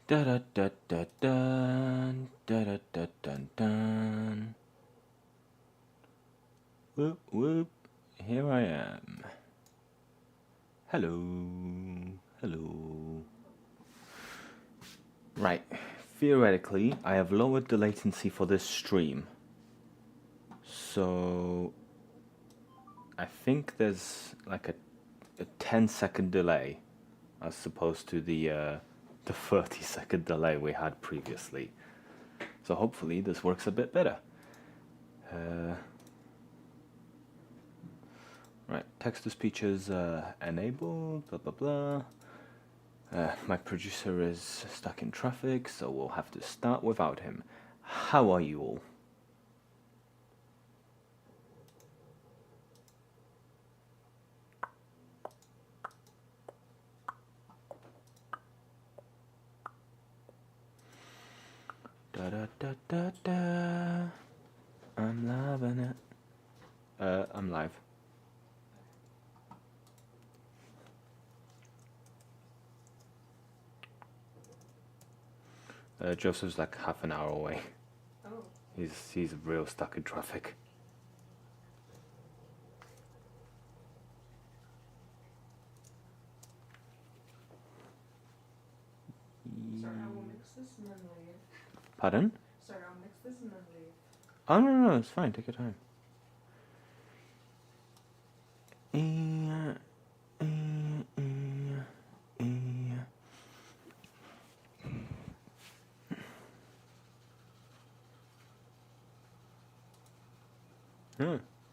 Da da da da dun, da da da dun dun. Whoop whoop, here I am. Hello, hello. Right, theoretically, I have lowered the latency for this stream. So, I think there's like a 10-second delay as opposed to the 30-second delay we had previously. So hopefully this works a bit better. Right, text-to-speech is enabled, blah blah blah. My producer is stuck in traffic, so we'll have to start without him. How are you all? Da da da da da. I'm loving it. I'm live. Joseph's like half an hour away. Oh. He's real stuck in traffic. Sorry, I will mix this and then leave. Pardon? Sorry, I'll mix this and then leave. Oh no, it's fine. Take your time.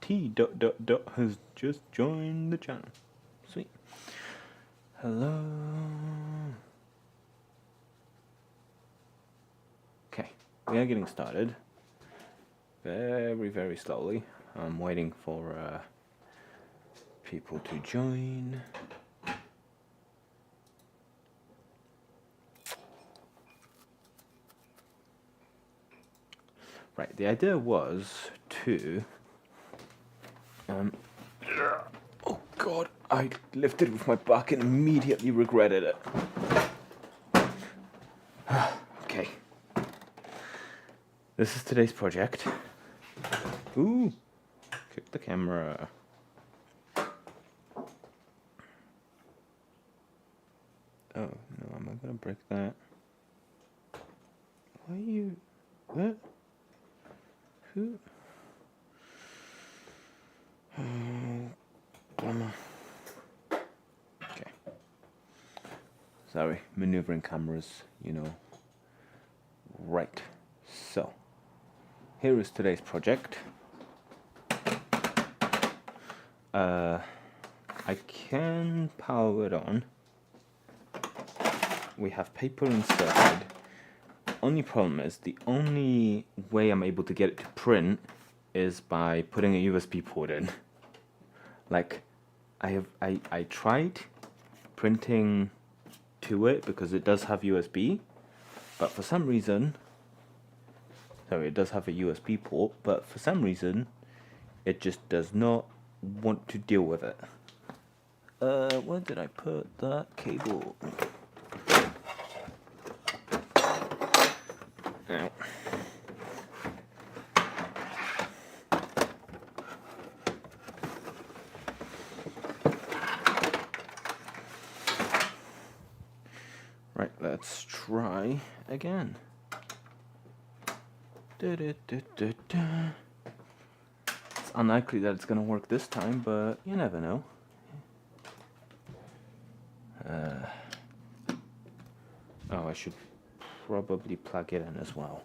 T dot dot dot has just joined the channel. Sweet. Hello. Okay, we are getting started. Very, very slowly. I'm waiting for people to join. Right, the idea was to oh god, I lifted with my back and immediately regretted it. Okay. This is today's project. Ooh, kick the camera. Oh no, am I gonna break that? Why are you... what? Who? Bummer. Okay. Sorry, maneuvering cameras, you know. Right, so here is today's project. I can power it on. We have paper inserted. Only problem is the only way I'm able to get it to print is by putting a USB port in. Like, I tried printing to it because it does have USB, but for some reason, sorry, it does have a USB port, but for some reason, it just does not want to deal with it. Where did I put that cable? Ow. Right, let's try again. It's unlikely that it's gonna work this time, but you never know. Oh, I should probably plug it in as well.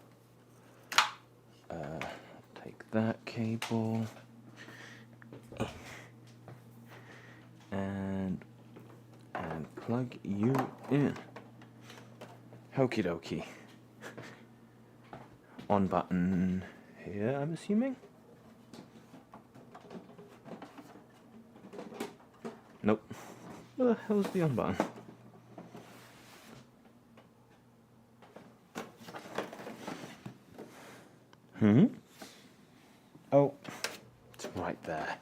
Take that cable and plug you in. Okie dokie. On button here, I'm assuming. Nope. Where the hell's the on button? Oh, it's right there.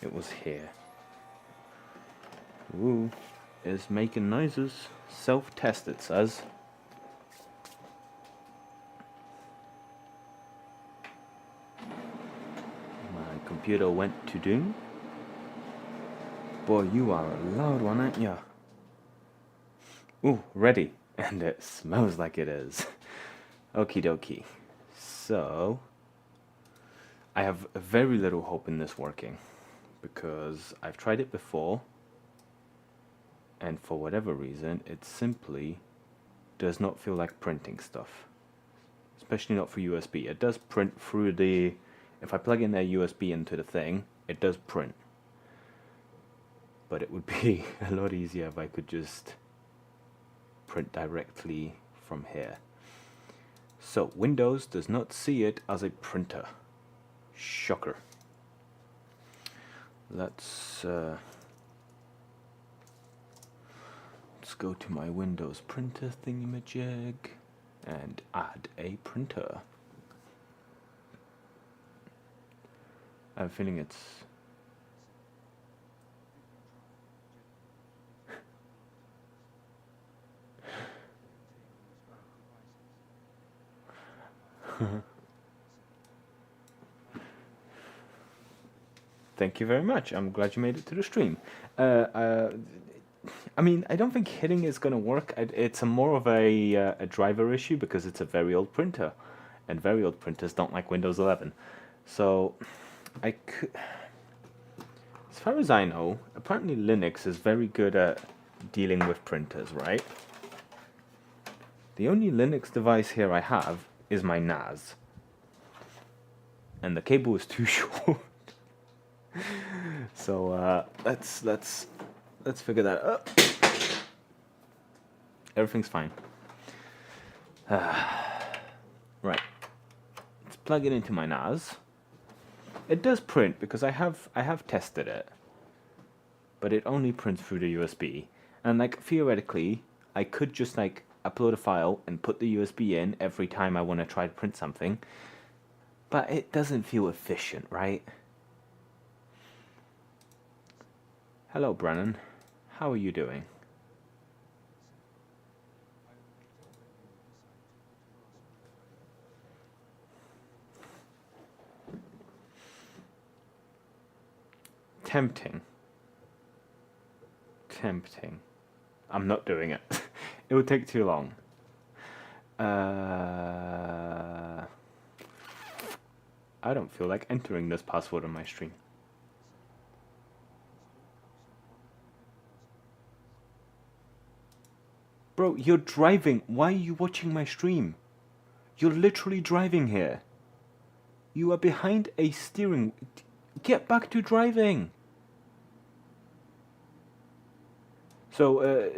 It was here. Ooh, is making noises. Self-test, it says. Computer went to doom. Boy, you are a loud one, aren't ya? Ooh, ready. And it smells like it is. Okie dokie. So, I have very little hope in this working, because I've tried it before, and for whatever reason, it simply does not feel like printing stuff. Especially not for USB. It does print through the... If I plug in a USB into the thing, it does print. But it would be a lot easier if I could just print directly from here. So, Windows does not see it as a printer. Shocker. Let's go to my Windows printer thingamajig and add a printer. I have a feeling it's... Thank you very much. I'm glad you made it to the stream. I mean, I don't think hitting is going to work. It's more of a driver issue because it's a very old printer, and very old printers don't like Windows 11. So, I could, as far as I know, apparently Linux is very good at dealing with printers, right? The only Linux device here I have is my NAS, and the cable is too short. So let's figure that out. Everything's fine. Right. Let's plug it into my NAS. It does print because I have tested it, but it only prints through the USB. And like theoretically, I could just like upload a file and put the USB in every time I want to try to print something, but it doesn't feel efficient, right? Hello, Brennan. How are you doing? Tempting. Tempting. I'm not doing it. It would take too long. I don't feel like entering this password on my stream. Bro, you're driving. Why are you watching my stream? You're literally driving here. You are behind a steering... Get back to driving. So,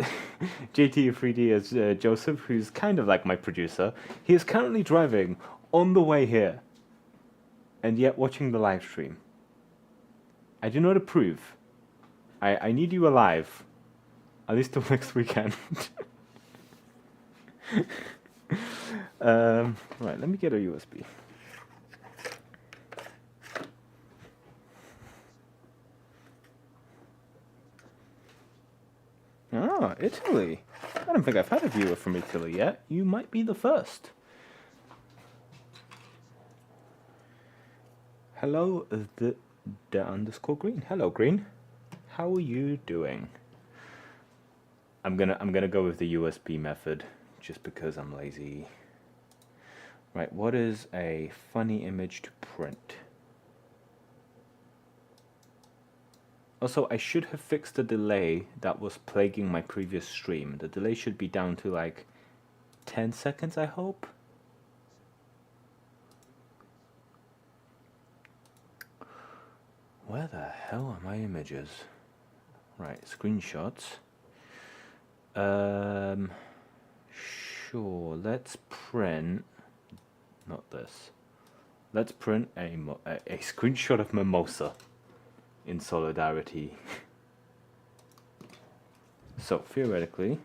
JT3D is Joseph, who's kind of like my producer. He is currently driving on the way here, and yet watching the live stream. I do not approve. I need you alive, at least till next weekend. Right, let me get a USB. Ah, Italy. I don't think I've had a viewer from Italy yet. You might be the first. Hello, the underscore green. Hello, green. How are you doing? I'm gonna go with the USB method just because I'm lazy. Right, what is a funny image to print? Also, I should have fixed the delay that was plaguing my previous stream. The delay should be down to like 10 seconds, I hope. Where the hell are my images? Right, screenshots. Sure, let's print, not this. Let's print a screenshot of Mimosa in solidarity. So, theoretically...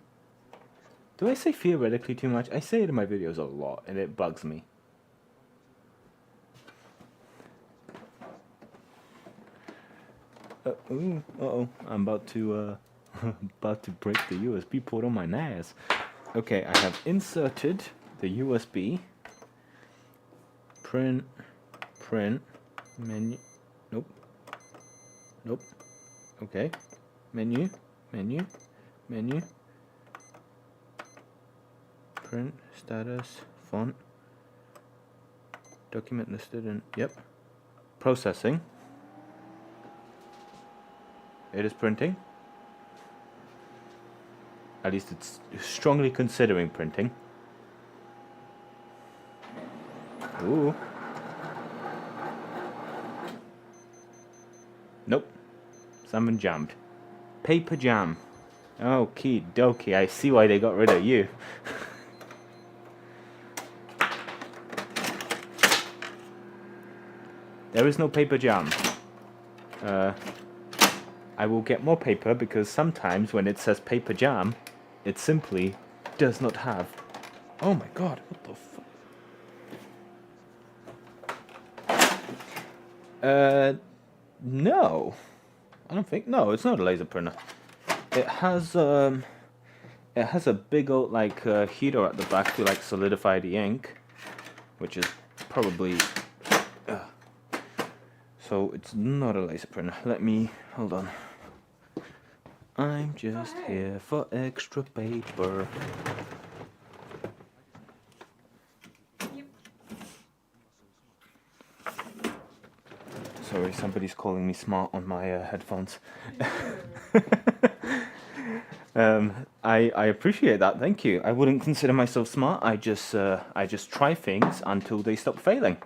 Do I say theoretically too much? I say it in my videos a lot, and it bugs me. Uh-oh, I'm about to break the USB port on my NAS. Okay, I have inserted the USB. Print, menu. Nope. Nope. Okay. Menu. Menu. Menu. Print. Status. Font. Document listed in... Yep. Processing. It is printing. At least it's strongly considering printing. Ooh. Nope. Someone jammed. Paper jam. Okie dokie, I see why they got rid of you. There is no paper jam. I will get more paper because sometimes when it says paper jam, it simply does not have. Oh my god, what the fuck? No. I don't think. No, it's not a laser printer. It has a big old like heater at the back to like solidify the ink, which is probably. So it's not a laser printer. Let me hold on. I'm just here for extra paper. Yep. Sorry, somebody's calling me smart on my headphones. I appreciate that. Thank you. I wouldn't consider myself smart. I just try things until they stop failing.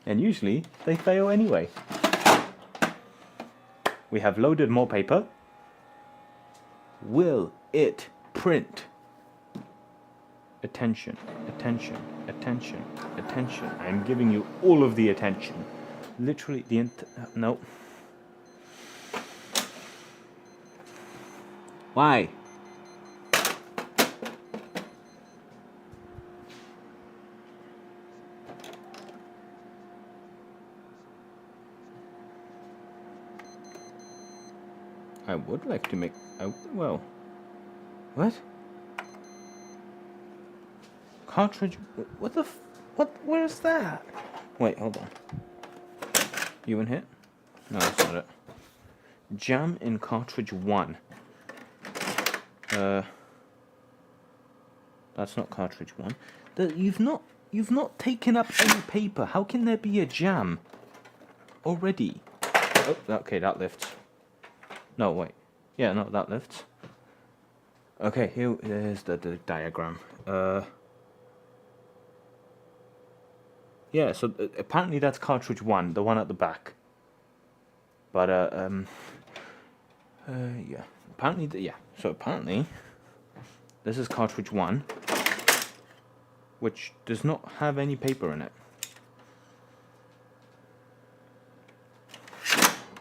And usually they fail anyway. We have loaded more paper. Will it print? Attention, attention, attention, attention. I'm giving you all of the attention. Literally the no. Why? I would like to make... well... What? Cartridge... What the what? Where's that? Wait, hold on. You in here? No, that's not it. Jam in cartridge 1. That's not cartridge 1. You've not taken up any paper. How can there be a jam already? Oh, okay, that lifts. No, wait. Yeah, no, that lifts. Okay, here's the diagram. Yeah, so apparently that's cartridge 1, the one at the back. But, yeah. Apparently, yeah. So apparently, this is cartridge 1, which does not have any paper in it.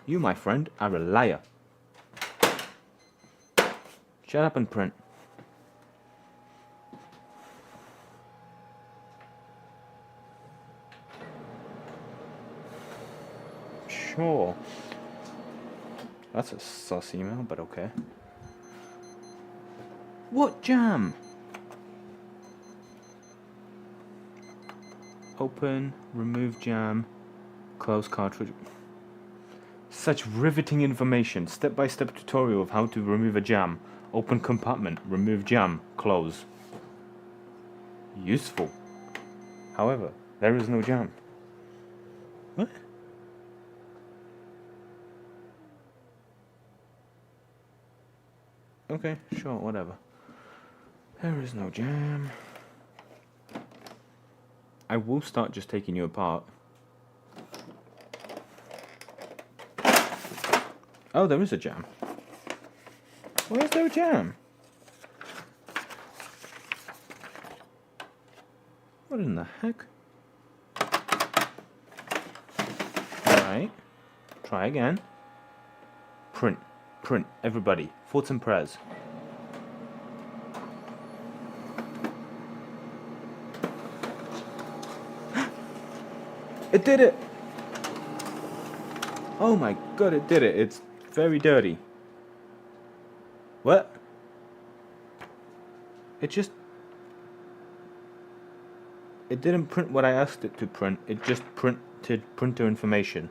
You, my friend, are a liar. Shut up and print. Sure. That's a sus email, but okay. What jam? Open, remove jam, close cartridge. Such riveting information. Step-by-step tutorial of how to remove a jam. Open compartment, remove jam, close. Useful. However, there is no jam. What? Okay, sure, whatever. There is no jam. I will start just taking you apart. Oh, there is a jam. Why is there a jam? What in the heck? Alright. Try again. Print. Print. Everybody. Thoughts and prayers. It did it! Oh my god, it did it. It's very dirty. What? It just... It didn't print what I asked it to print. It just printed printer information.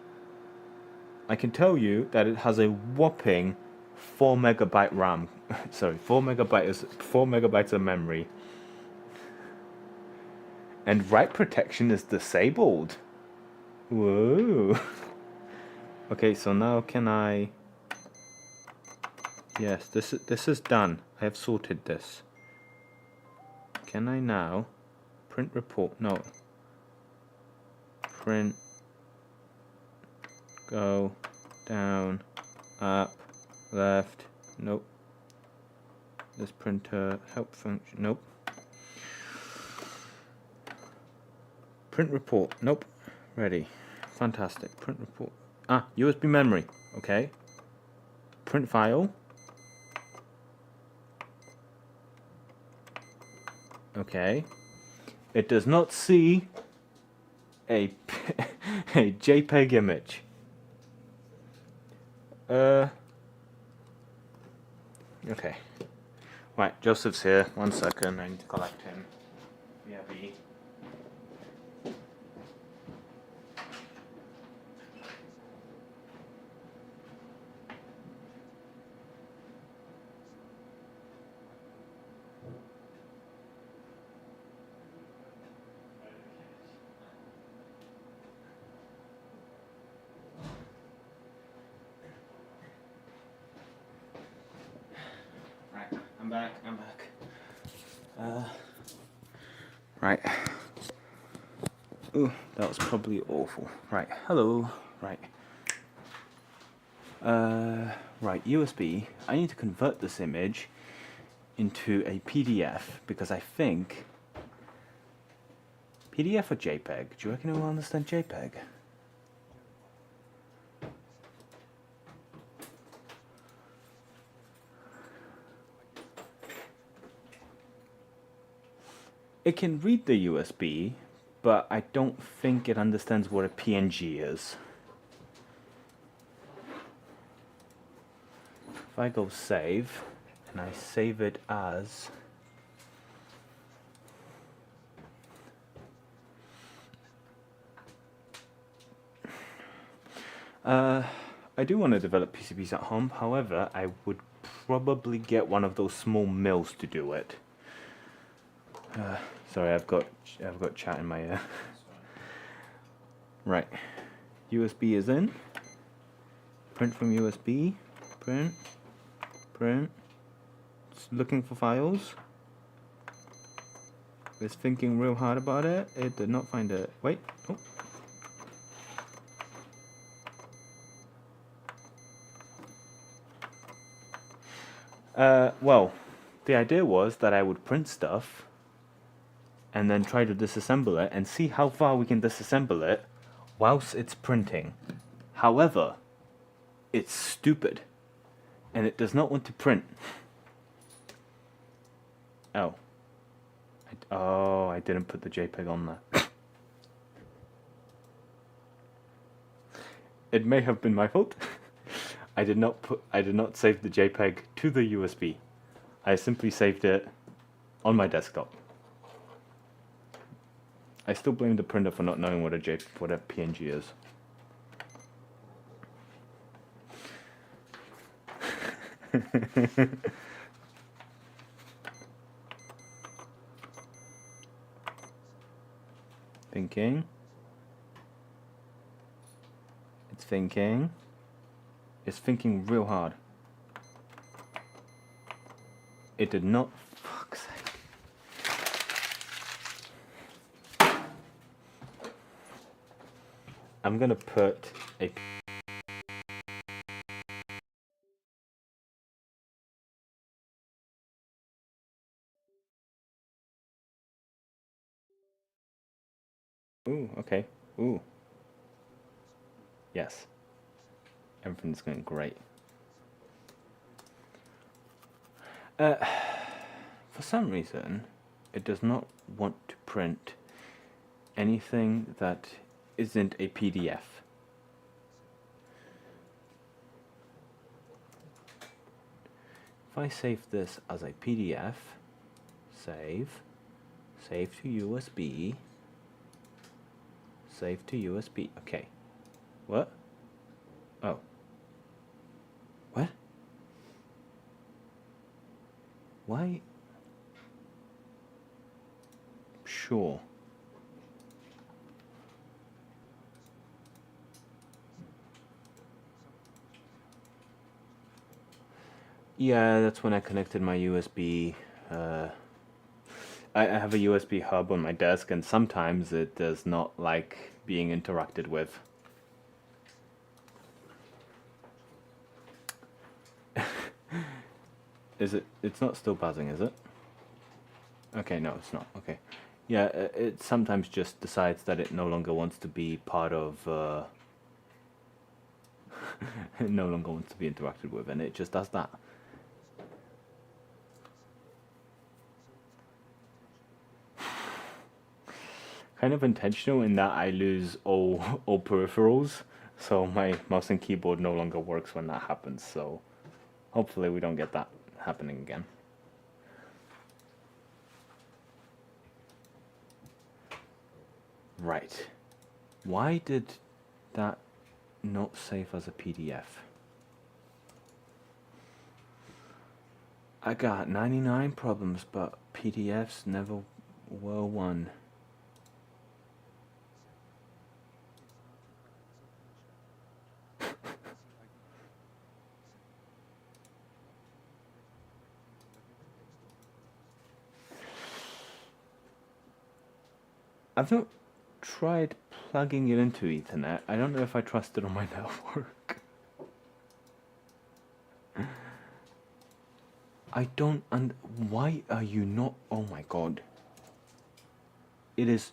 I can tell you that it has a whopping 4 megabyte RAM. Sorry, 4 megabytes of memory. And write protection is disabled. Whoa. Okay, so now can I... Yes, this is done. I have sorted this. Can I now print report? No. Print. Go down, up, left. Nope. This printer help function. Nope. Print report. Nope. Ready. Fantastic. Print report. Ah, USB memory. Okay. Print file. Okay. It does not see a a JPEG image. Okay. Right, Joseph's here. 1 second. I need to collect him. BRB. I'm back. Right. Ooh, that was probably awful. Right, hello. Right. Right, USB. I need to convert this image into a PDF because I think... PDF or JPEG? Do you reckon it will understand JPEG? It can read the USB, but I don't think it understands what a PNG is. If I go save, and I save it as... I do want to develop PCBs at home, however, I would probably get one of those small mills to do it. Sorry, I've got chat in my ear. Right, USB is in. Print from USB. Print. It's looking for files. It's thinking real hard about it. It did not find it. Wait. Oh. Well, the idea was that I would print stuff and then try to disassemble it and see how far we can disassemble it whilst it's printing. However, it's stupid and it does not want to print. Oh. I didn't put the JPEG on there. It may have been my fault. I did not save the JPEG to the USB. I simply saved it on my desktop. I still blame the printer for not knowing what a PNG is. Thinking. It's thinking. It's thinking real hard. It did not. Fuck's sake. I'm gonna put a. Ooh, okay. Ooh. Yes. Everything's going great. For some reason, it does not want to print anything that isn't a PDF. If I save this as a PDF, save to USB, Save to USB. Okay. What? Oh. What? Why? Sure. Yeah, that's when I connected my USB. I have a USB hub on my desk, and sometimes it does not like being interacted with. Is it? It's not still buzzing, is it? Okay, no, it's not. Okay. Yeah, it sometimes just decides that it no longer wants to be part of. It no longer wants to be interacted with, and it just does that. Kind of intentional in that I lose all peripherals, so my mouse and keyboard no longer works when that happens. So hopefully we don't get that happening again. Right. Why did that not save as a PDF? I got 99 problems, but PDFs never were one. I've not tried plugging it into Ethernet. I don't know if I trust it on my network. I don't why are you not? Oh my god. It's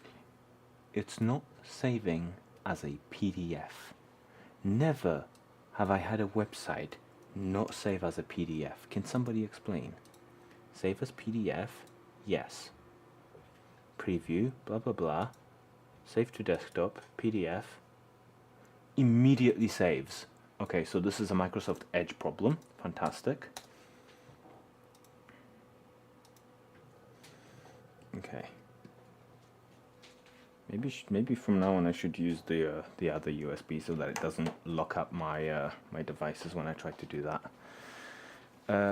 not saving as a PDF. Never have I had a website not save as a PDF. Can somebody explain? Save as PDF? Yes. Preview, blah blah blah. Save to desktop, PDF. Immediately saves. Okay, so this is a Microsoft Edge problem. Fantastic. Okay. Maybe from now on I should use the other USB so that it doesn't lock up my my devices when I try to do that.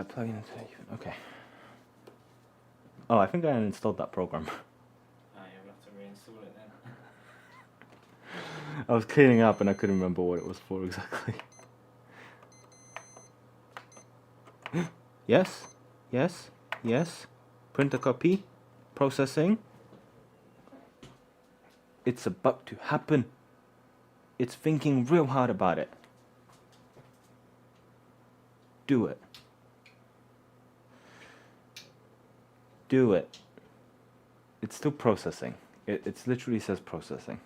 Plug in into okay. Oh, I think I uninstalled that program. You'll have to reinstall it then. I was cleaning up and I couldn't remember what it was for exactly. Yes, yes, yes. Print a copy. Processing. It's about to happen. It's thinking real hard about it. Do it. Do it. It's still processing. It literally says processing.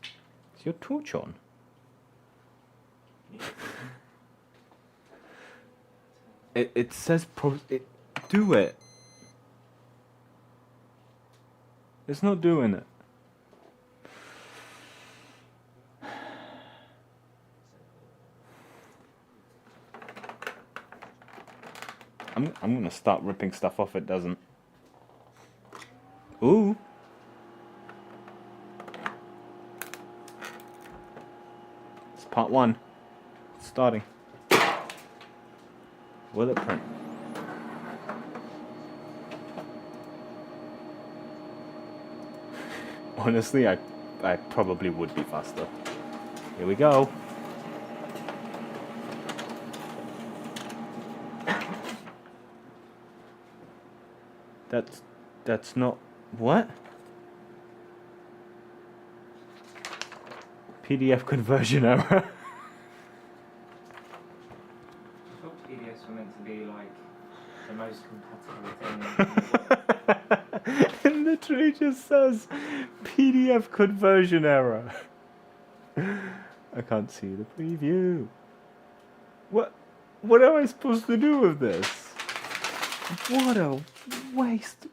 Is your torch on? It says do it. It's not doing it. I'm gonna start ripping stuff off it doesn't. Ooh. It's part one. It's starting. Will it print? Honestly, I probably would be faster. Here we go. That's not what? PDF conversion error. I thought PDFs were meant to be like the most compatible thing. It literally just says PDF conversion error. I can't see the preview. What am I supposed to do with this? What a waste.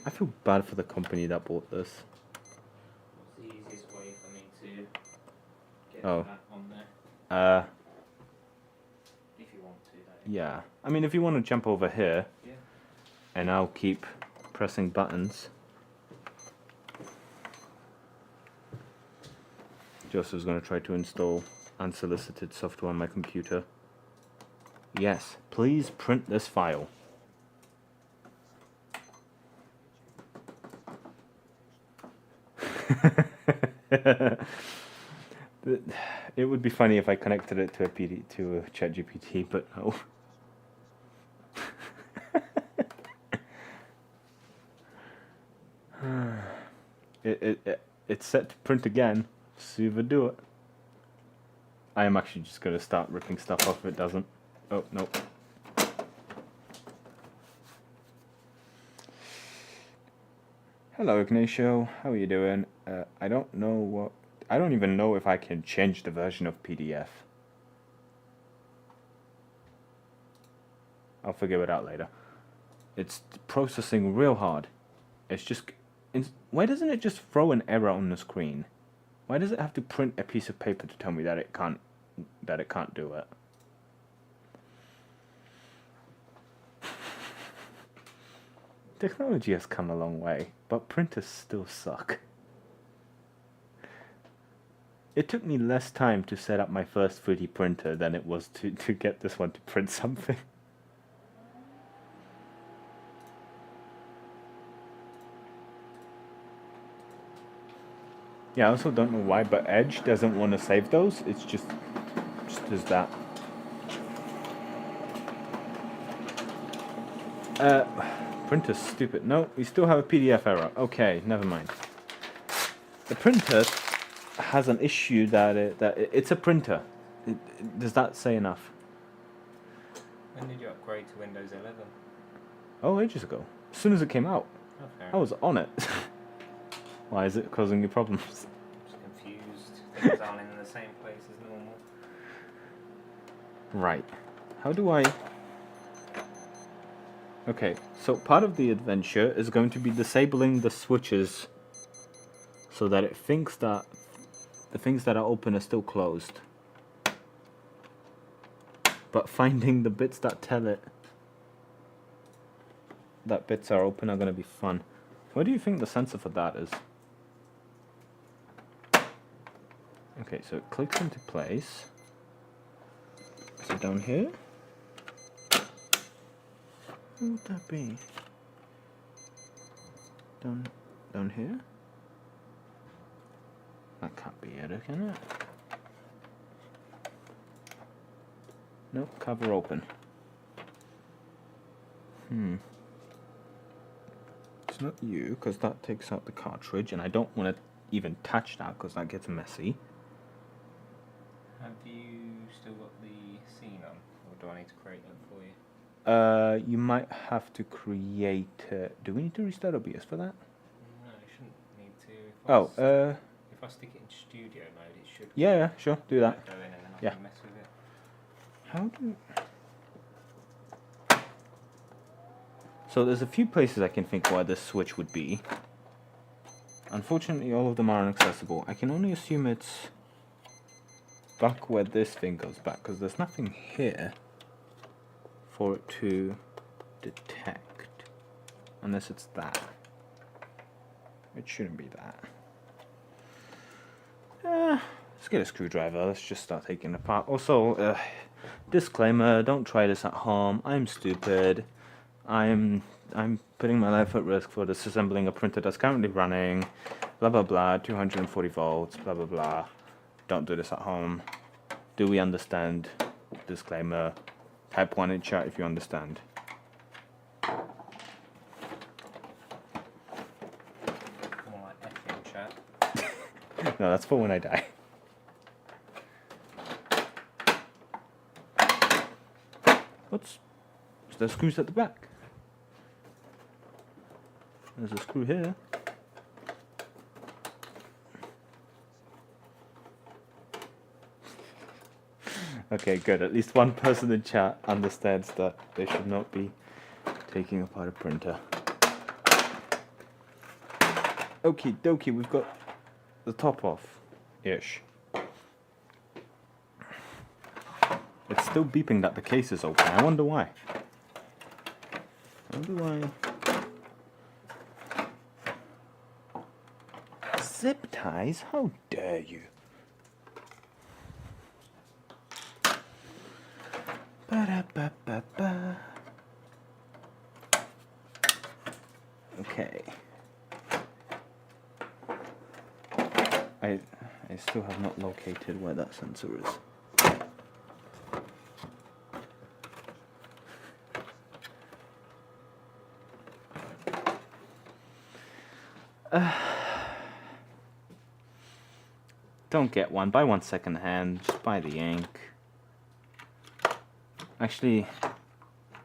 I feel bad for the company that bought this. What's the easiest way for me to get Oh. that on there? If you want to, that is. Yeah. I mean, if you want to jump over here, Yeah. and I'll keep pressing buttons. Joseph's going to try to install unsolicited software on my computer. Yes, please print this file. It would be funny if I connected it to a ChatGPT, but no. It's set to print again. See if I do it. I am actually just going to start ripping stuff off if it doesn't. Oh, nope. Hello, Ignacio. How are you doing? I don't even know if I can change the version of PDF. I'll figure it out later. It's processing real hard. It's just... Why doesn't it just throw an error on the screen? Why does it have to print a piece of paper to tell me that it can't do it? Technology has come a long way, but printers still suck. It took me less time to set up my first 3D printer than it was to get this one to print something. Yeah, I also don't know why, but Edge doesn't want to save those. It's just as that. Printer's stupid. No, we still have a PDF error. Okay, never mind. The printer has an issue that it's a printer. Does that say enough? When did you upgrade to Windows 11? Oh, ages ago. As soon as it came out. Oh, fair I was on it. Why is it causing you problems? I'm just confused. Things aren't in the same place as normal. Right. How do I... Okay, so part of the adventure is going to be disabling the switches so that it thinks that the things that are open are still closed. But finding the bits that tell it that bits are open are going to be fun. Where do you think the sensor for that is? Okay, so it clicks into place. Is it down here? What would that be? Down here? That can't be it, can it? Nope, cover open. It's not you, because that takes out the cartridge, and I don't want to even touch that, because that gets messy. Have you still got the scene on, or do I need to create that for you? You might have to create... do we need to restart OBS for that? No, you shouldn't need to. If I stick it in studio mode, it should... Yeah, sure, do that. Go in and then I Yeah. can mess with it. How do... So there's a few places I can think where this switch would be. Unfortunately, all of them are inaccessible. I can only assume it's back where this thing goes back, because there's nothing here for it to detect. Unless it's that. It shouldn't be that. Let's get a screwdriver. Let's just start taking it apart. Also, disclaimer, don't try this at home. I'm stupid. I'm putting my life at risk for disassembling a printer that's currently running. Blah blah blah, 240 volts, blah blah blah. Don't do this at home. Do we understand? Disclaimer. Type 1 in chat if you understand. More like F in chat. No, that's for when I die. What's... Is there screws at the back? There's a screw here. Okay, good. At least one person in chat understands that they should not be taking apart a printer. Okie dokie, we've got the top off-ish. It's still beeping that the case is open. I wonder why. I wonder why zip ties? How dare you? Ba-da-ba-ba-ba. Okay. I still have not located where that sensor is. Don't get one. Buy one second hand. Just buy the ink. Actually,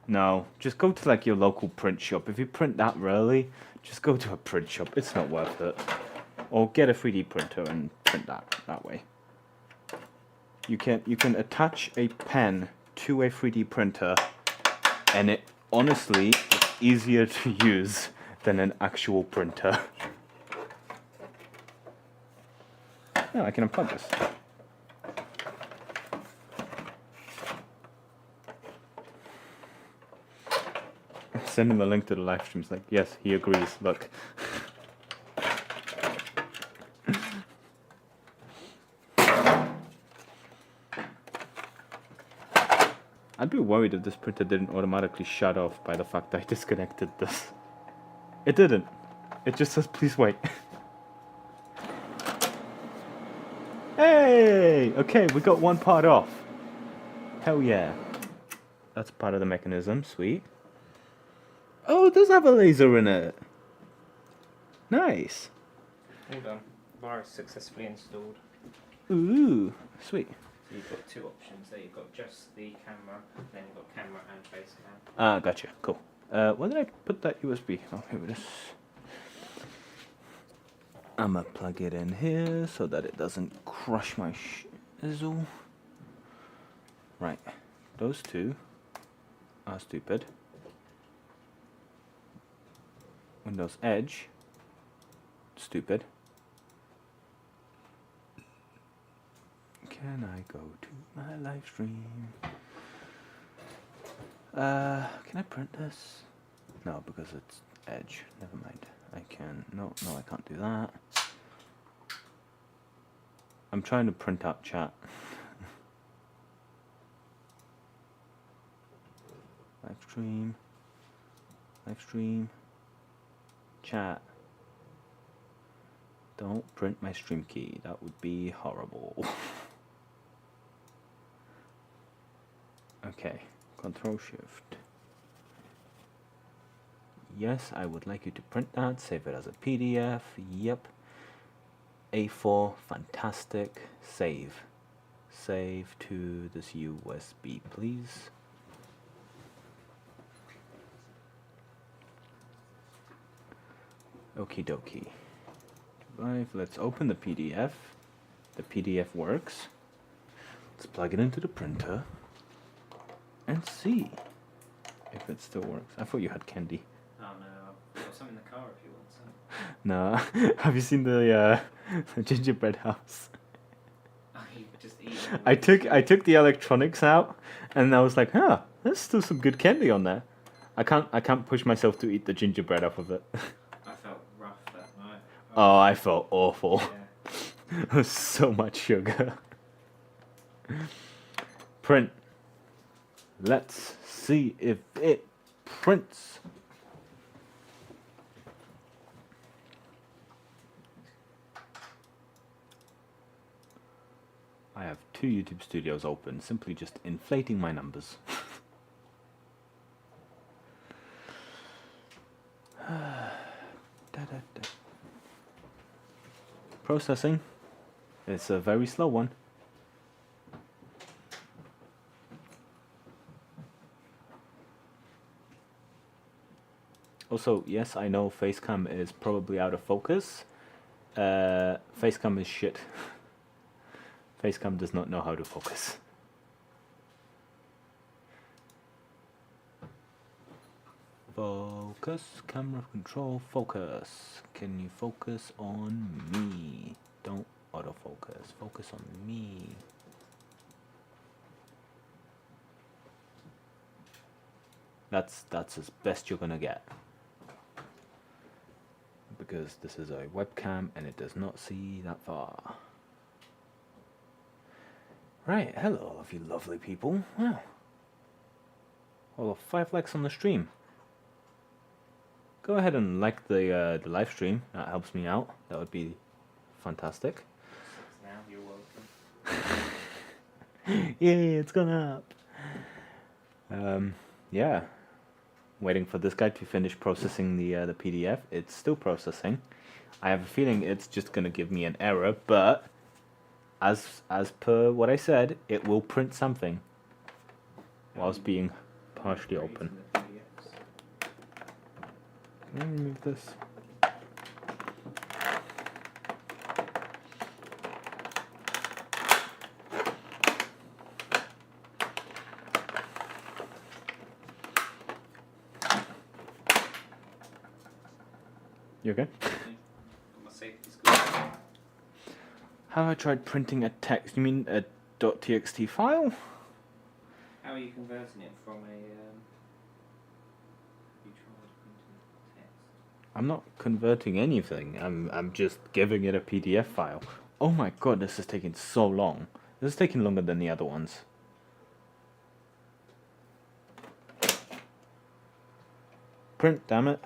no. Just go to like your local print shop. If you print that rarely, just go to a print shop. It's not worth it. Or get a 3D printer and print that way. You can attach a pen to a 3D printer, and it honestly is easier to use than an actual printer. Yeah, I can unplug this. Send him a link to the live stream. It's like, yes, he agrees. Look. I'd be worried if this printer didn't automatically shut off by the fact that I disconnected this. It didn't. It just says, please wait. Hey! Okay, we got one part off. Hell yeah. That's part of the mechanism. Sweet. Oh, it does have a laser in it. Nice. All done. Virus successfully installed. Ooh, sweet. So you've got two options there. You've got just the camera, then you've got camera and face cam. Ah, gotcha. Cool. Where did I put that USB? Oh, here it is. I'ma plug it in here so that it doesn't crush my shizzle. Right. Those two are stupid. Windows Edge. Stupid. Can I go to my live stream? Can I print this? No, because it's Edge. Never mind. I can. No, I can't do that. I'm trying to print out chat. Live stream. Chat. Don't print my stream key. That would be horrible. Okay. Control Shift. Yes, I would like you to print that. Save it as a PDF. Yep. A4. Fantastic. Save. Save to this USB, please. Okie dokie. Right, let's open the PDF. The PDF works. Let's plug it into the printer and see if it still works. I thought you had candy. Oh no, I've got some in the car if you want some. No. Have you seen the gingerbread house? Oh, you just eat I took the electronics out, and I was like, huh, there's still some good candy on there. I can't push myself to eat the gingerbread off of it. I felt rough that night. Oh, I felt awful. Yeah. It was so much sugar. Print. Let's see if it prints. I have 2 YouTube studios open, simply just inflating my numbers. Processing. It's a very slow one. Also, yes, I know Facecam is probably out of focus. Facecam is shit. Facecam does not know how to focus. Focus, camera control, focus. Can you focus on me? Don't autofocus. Focus on me. That's as best you're gonna get. because this is a webcam and it does not see that far. Right, hello all of you lovely people. Wow. Well, 5 likes on the stream. Go ahead and like the live stream. That helps me out. That would be fantastic. Now you're welcome. Yay, it's gone up. Yeah. Waiting for this guy to finish processing the PDF. It's still processing. I have a feeling it's just gonna give me an error, but as per what I said, it will print something whilst being partially open. Can I remove this? You okay? My safety's good. Have I tried printing a text? You mean a .txt file? How are you converting it from a? You tried printing text. I'm not converting anything. I'm just giving it a PDF file. Oh my god, this is taking so long. This is taking longer than the other ones. Print, damn it.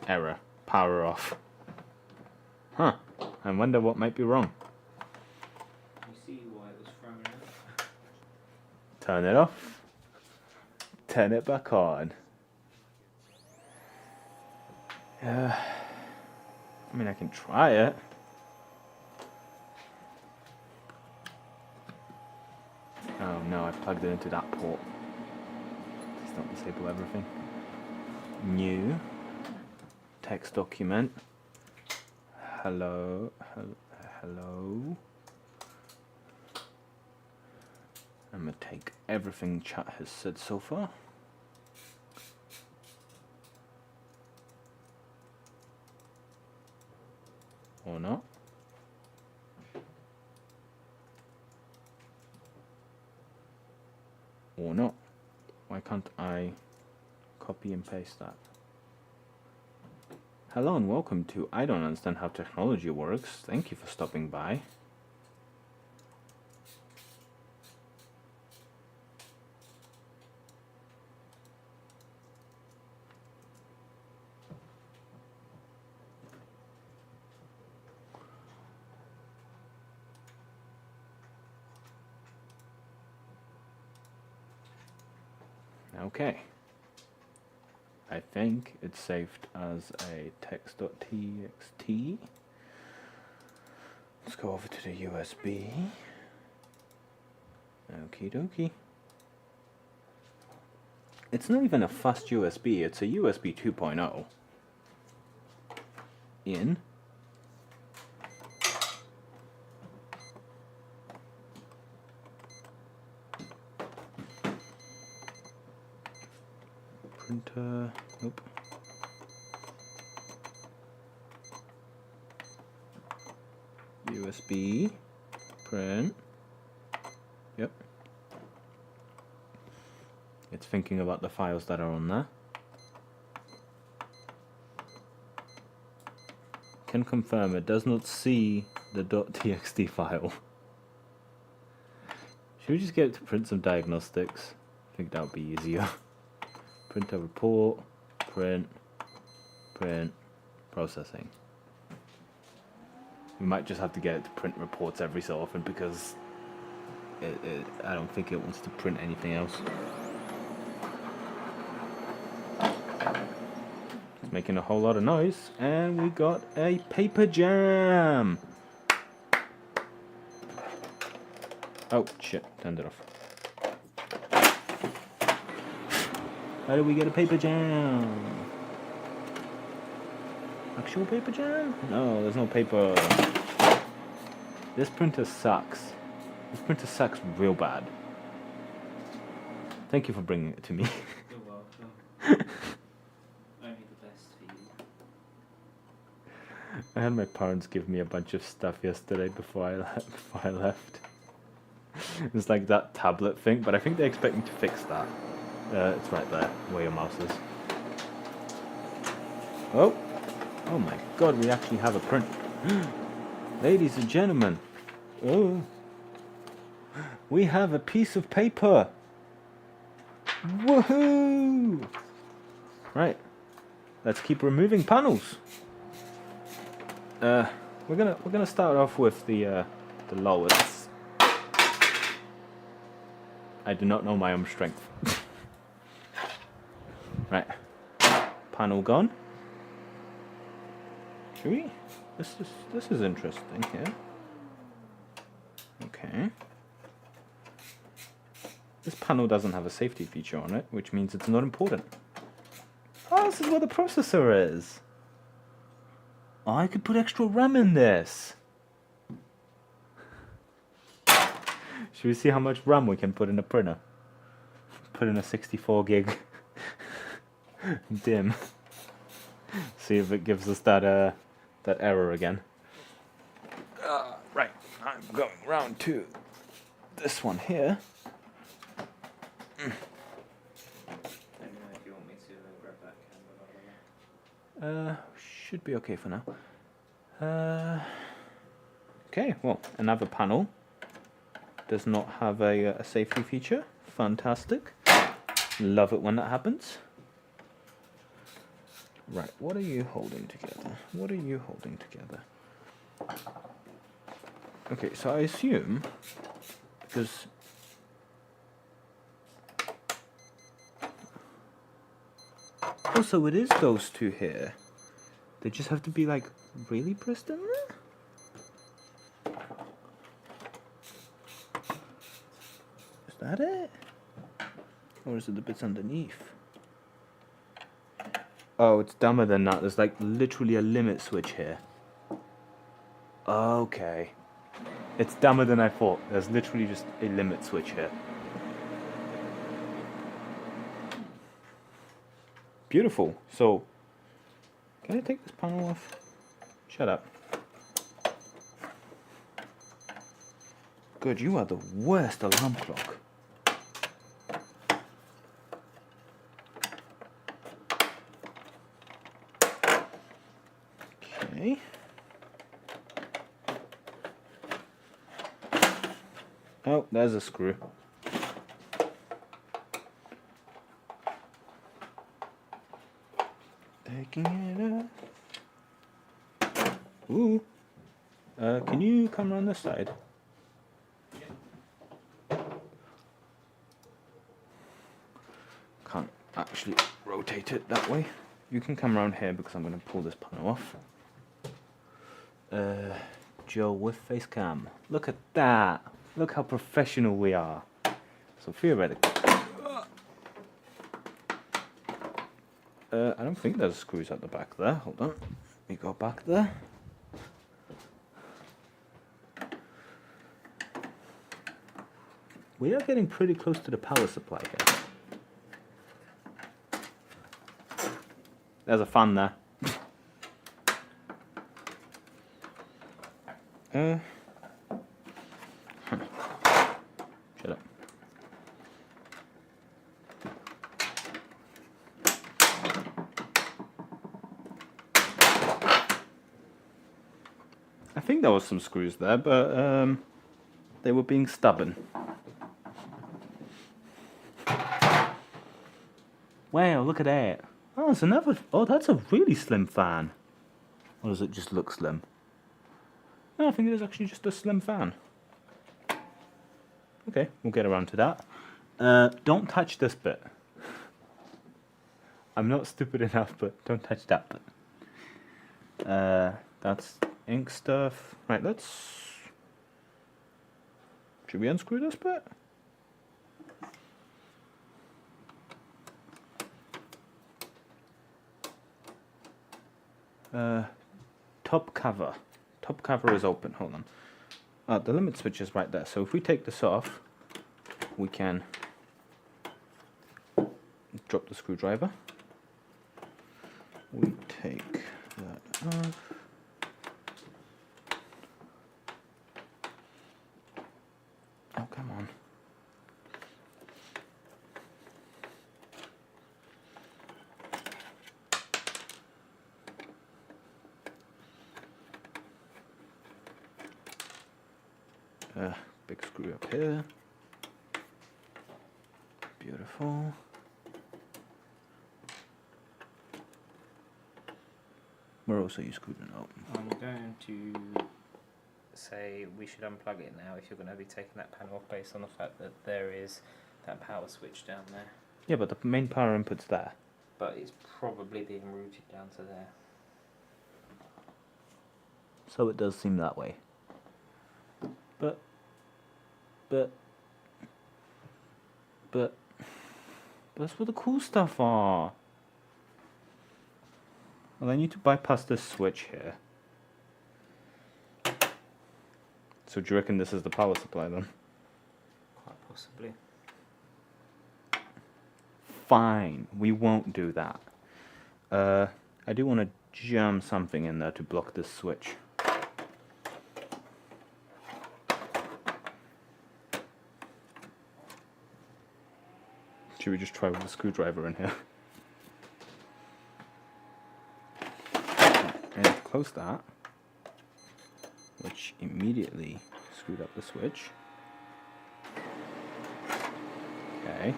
Error. Power off. Huh. I wonder what might be wrong. You see why it was thrown out? Turn it off. Turn it back on. I mean, I can try it. Oh no, I plugged it into that port. Please don't disable everything. New. Text document. Hello. Hello. I'm gonna take everything chat has said so far. Or not. Or not. Why can't I copy and paste that? Hello and welcome to I Don't Understand How Technology Works. Thank you for stopping by. Okay. I think it's saved as a text.txt. Let's go over to the USB. Okie dokie. It's not even a fast USB, it's a USB 2.0. In. Printer, nope. USB, print, yep. It's thinking about the files that are on there. Can confirm it does not see the .txt file. Should we just get it to print some diagnostics? I think that would be easier. Print a report, print, processing. We might just have to get it to print reports every so often because I don't think it wants to print anything else. It's making a whole lot of noise, and we got a paper jam. Oh shit, turned it off. How do we get a paper jam? Actual paper jam? No, there's no paper. This printer sucks. This printer sucks real bad. Thank you for bringing it to me. You're welcome. Only the best for you. I had my parents give me a bunch of stuff yesterday before I left. It's like that tablet thing, but I think they're expecting to fix that. It's right there, where your mouse is. Oh! Oh my god, we actually have a print. Ladies and gentlemen, oh, we have a piece of paper. Woohoo! Right, let's keep removing panels. We're gonna start off with the lowest. I do not know my own strength. Right, panel gone. Should we? This is interesting here. Okay. This panel doesn't have a safety feature on it, which means it's not important. Oh, this is where the processor is. Oh, I could put extra RAM in this. Should we see how much RAM we can put in a printer? Put in a 64 gig DIMM. See if it gives us that error again. Right, I'm going round to this one here. Let me know if you want me to grab that camera, by the way. Should be okay for now. Okay, well, another panel does not have a safety feature. Fantastic. Love it when that happens. Right, what are you holding together? What are you holding together? Okay, so I assume, because also it is those two here. They just have to be like really pressed in there? Is that it? Or is it the bits underneath? Oh, it's dumber than that. There's like literally a limit switch here. Okay. It's dumber than I thought. There's literally just a limit switch here. Beautiful. So, can I take this panel off? Shut up. Good, you are the worst alarm clock. Okay. Oh, there's a screw. Taking it off. Ooh. Can you come around this side? Can't actually rotate it that way. You can come around here because I'm going to pull this panel off. Joe with face cam. Look at that. Look how professional we are. So theoretically, I don't think there's screws at the back there. Hold on. Let me go back there. We are getting pretty close to the power supply here. There's a fan there. Shut up. I think there was some screws there, but they were being stubborn. Wow, look at that. Oh, there's another. Oh, that's a really slim fan. Or does it just look slim? No, I think it is actually just a slim fan. Okay, we'll get around to that. Don't touch this bit. I'm not stupid enough, but don't touch that bit. That's ink stuff. Right, let's... Should we unscrew this bit? Top cover. Top cover is open. Hold on. The limit switch is right there. So if we take this off, we can drop the screwdriver. We take that off. Oh, come on. Big screw up here. Beautiful. Where else are you screwed it up? I'm going to say we should unplug it now if you're going to be taking that panel off based on the fact that there is that power switch down there. Yeah, but the main power input's there. But it's probably being routed down to there. So it does seem that way. But that's where the cool stuff are. Well, I need to bypass this switch here. So do you reckon this is the power supply then? Quite possibly. Fine, we won't do that. I do want to jam something in there to block this switch. Should we just try with a screwdriver in here? And close that, which immediately screwed up the switch. Okay.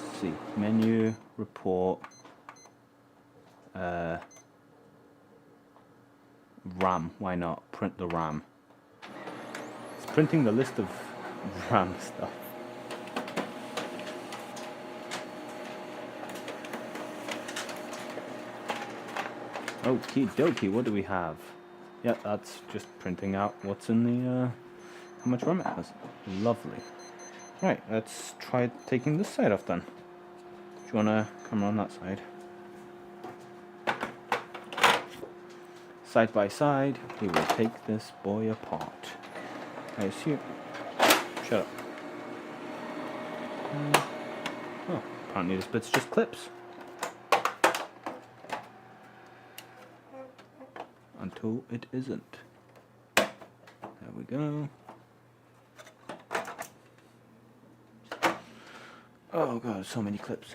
Let's see, menu, report, RAM, why not? Print the RAM. It's printing the list of RAM stuff. Okie dokie, what do we have? Yeah, that's just printing out what's in the, how much RAM it has. Lovely. Right, let's try taking this side off then. Do you want to come around that side? Side by side, we will take this boy apart. I assume. Shut up. Oh, apparently this bit's just clips. Until it isn't. There we go. Oh god, so many clips.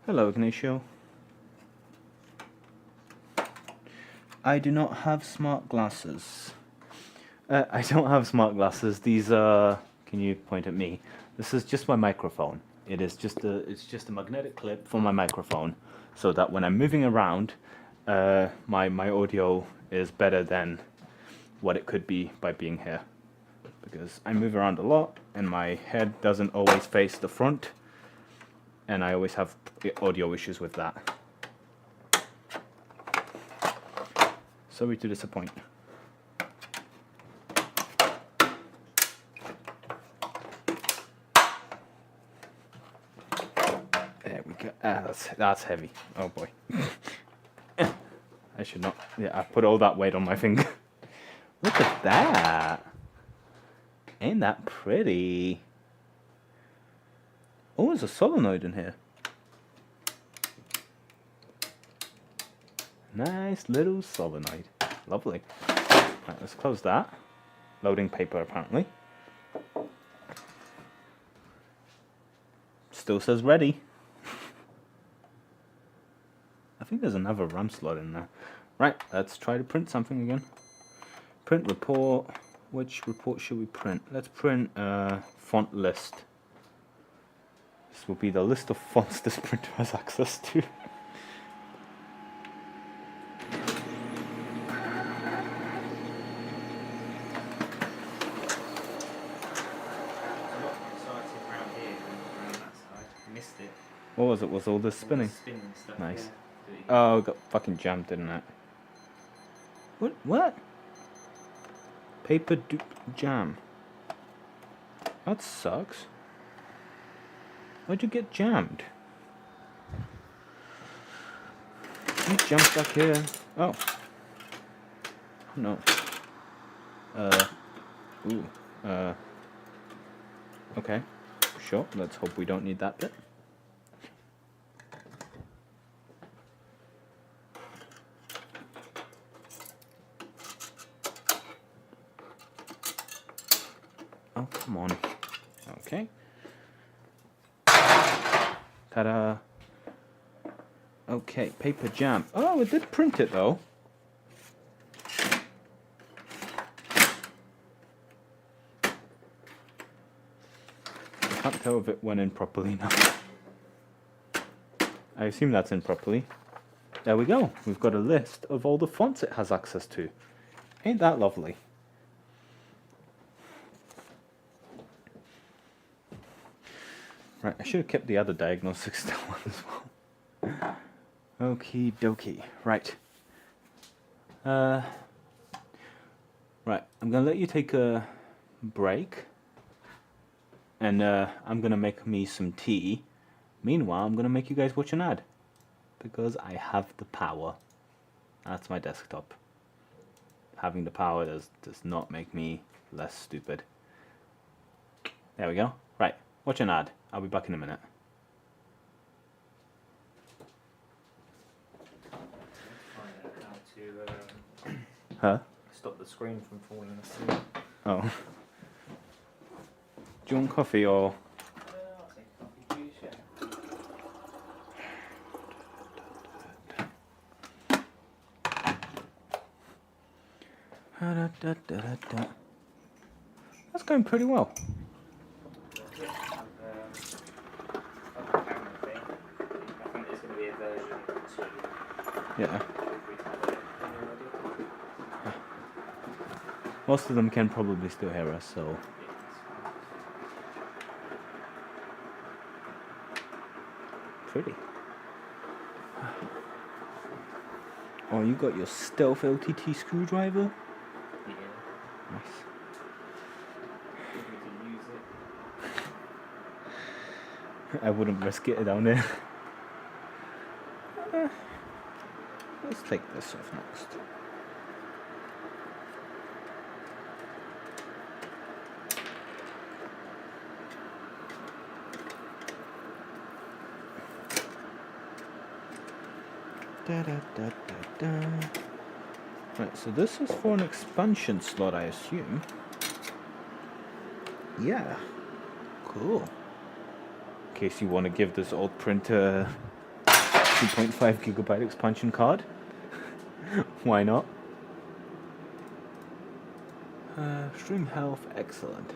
Hello, Ignacio. I do not have smart glasses. I don't have smart glasses. These are. Can you point at me? This is just my microphone. It's just a magnetic clip for my microphone, so that when I'm moving around, my audio is better than what it could be by being here. Because I move around a lot, and my head doesn't always face the front, and I always have audio issues with that. Sorry to disappoint. There we go. That's heavy. Oh boy. I should not. Yeah, I put all that weight on my finger. Look at that. Ain't that pretty? Oh, there's a solenoid in here. Nice little solenoid. Lovely. Right, let's close that. Loading paper, apparently. Still says ready. I think there's another RAM slot in there. Right, let's try to print something again. Print report. Which report should we print? Let's print font list. This will be the list of fonts this printer has access to. What was it? Was all this spinning? Spinning stuff. Nice. Yeah. Oh, it got fucking jammed, didn't it? What? Paper jam. That sucks. Why'd you get jammed? You jumped back here. Oh. No. Okay. Sure, let's hope we don't need that bit. Oh, come on. Okay. Ta-da. Okay, paper jam. Oh, it did print it, though. can't tell if it went in properly now. I assume that's in properly. There we go. We've got a list of all the fonts it has access to. Ain't that lovely? Right, I should have kept the other diagnostics down as well. Okie dokie. Right. Right, I'm gonna let you take a break. And I'm gonna make me some tea. Meanwhile, I'm gonna make you guys watch an ad. Because I have the power. That's my desktop. Having the power does not make me less stupid. There we go. Right, watch an ad. I'll be back in a minute. Find out how to Huh? stop the screen from falling asleep. Oh. Do you want coffee or... I'll take a coffee, please, yeah. That's going pretty well. Yeah. Most of them can probably still hear us, so... Pretty. Oh, you got your stealth LTT screwdriver? Yeah. Nice. To use it. I wouldn't risk it down there. Let's take this off next. Da, da, da, da, da. Right, so this is for an expansion slot, I assume. Yeah. Cool. In case you want to give this old printer 2.5 gigabyte expansion card. Why not? Stream health, excellent.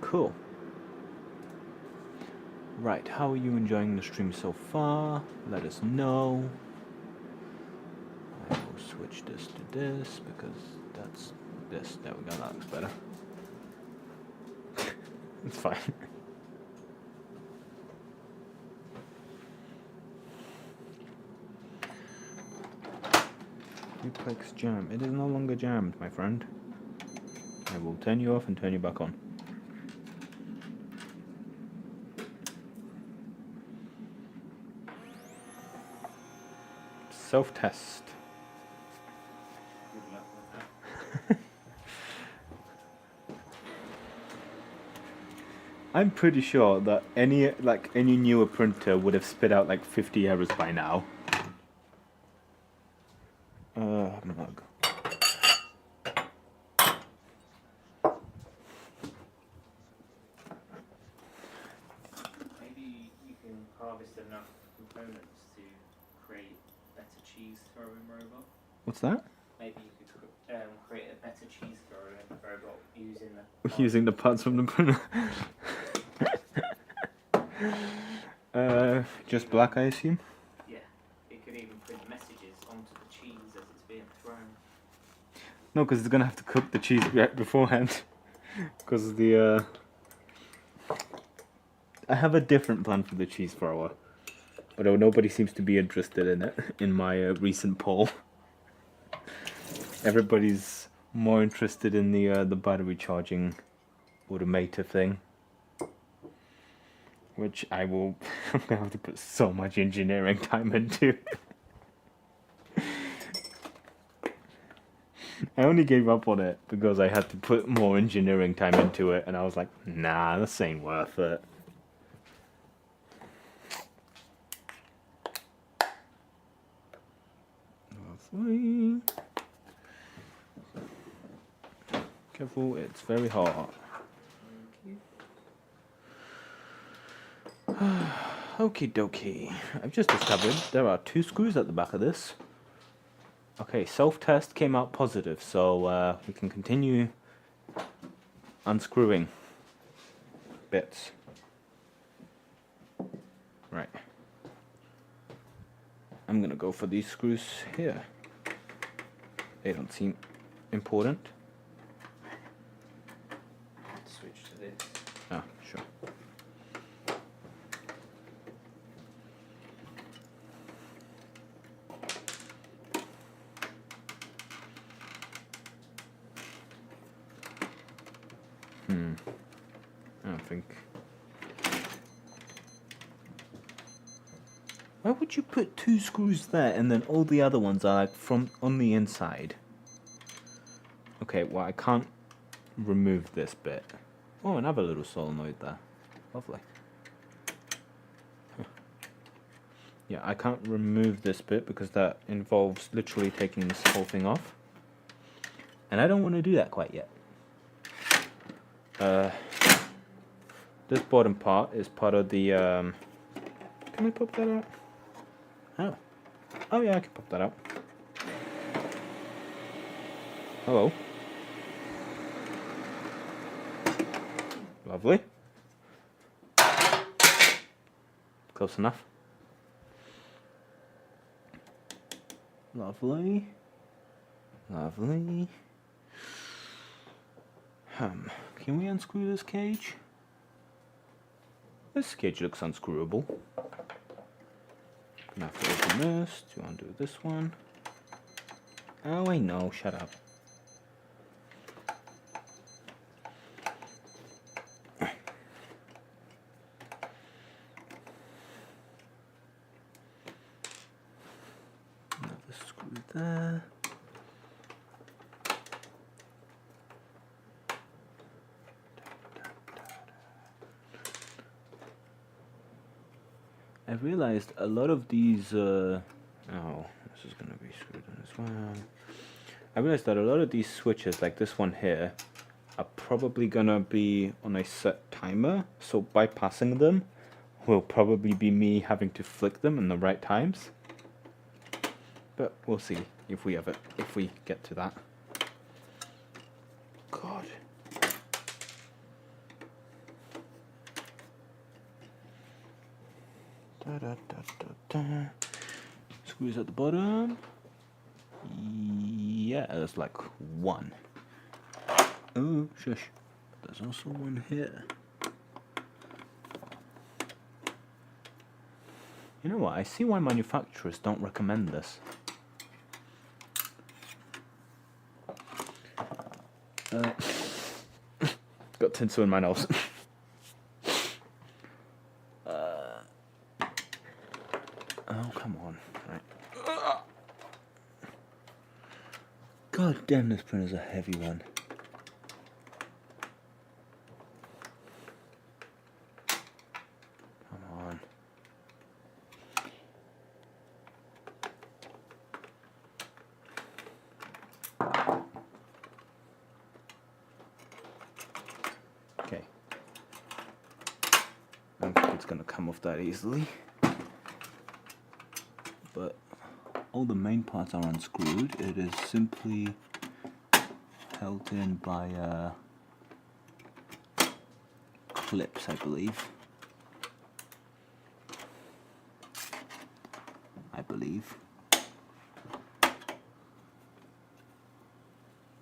Cool. Right, how are you enjoying the stream so far? Let us know. I will switch this to this because that's this. There we go, that looks better. It's fine. Duplex jam. It is no longer jammed, my friend. I will turn you off and turn you back on. Self-test. Good luck with that. I'm pretty sure that any newer printer would have spit out like 50 errors by now. Mug. Maybe you can harvest enough components to create better cheese throwing robot. What's that? Maybe you could create a better cheese throwing robot using Using the parts from the printer. Just black, I assume. Yeah, it could even print messages onto the cheese as it's being thrown. No, because it's gonna have to cook the cheese right beforehand. Because the I have a different plan for the cheese thrower, but nobody seems to be interested in it in my recent poll. Everybody's more interested in the battery charging automator thing, which I'm gonna have to put so much engineering time into. I only gave up on it because I had to put more engineering time into it, and I was like, nah, this ain't worth it. Lovely. Careful, it's very hot. Okie dokie. I've just discovered there are 2 screws at the back of this. Okay, self-test came out positive, so we can continue unscrewing. bits. Right. I'm gonna go for these screws here. They don't seem important. Switch to this. Ah, sure. I don't think. Why would you put 2 screws there and then all the other ones are like from on the inside? Okay, well I can't remove this bit. Oh, another little solenoid there. Lovely. Huh. Yeah, I can't remove this bit because that involves literally taking this whole thing off. And I don't want to do that quite yet. This bottom part is part of the, can I pop that out? Oh. Oh yeah, I can pop that out. Hello. Lovely. Close enough. Lovely. Lovely. Can we unscrew this cage? This cage looks unscrewable. Gonna have to open this to undo this one. Oh, I know, shut up. Another screw there. I realized a lot of these, oh, this is going to be screwed in as well. I realized that a lot of these switches, like this one here, are probably going to be on a set timer, so bypassing them will probably be me having to flick them in the right times. But we'll see if we get to that. God. Da, da, da, da, da. Screws at the bottom. Yeah, there's like 1. Oh, shush. There's also one here. You know what? I see why manufacturers don't recommend this. Got tinsel in my nose. Oh, come on. Right. God damn, this printer's a heavy one. Come on. Okay. I don't think it's gonna come off that easily. But all the main parts are unscrewed. It is simply held in by clips, I believe.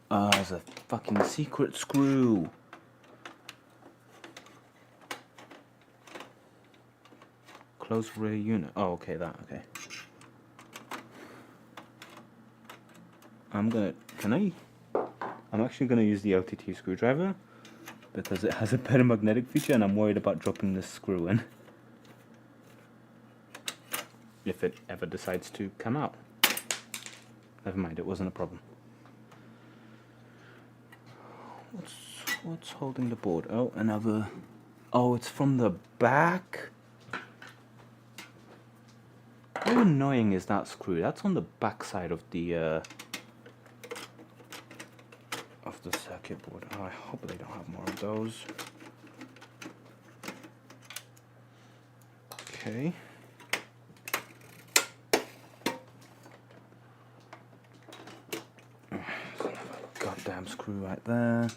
Ah, there's a fucking secret screw. Close rear unit. Oh, okay, that, okay. I'm actually gonna use the LTT screwdriver because it has a better magnetic feature and I'm worried about dropping this screw in. If it ever decides to come out. Never mind, it wasn't a problem. What's holding the board? Oh, another... Oh, it's from the back? How annoying is that screw? That's on the back side of the circuit board. Oh, I hope they don't have more of those. Okay. Goddamn screw right there.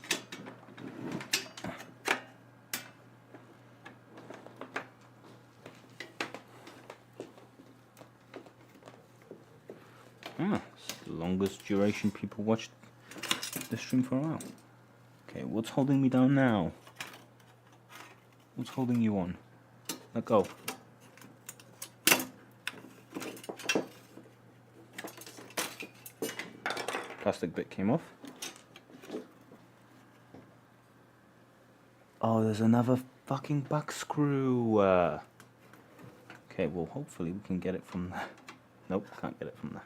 the longest duration people watched the stream for a while. Okay, what's holding me down now? What's holding you on? Let go. Plastic bit came off. Oh, there's another fucking buck screw. Okay, well, hopefully we can get it from there. Nope, can't get it from there.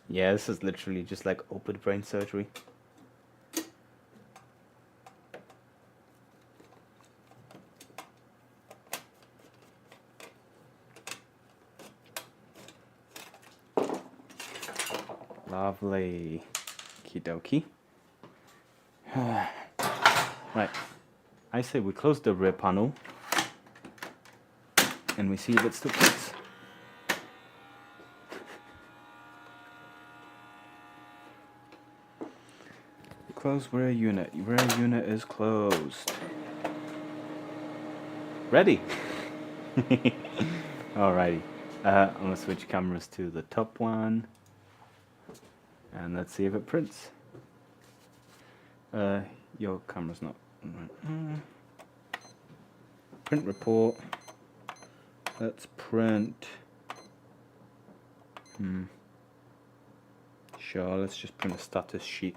Yeah, this is literally just like open brain surgery. Lovely. Okie dokie. Right. I say we close the rear panel and we see if it still fits. Close rear unit. Rear unit is closed. Ready. Alrighty. I'm gonna switch cameras to the top one. And let's see if it prints. Your camera's not. Print report. Let's print. Sure, let's just print a status sheet.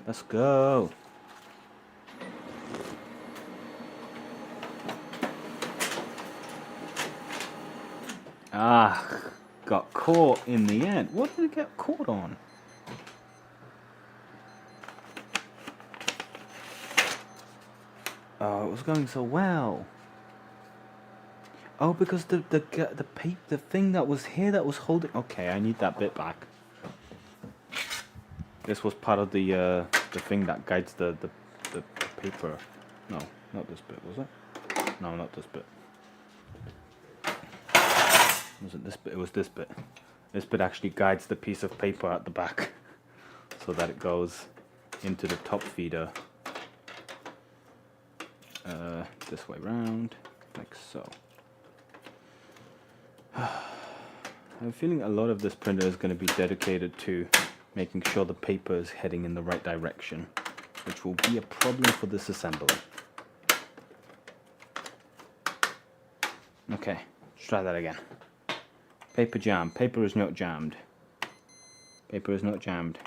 Let's go. Ah, got caught in the end. What did it get caught on? Oh, it was going so well. Oh, because the thing that was here that was holding. Okay, I need that bit back. This was part of the thing that guides the paper. No, not this bit, was it? No, not this bit. Was it this bit? It was this bit. This bit actually guides the piece of paper at the back so that it goes into the top feeder. This way round, like so. I have a feeling a lot of this printer is going to be dedicated to making sure the paper is heading in the right direction, which will be a problem for this assembly. Okay, let's try that again. Paper jam. Paper is not jammed. Paper is not jammed.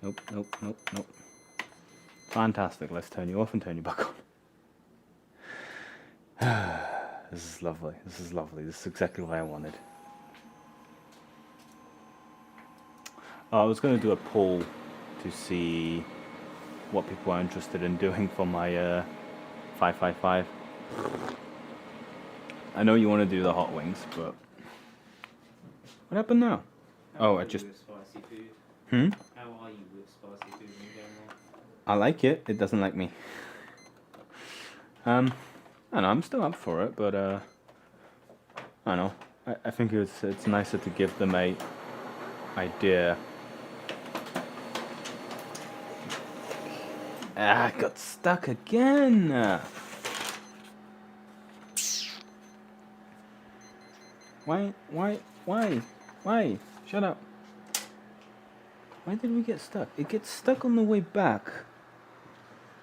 Nope, nope, nope, nope. Fantastic. Let's turn you off and turn you back on. This is lovely. This is lovely. This is exactly what I wanted. I was going to do a poll to see what people are interested in doing for my 555. I know you want to do the hot wings, but what happened now? Oh, I just. Spicy food? How are you with spicy food in general? I like it. It doesn't like me. I don't know. I'm still up for it, but I don't know. I think it's nicer to give them a idea. Ah, I got stuck again. Why? Shut up. Why did we get stuck? It gets stuck on the way back.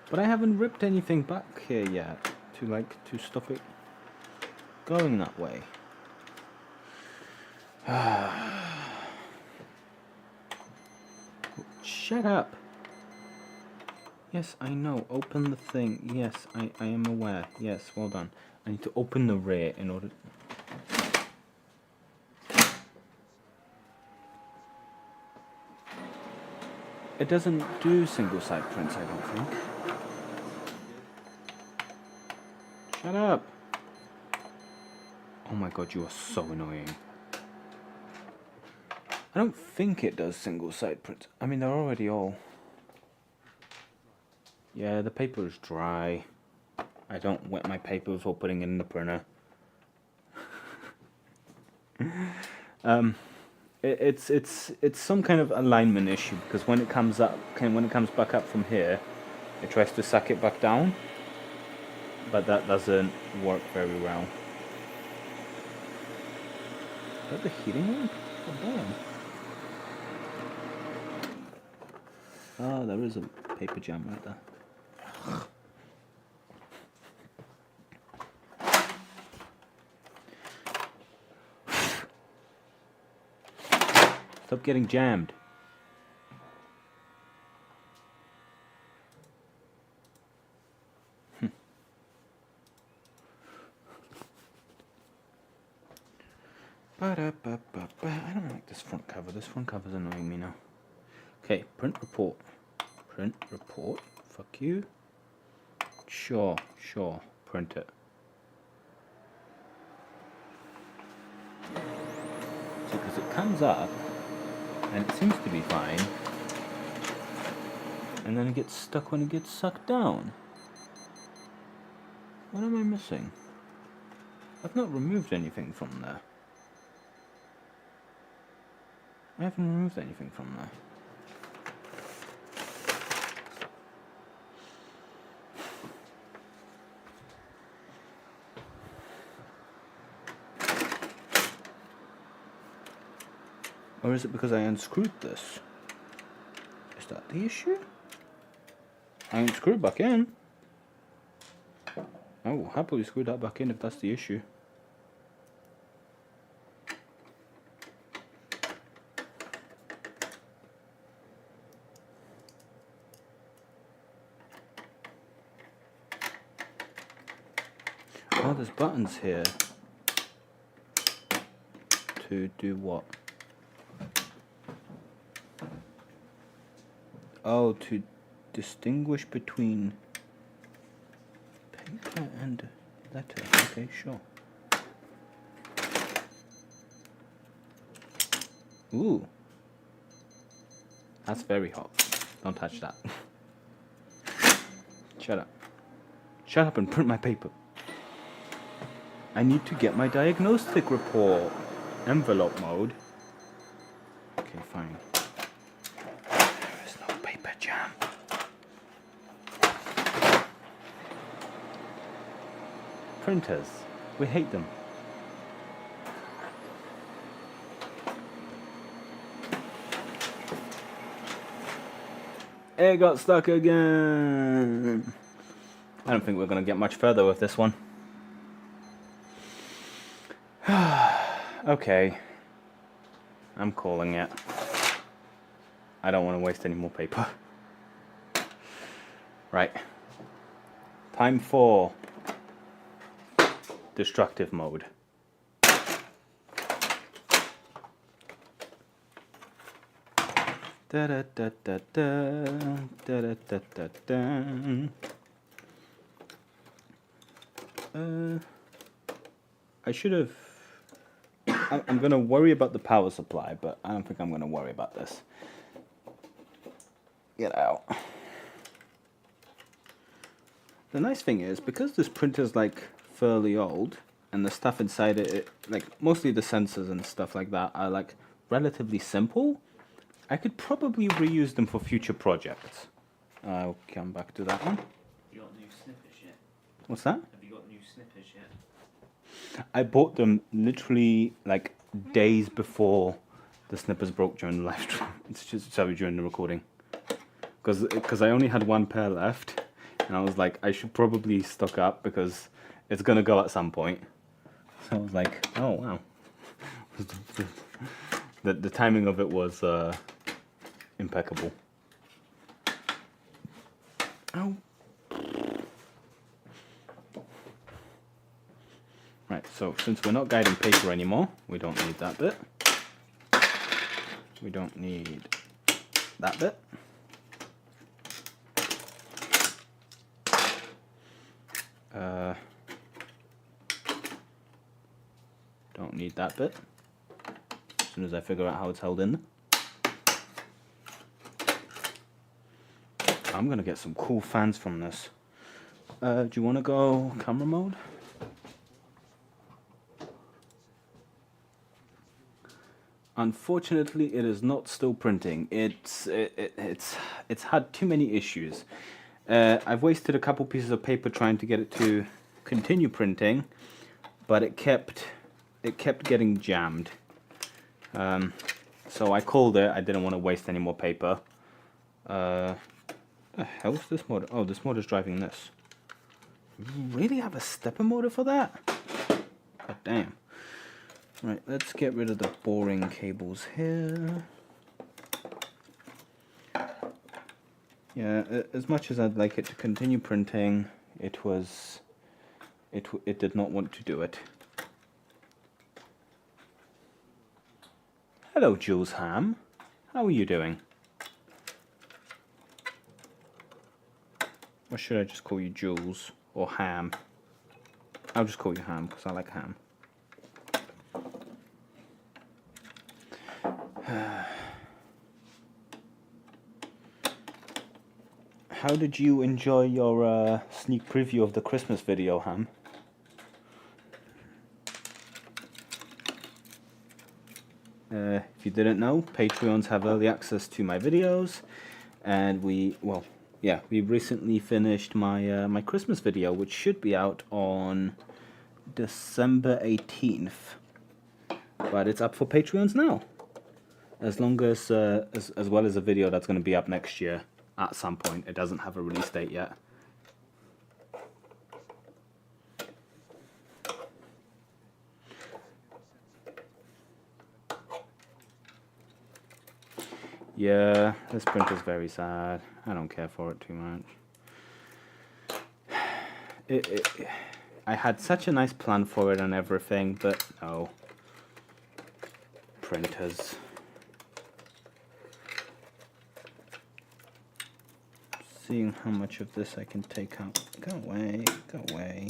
But I haven't ripped anything back here yet to stop it going that way. Shut up. Yes, I know. Open the thing. Yes, I am aware. Yes, well done. I need to open the rear in order... It doesn't do single side prints, I don't think. Shut up! Oh my god, you are so annoying. I don't think it does single side prints. I mean, they're already all... Yeah, the paper is dry. I don't wet my paper before putting it in the printer. It's some kind of alignment issue, because when it comes back up from here, it tries to suck it back down. but that doesn't work very well. Is that the heating one? Oh, damn. Oh, there is a paper jam right there. Stop getting jammed. I don't like this front cover. This front cover's annoying me now. Okay, print report. Print report. Fuck you. Sure, print it. See, because it comes up, and it seems to be fine, and then it gets stuck when it gets sucked down. What am I missing? I've not removed anything from there. I haven't removed anything from there. Or is it because I unscrewed this? Is that the issue? I unscrewed back in. I will happily screw that back in if that's the issue. Oh, there's buttons here. To do what? Oh, to distinguish between paper and letter. Okay, sure. Ooh. That's very hot. Don't touch that. Shut up. Shut up and print my paper. I need to get my diagnostic report. Envelope mode. Okay, fine. There is no paper jam. Printers. We hate them. It got stuck again. I don't think we're going to get much further with this one. Okay. I'm calling it. I don't want to waste any more paper. Right. Time for destructive mode. Da da da da da da da da da da. I should have. I'm gonna worry about the power supply, but I don't think I'm gonna worry about this. Get out. The nice thing is, because this printer's like fairly old, and the stuff inside it, like mostly the sensors and stuff like that, are like relatively simple. I could probably reuse them for future projects. I'll come back to that one. Have you got new snippers yet? What's that? Have you got new snippers yet? I bought them literally like days before the snippers broke during the live stream. It's just sorry, during the recording, because I only had one pair left, and I was like, I should probably stock up because it's gonna go at some point. So I was like, oh wow. The timing of it was impeccable. Oh. Right, so since we're not guiding paper anymore, we don't need that bit. We don't need that bit. Don't need that bit. As soon as I figure out how it's held in. I'm gonna get some cool fans from this. Do you want to go camera mode? Unfortunately, it is not still printing. It's had too many issues. I've wasted a couple pieces of paper trying to get it to continue printing, but it kept getting jammed. So I called it. I didn't want to waste any more paper. The hell's this motor? Oh, this motor's driving this. You really have a stepper motor for that? God damn. Right, let's get rid of the boring cables here. Yeah, as much as I'd like it to continue printing, it did not want to do it. Hello, Jules Ham. How are you doing? Or should I just call you Jules or Ham? I'll just call you Ham because I like ham. How did you enjoy your sneak preview of the Christmas video, Ham? If you didn't know, Patreons have early access to my videos, and we recently finished my my Christmas video, which should be out on December 18th, but it's up for Patreons now, as long as as well as a video that's going to be up next year at some point. It doesn't have a release date yet. Yeah, this printer's very sad. I don't care for it too much. I had such a nice plan for it and everything, but no. Printers. Seeing how much of this I can take out. Go away, go away.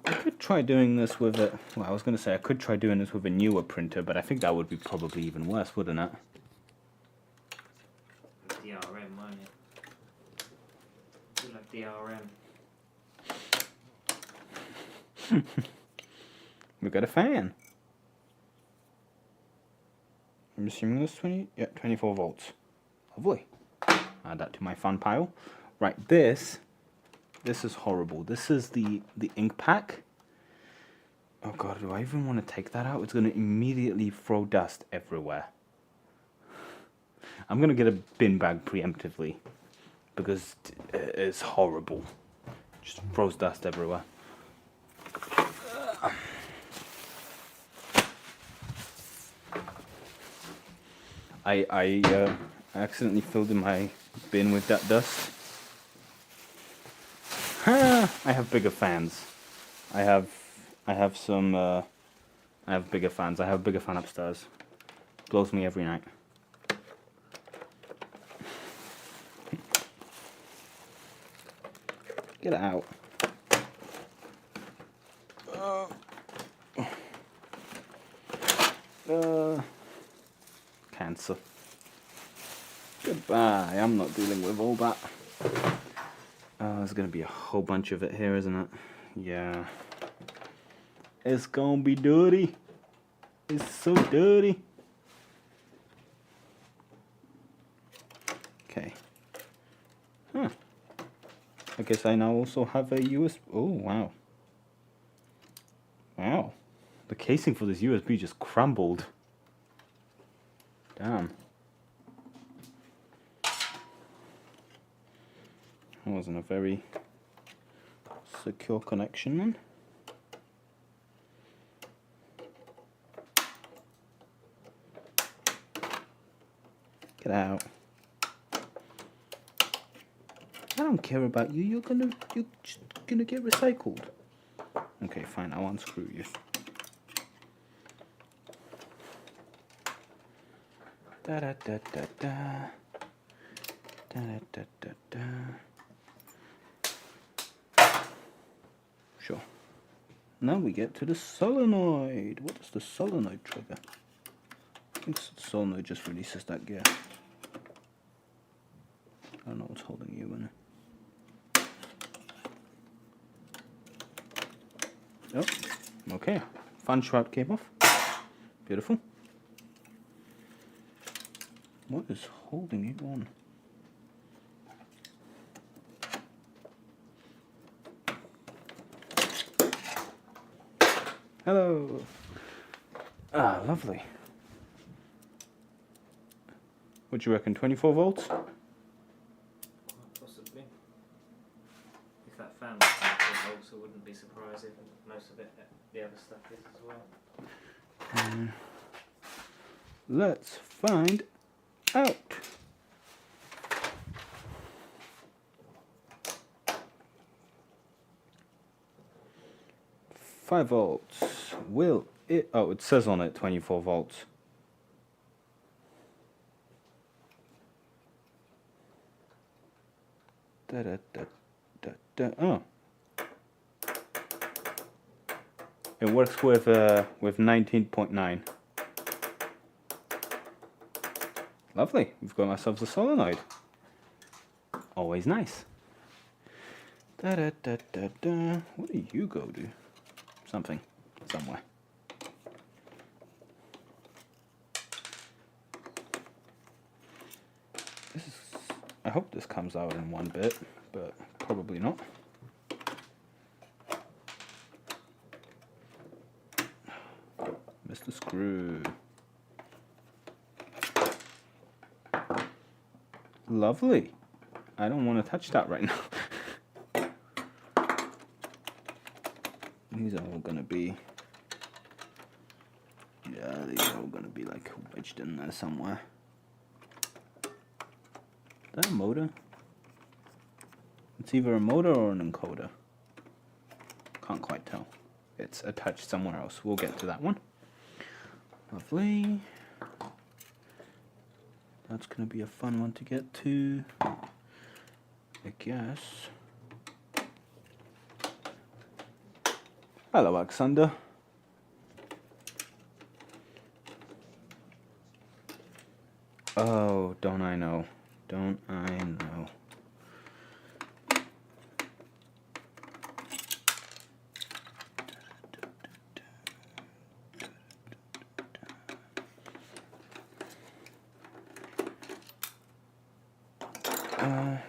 I could try doing this with a, well, I was going to say I could try doing this with a newer printer, but I think that would be probably even worse, wouldn't it? DRM, won't it? You like DRM. We've got a fan. I'm assuming this 24 volts. Lovely. Add that to my fun pile. Right, this is horrible. This is the ink pack. Oh god, do I even want to take that out? It's going to immediately throw dust everywhere. I'm going to get a bin bag preemptively, because it's horrible. Just throws dust everywhere. I accidentally filled in my bin with that dust. I have bigger fans. I have some. I have bigger fans. I have a bigger fan upstairs. Blows me every night. Get it out. Cancer. Goodbye. I'm not dealing with all that. There's gonna be a whole bunch of it here, isn't it? Yeah. It's gonna be dirty. It's so dirty. Okay. Huh. I guess I now also have a USB. Oh, wow. Wow. The casing for this USB just crumbled. Damn. That wasn't a very secure connection then. Get out. I don't care about you. You're just gonna get recycled. Okay, fine. I'll unscrew you. Da da da da da. Da da da da da. Sure. Now we get to the solenoid. What does the solenoid trigger? I think the solenoid just releases that gear. I don't know what's holding you in. Oh, okay. Fan shroud came off. Beautiful. What is holding it on? Hello. Ah, lovely. What do you reckon, 24 volts? Possibly. If that fan was 24 volts, I wouldn't be surprised if most of it, the other stuff is as well. Let's find out. Five volts. Will it? Oh, it says on it 24 volts. Da, da, da, da, da. Oh. It works with 19.9. Lovely. We've got ourselves a solenoid. Always nice. Da, da, da, da, da. What do you go do? Something. Somewhere. This is, I hope this comes out in one bit, but probably not. Mr. Screw. Lovely. I don't want to touch that right now. These are all gonna be, yeah, these are all gonna be like wedged in there somewhere. Is that a motor? It's either a motor or an encoder. Can't quite tell. It's attached somewhere else. We'll get to that one. Lovely. That's gonna be a fun one to get to, I guess. Hello, Alexander. Oh, don't I know? Don't I know?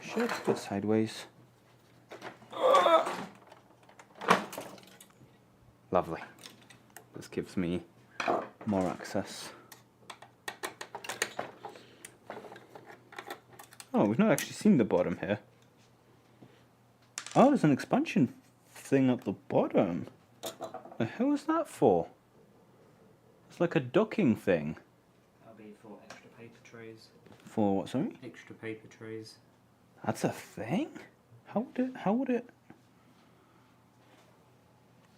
Should I put it sideways? Lovely. This gives me more access. Oh, we've not actually seen the bottom here. Oh, there's an expansion thing at the bottom. The hell is that for? It's like a docking thing. That'll be for extra paper trays. For what, sorry? Extra paper trays. That's a thing? How would it?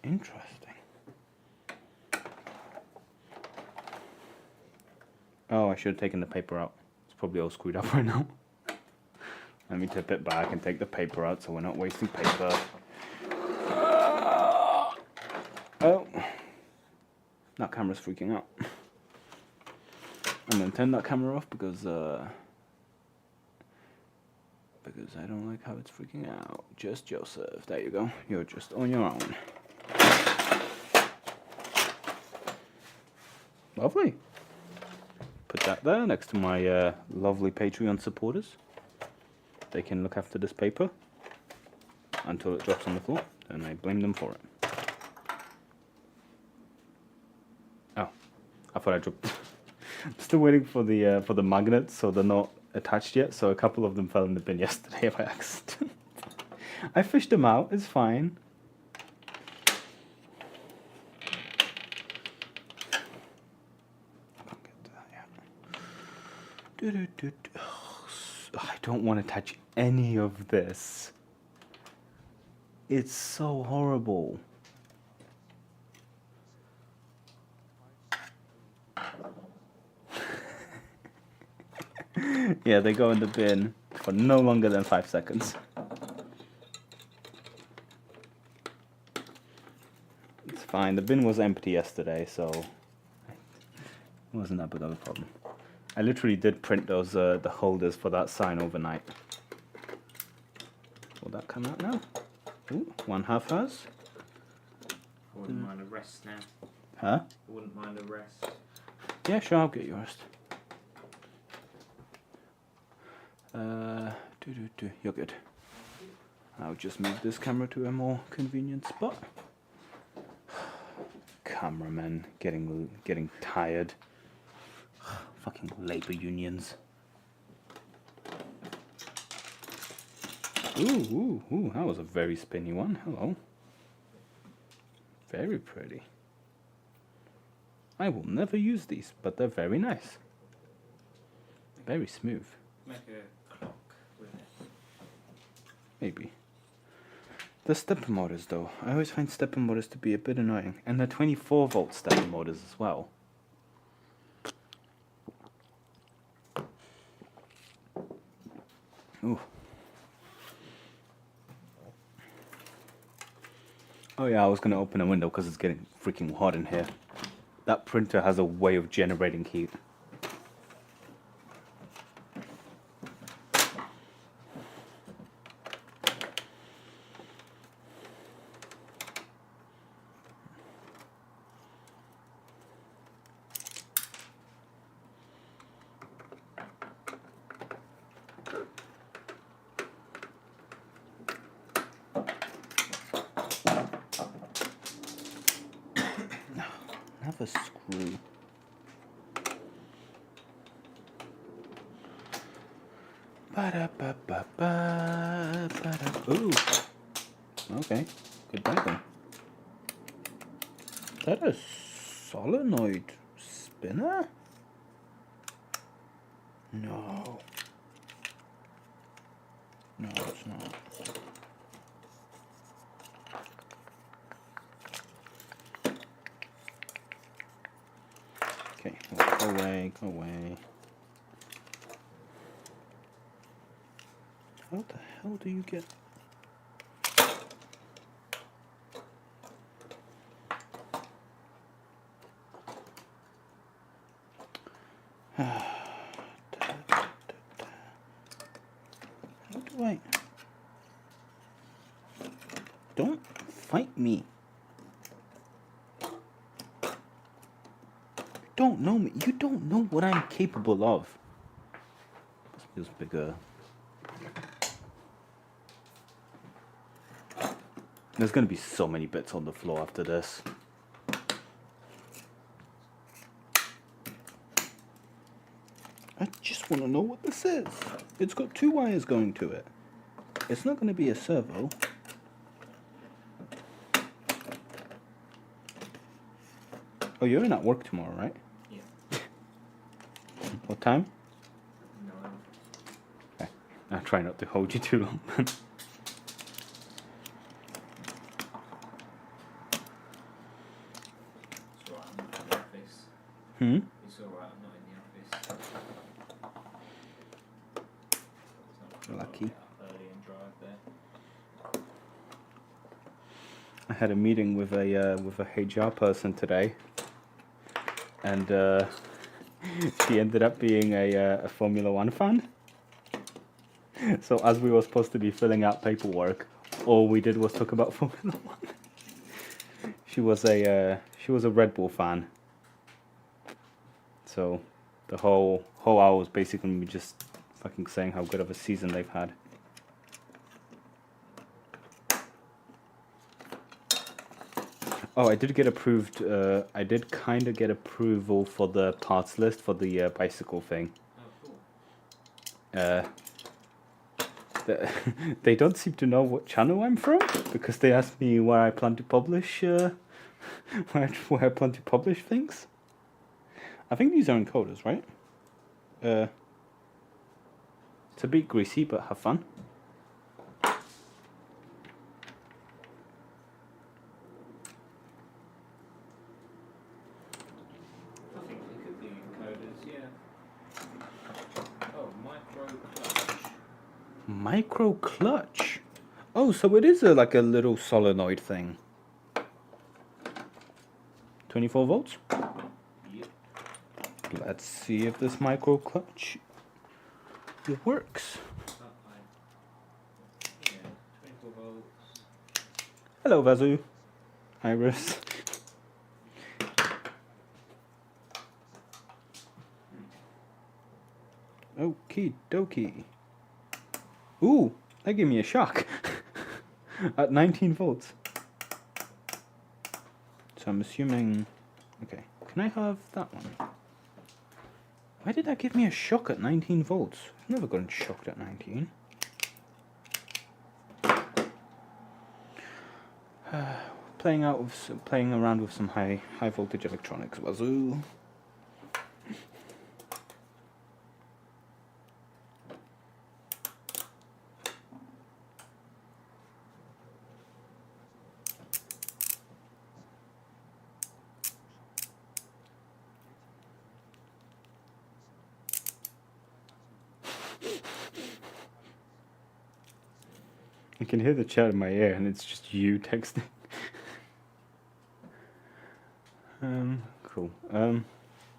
Interesting. Oh, I should have taken the paper out. It's probably all screwed up right now. Let me tip it back and take the paper out so we're not wasting paper. Oh. That camera's freaking out. I'm gonna turn that camera off because I don't like how it's freaking out. Just Joseph. There you go. You're just on your own. Lovely. Put that there next to my lovely Patreon supporters. They can look after this paper until it drops on the floor, and I blame them for it. Oh, I thought I dropped. Still waiting for the magnets, so they're not attached yet. So a couple of them fell in the bin yesterday by accident. I fished them out. It's fine. I can't get to that yet. I don't want to touch any of this. It's so horrible. Yeah, they go in the bin for no longer than 5 seconds. It's fine. The bin was empty yesterday, so it wasn't that big of a problem. I literally did print those the holders for that sign overnight. Will that come out now? Ooh, one half has. I wouldn't mind a rest now. Huh? I wouldn't mind a rest. Yeah, sure, I'll get yours. You're good. I'll just move this camera to a more convenient spot. Cameramen getting tired. Fucking labor unions. Ooh, that was a very spinny one. Hello. Very pretty. I will never use these, but they're very nice. Very smooth. Make a clock with it. Maybe. The stepper motors though, I always find stepper motors to be a bit annoying. And the 24 volt stepper motors as well. Ooh. Oh yeah, I was gonna open a window because it's getting freaking hot in here. That printer has a way of generating heat. Another screw. Ooh. Okay. Goodbye then. Is that a solenoid spinner? No. No, it's not. Okay, go away, go away. How the hell do you get... How do I... Don't fight me. Don't know me. You don't know what I'm capable of. This feels bigger. There's gonna be so many bits on the floor after this. I just want to know what this is. It's got 2 wires going to it. It's not gonna be a servo. Oh, you're in at work tomorrow, right? Yeah. What time? No. Okay. I'll try not to hold you too long. It's alright, I'm not in the office. Hmm? It's alright, I'm not in the office. It's not Lucky. I'll get up early and drive there. I had a meeting with a HR person today, and she ended up being a Formula One fan. So as we were supposed to be filling out paperwork, all we did was talk about Formula One. She was a Red Bull fan. So the whole hour was basically me just fucking saying how good of a season they've had. Oh, I did get approved. I did kind of get approval for the parts list for the bicycle thing. Oh, cool. They don't seem to know what channel I'm from because they asked me where I plan to publish. Where I plan to publish things. I think these are encoders, right? It's a bit greasy, but have fun. I think they could be encoders, yeah. Oh, micro clutch. Micro clutch. Oh, so it is like a little solenoid thing. 24 volts. Yep. Let's see if this micro clutch works. Yeah, 24 volts. Hello, Vazu. Iris. Okie dokie. Ooh, that gave me a shock. At 19 volts. So I'm assuming... Okay, can I have that one? Why did that give me a shock at 19 volts? I've never gotten shocked at 19. Playing around with some high voltage electronics. Wazoo! I can hear the chat in my ear, and it's just you texting. Cool. I'm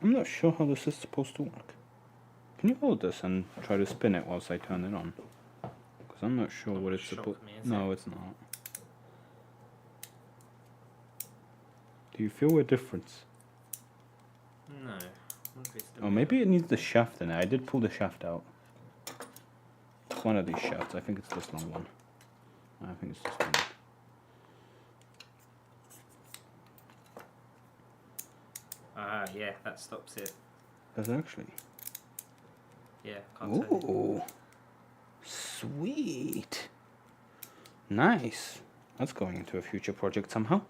not sure how this is supposed to work. Can you hold this and try to spin it whilst I turn it on? Because I'm not sure what it's supposed. No, it's not. Do you feel a difference? No. Oh, maybe it needs the shaft in it. I did pull the shaft out. It's one of these shafts. I think it's this long one. I think it's this one. Ah, yeah, that stops it. Does it actually? Yeah, can't tell you. Ooh, sweet. Nice. That's going into a future project somehow.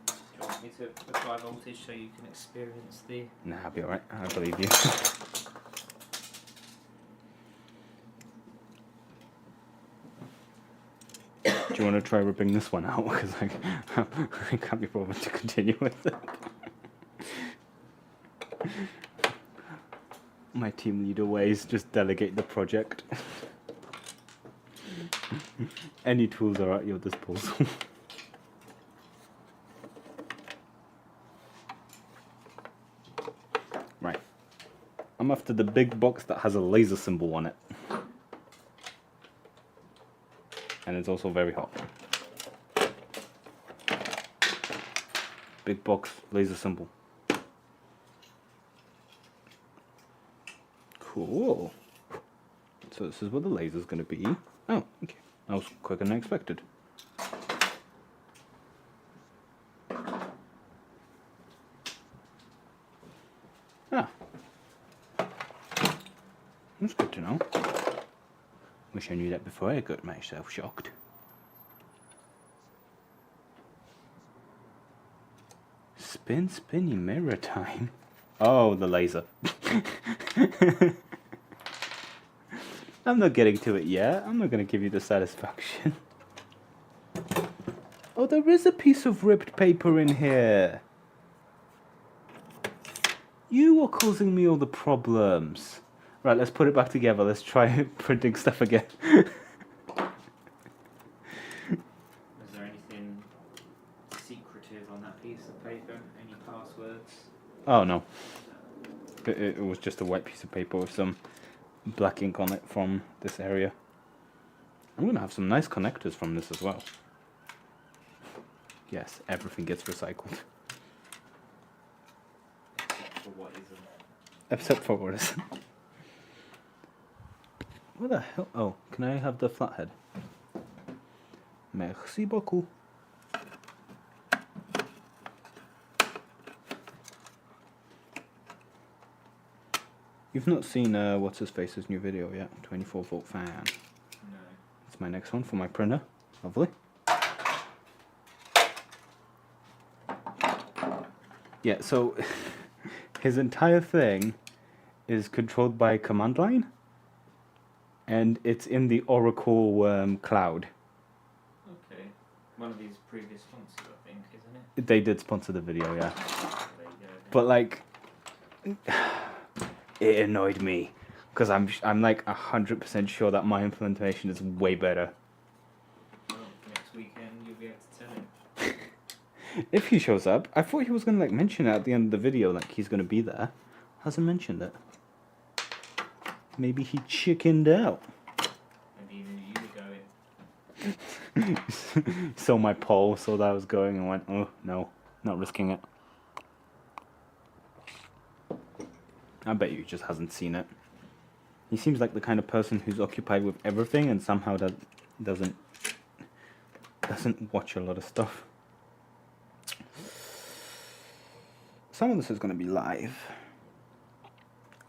Do you want me to apply voltage so you can experience the... Nah, I'll be alright. I believe you. Do you want to try ripping this one out? Because I can't be bothered to continue with it. My team leader ways just delegate the project. Any tools are at your disposal. Right. I'm after the big box that has a laser symbol on it. And it's also very hot. Big box, laser symbol. Cool. So this is what the laser's going to be. Oh, okay. That was quicker than I expected. Ah. That's good to know. Wish I knew that before I got myself shocked. Spin, spinny mirror time. Oh, the laser. I'm not getting to it yet. I'm not going to give you the satisfaction. Oh, there is a piece of ripped paper in here. You are causing me all the problems. Right, let's put it back together. Let's try printing stuff again. Is there anything secretive on that piece of paper? Any passwords? Oh, no. It was just a white piece of paper with some black ink on it from this area. I'm going to have some nice connectors from this as well. Yes, everything gets recycled. Except for what isn't. Except for what isn't. What the hell? Oh, can I have the flathead? Merci beaucoup. You've not seen what's his face's new video yet? 24 volt fan. No. It's my next one for my printer. Lovely. Yeah, so his entire thing is controlled by command line, and it's in the Oracle cloud. Okay. One of these previous sponsors, I think, isn't it? They did sponsor the video, yeah. There you go. But like, it annoyed me because I'm like 100% sure that my implementation is way better. Well, next weekend you'll be able to tell him. If he shows up, I thought he was gonna like mention it at the end of the video, like he's gonna be there. Hasn't mentioned it. Maybe he chickened out. Maybe even you were going. Saw my poll, saw that I was going, and went, oh no, not risking it. I bet you he just hasn't seen it. He seems like the kind of person who's occupied with everything and somehow doesn't watch a lot of stuff. Some of this is going to be live.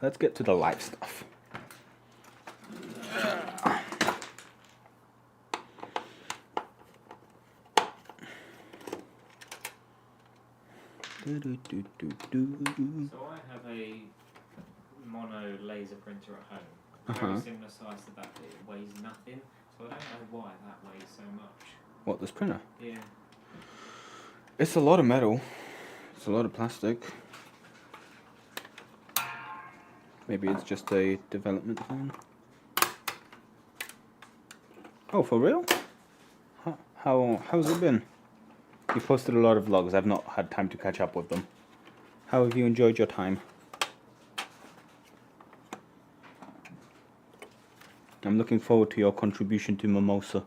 Let's get to the live stuff. So I have a mono laser printer at home. Very similar size to that, but it weighs nothing. So I don't know why that weighs so much. What, this printer? Yeah. It's a lot of metal. It's a lot of plastic. Maybe it's just a development thing. Oh, for real? How's it been? You posted a lot of vlogs. I've not had time to catch up with them. How have you enjoyed your time? I'm looking forward to your contribution to Mimosa.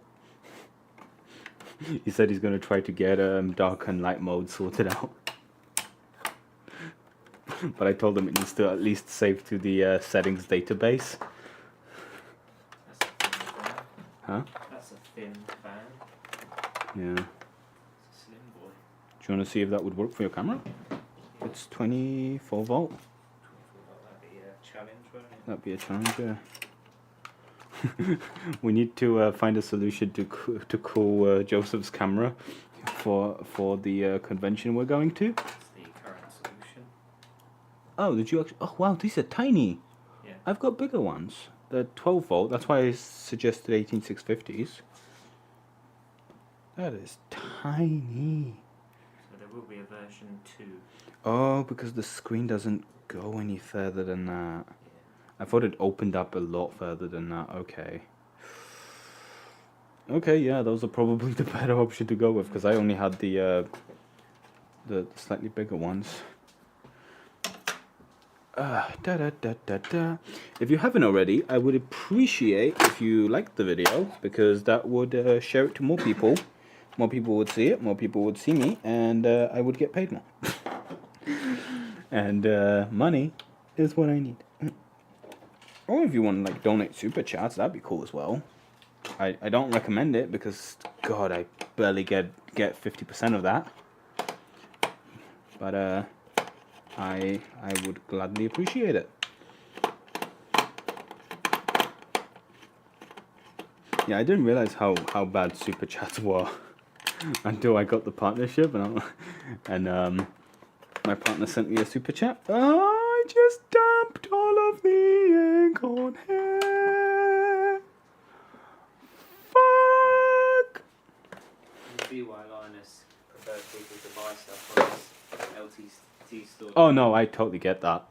He said he's going to try to get dark and light mode sorted out. But I told him it needs to at least save to the settings database. That's a thin fan. Huh? That's a thin fan. Yeah. It's a slim boy. Do you want to see if that would work for your camera? It's 24 volt. 24 volt, that'd be a challenge, wouldn't it? That'd be a challenge, yeah. We need to find a solution to cool Joseph's camera for the convention we're going to. That's the current solution. Oh, did you actually? Oh, wow, these are tiny. Yeah. I've got bigger ones. They're 12 volt. That's why I suggested 18650s. That is tiny. So there will be a version 2. Oh, because the screen doesn't go any further than that. I thought it opened up a lot further than that. Okay. Okay, yeah, those are probably the better option to go with because I only had the slightly bigger ones. If you haven't already, I would appreciate if you liked the video because that would share it to more people. More people would see it, more people would see me, and I would get paid more. And money is what I need. Or if you want to like donate super chats, that'd be cool as well. I don't recommend it because God, I barely get 50% of that. But I would gladly appreciate it. Yeah, I didn't realize how bad super chats were until I got the partnership and my partner sent me a super chat. I just dumped all of the ink on hair. Fuck. You see why Linus prefers people to buy stuff on his LTT store. Oh no, I totally get that.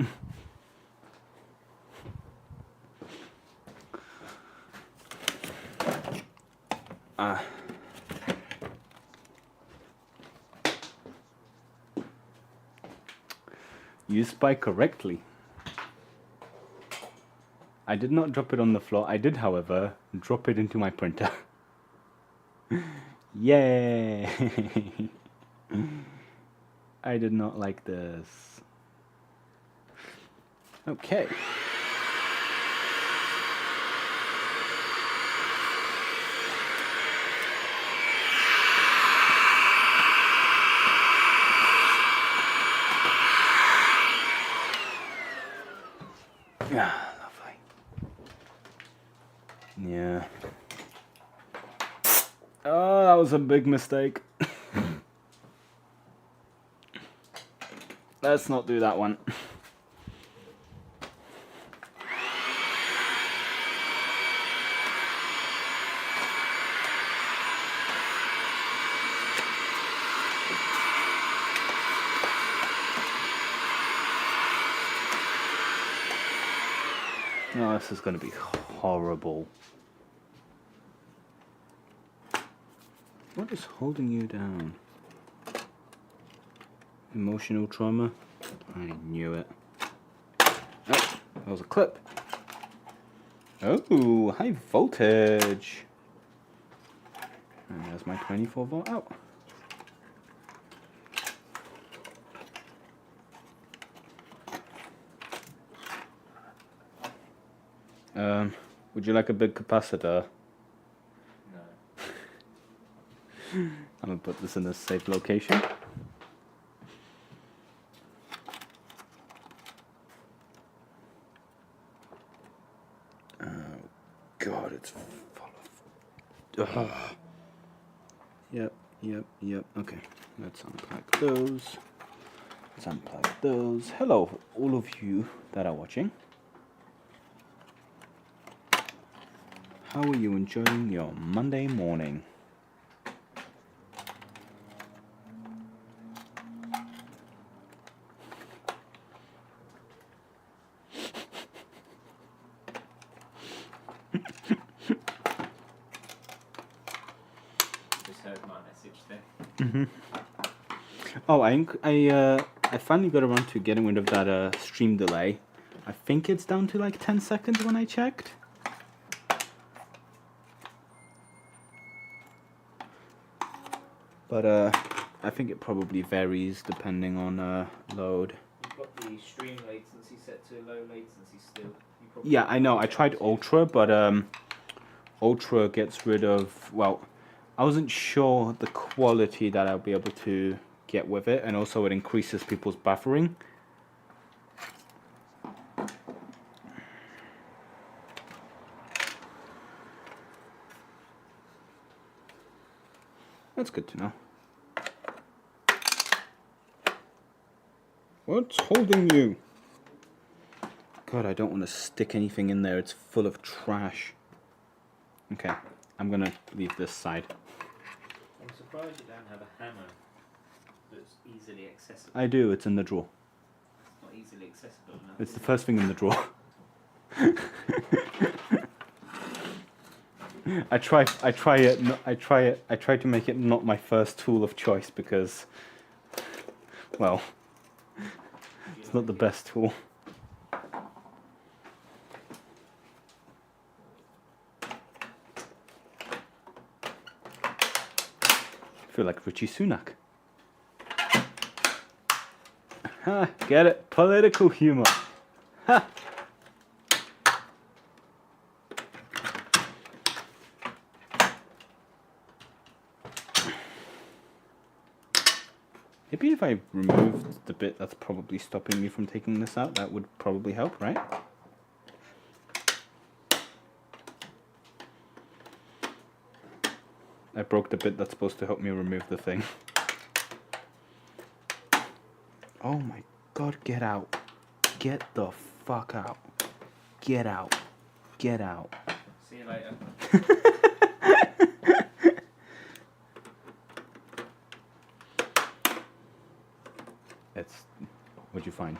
You spy correctly. I did not drop it on the floor. I did, however, drop it into my printer. Yay! I did not like this. Okay. Yeah, lovely. Yeah. Oh, that was a big mistake. Let's not do that one. No, this is going to be horrible. What is holding you down? Emotional trauma? I knew it. Oh, that was a clip. Oh, high voltage. And there's my 24 volt out. Would you like a big capacitor? No. I'm gonna put this in a safe location. God, it's full of... Ugh. Yep. Okay, let's unplug those. Hello, all of you that are watching. How are you enjoying your Monday morning? Just heard my message there. Oh, I finally got around to getting rid of that stream delay. I think it's down to like 10 seconds when I checked. But I think it probably varies depending on load. You've got the stream latency set to low latency still. You probably Yeah, I know. I tried Ultra, but Ultra gets rid of, well, I wasn't sure the quality that I'll be able to get with it, and also it increases people's buffering. That's good to know. What's holding you? God, I don't want to stick anything in there. It's full of trash. Okay, I'm gonna leave this side. I'm surprised you don't have a hammer that's easily accessible. I do, it's in the drawer. It's not easily accessible enough. It's the first thing in the drawer. I try to make it not my first tool of choice because, well, it's not the best tool. I feel like Richie Sunak. Ha, get it? Political humor. Ha! Maybe if I removed the bit that's probably stopping me from taking this out, that would probably help, right? I broke the bit that's supposed to help me remove the thing. Oh my god, get out. Get the fuck out. Get out. Get out. See you later. What'd you find?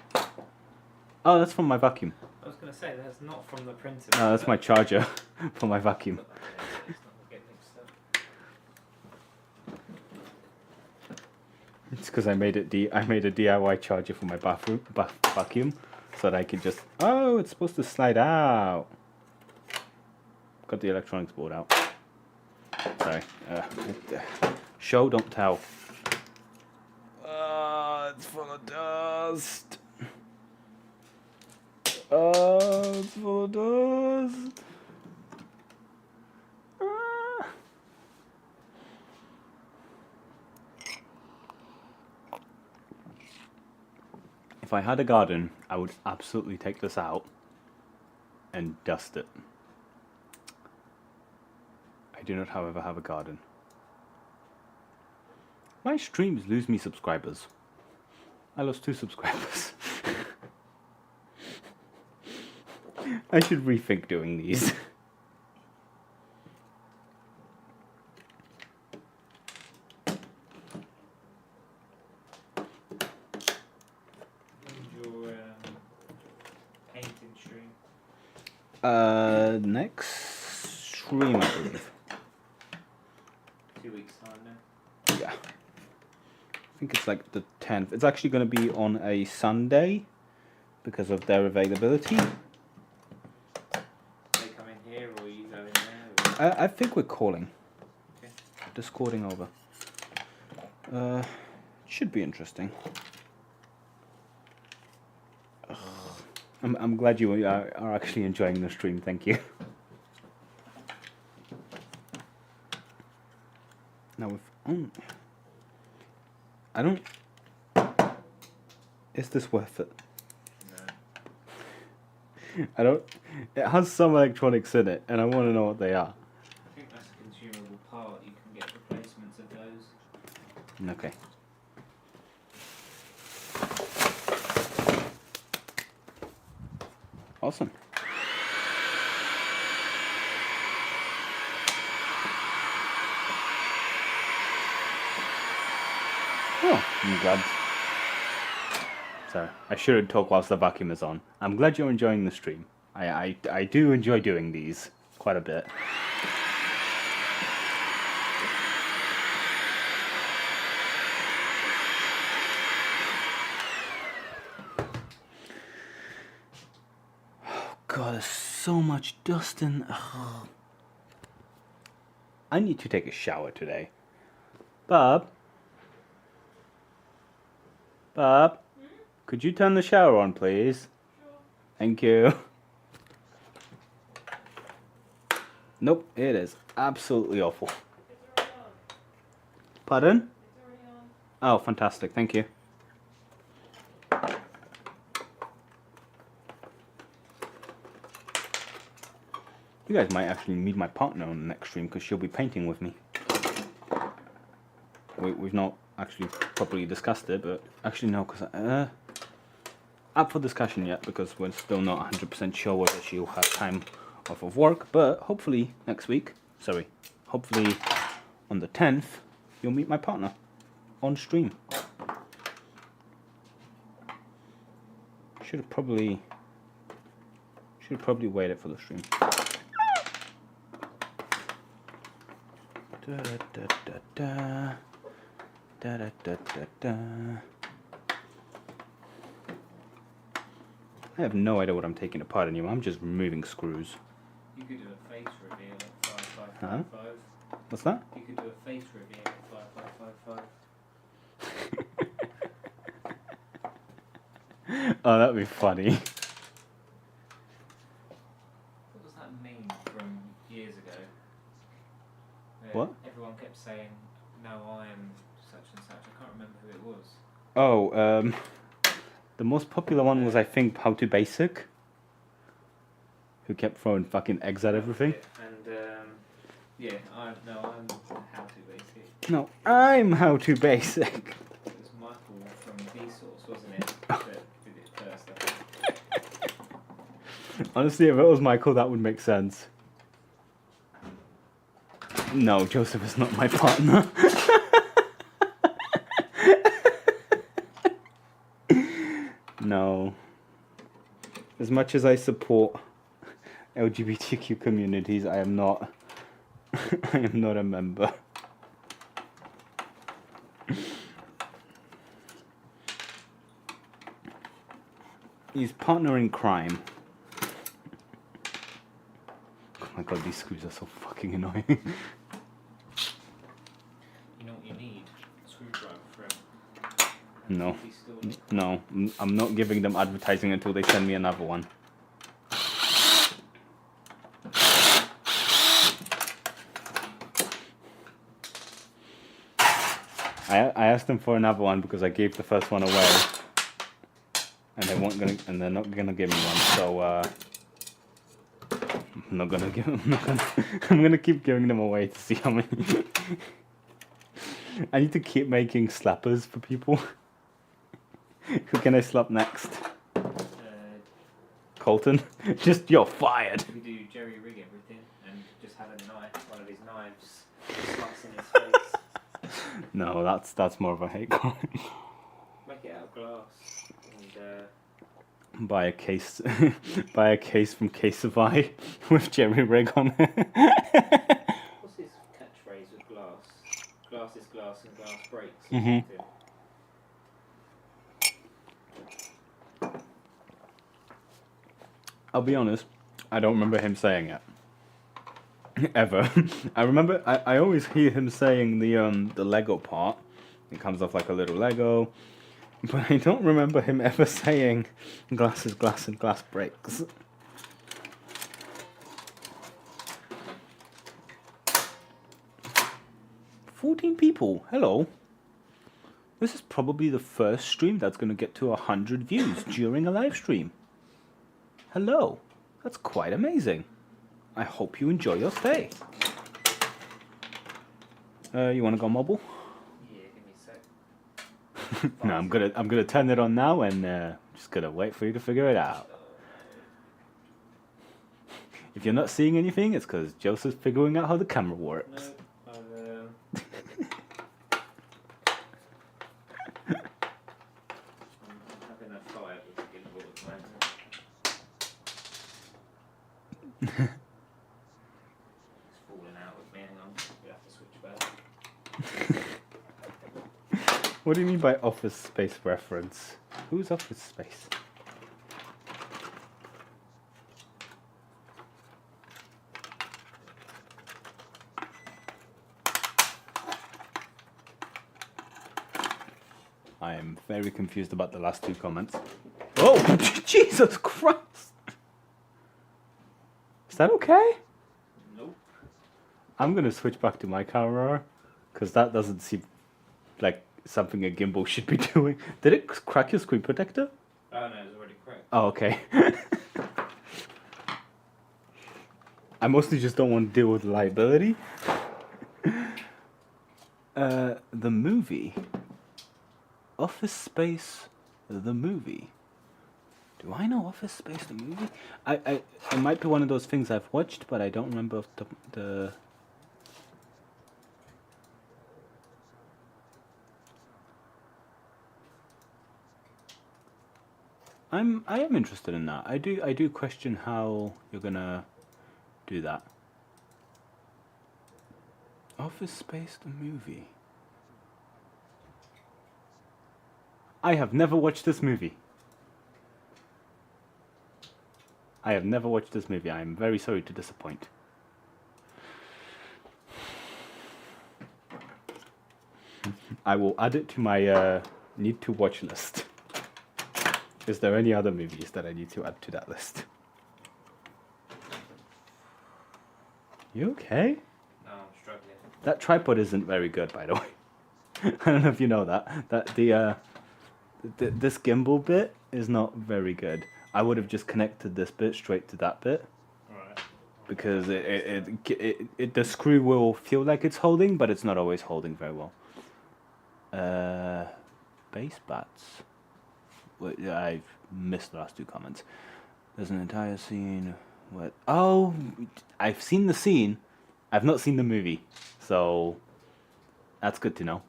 Oh, that's from my vacuum. I was going to say, that's not from the printer. No, that's my charger for my vacuum. It's not getting mixed up. It's because I made a DIY charger for my vacuum, so that I could just. Oh, it's supposed to slide out. Got the electronics board out. Sorry. Show, don't tell. It's full of dust. It's full of dust. If I had a garden, I would absolutely take this out and dust it. I do not, however, have a garden. My streams lose me subscribers. I lost 2 subscribers. I should rethink doing these. When's your painting stream? Next stream, I believe. 2 weeks time now. Yeah. I think it's like the 10th. It's actually going to be on a Sunday because of their availability. They come in here or you go in there? Or... I think we're calling. Okay. Discording over. Should be interesting. Ugh. I'm glad you are actually enjoying the stream. Thank you. Now I don't. Is this worth it? No. I don't. It has some electronics in it, and I want to know what they are. I think that's a consumable part. You can get replacements of those. Okay. Awesome. Oh, I'm glad. Sorry, I shouldn't talk whilst the vacuum is on. I'm glad you're enjoying the stream. I do enjoy doing these quite a bit. Oh God, there's so much dust in. Ugh. I need to take a shower today. Bob? Bob? Could you turn the shower on, please? Sure. Thank you. Nope, it is absolutely awful. It's already on. Pardon? It's already on. Oh, fantastic. Thank you. You guys might actually meet my partner on the next stream because she'll be painting with me. We've not actually properly discussed it, but actually no, because up for discussion yet because we're still not 100% sure whether she'll have time off of work. But hopefully next week, sorry, hopefully on the 10th, you'll meet my partner on stream. Should have probably waited for the stream. Da da da da da da da da da da. I have no idea what I'm taking apart anymore. I'm just removing screws. You could do a face reveal at 5555. Huh? What's that? You could do a face reveal at 5555. Oh, that'd be funny. What was that meme from years ago? Where What? Everyone kept saying, "No, I am such and such." I can't remember who it was. Oh, the most popular one was, I think, How to Basic. Who kept throwing fucking eggs at everything. And yeah, I'm how to basic. No, I'm How to Basic. It was Michael from Vsauce, wasn't it? That did it first. I think. Honestly, if it was Michael, that would make sense. No, Joseph is not my partner. No. As much as I support LGBTQ communities, I am not I am not a member. He's partner in crime. Oh my god, these screws are so fucking annoying. You know what you need? A screwdriver for him. No. He's still No, I'm not giving them advertising until they send me another one. I asked them for another one because I gave the first one away, and they're not gonna give me one. So I'm gonna keep giving them away to see how many. I need to keep making slappers for people. Who can I slap next? Colton? Just, you're fired. we do jerry rig everything and just have a knife, one of his knives, slice in his face. No, that's more of a hate crime. Make it out of glass and Buy a case from Caseify with Jerry Rig on it. what's his catchphrase with glass? Glass is glass and glass breaks. Mhm. I'll be honest, I don't remember him saying it. Ever. I always hear him saying the Lego part. It comes off like a little Lego. But I don't remember him ever saying glass is glass and glass breaks. "14 people, hello. This is probably the first stream that's going to get to 100 views during a live stream. Hello, that's quite amazing. I hope you enjoy your stay." You want to go mobile? Yeah, give me a sec. No, I'm gonna turn it on now and just gonna wait for you to figure it out. If you're not seeing anything, it's because Joseph's figuring out how the camera works. No, I'm having a fight with the gimbal at the moment. It's falling out with me, hang on. We have to switch back. What do you mean by Office Space reference? Who's Office Space? I am very confused about the last two comments. Oh, Jesus Christ! Is that okay? Nope. I'm gonna switch back to my camera, because that doesn't seem like something a gimbal should be doing. Did it crack your screen protector? Oh no, it's already cracked. Oh, okay. I mostly just don't want to deal with liability. The movie. Office Space, the movie. Do I know Office Space, the movie? It might be one of those things I've watched, but I don't remember the I am interested in that. I do question how you're gonna do that. Office Space, the movie. I have never watched this movie. I have never watched this movie. I am very sorry to disappoint. I will add it to my need to watch list. Is there any other movies that I need to add to that list? You okay? No, I'm struggling. That tripod isn't very good, by the way. I don't know if you know that. This gimbal bit is not very good. I would have just connected this bit straight to that bit. Alright. Because the screw will feel like it's holding, but it's not always holding very well. Base bats. Wait, I've missed the last two comments. There's an entire scene. What? Oh, I've seen the scene. I've not seen the movie, so that's good to know.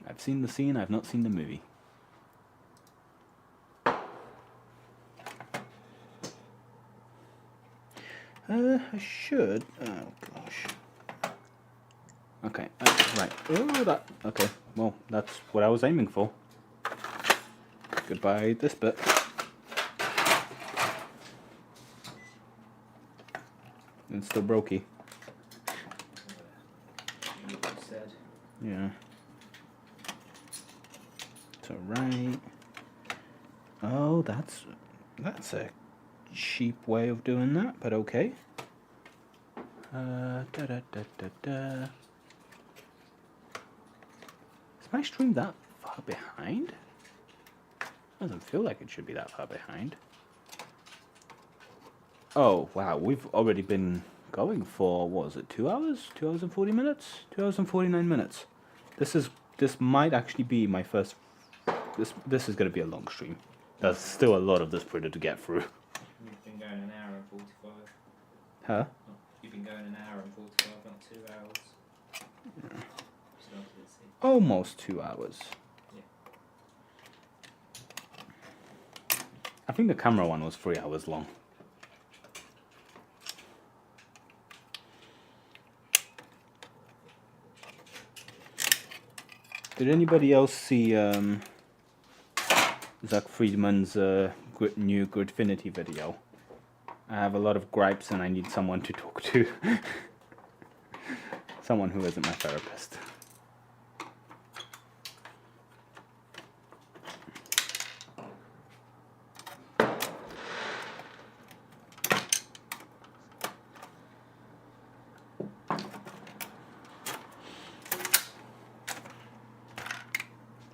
I've seen the scene. I've not seen the movie. I should. Oh gosh. Okay. Right. Oh, that. Okay. Well, that's what I was aiming for. Goodbye, this bit. It's still brokey. You said. Yeah. It's alright. Oh, that's a cheap way of doing that, but okay. Da da da da da. Is my stream that far behind? Doesn't feel like it should be that far behind. Oh wow, we've already been going for, what was it, 2 hours? 2 hours and 40 minutes? 2 hours and 49 minutes. This might actually be my first. This is going to be a long stream. There's still a lot of this printer to get through. You've been going an hour and 45. Huh? You've been going an hour and 45, not 2 hours. Yeah. Started to see. Almost 2 hours. Yeah. I think the camera one was 3 hours long. Did anybody else see Zach Friedman's new Gridfinity video? I have a lot of gripes and I need someone to talk to. Someone who isn't my therapist.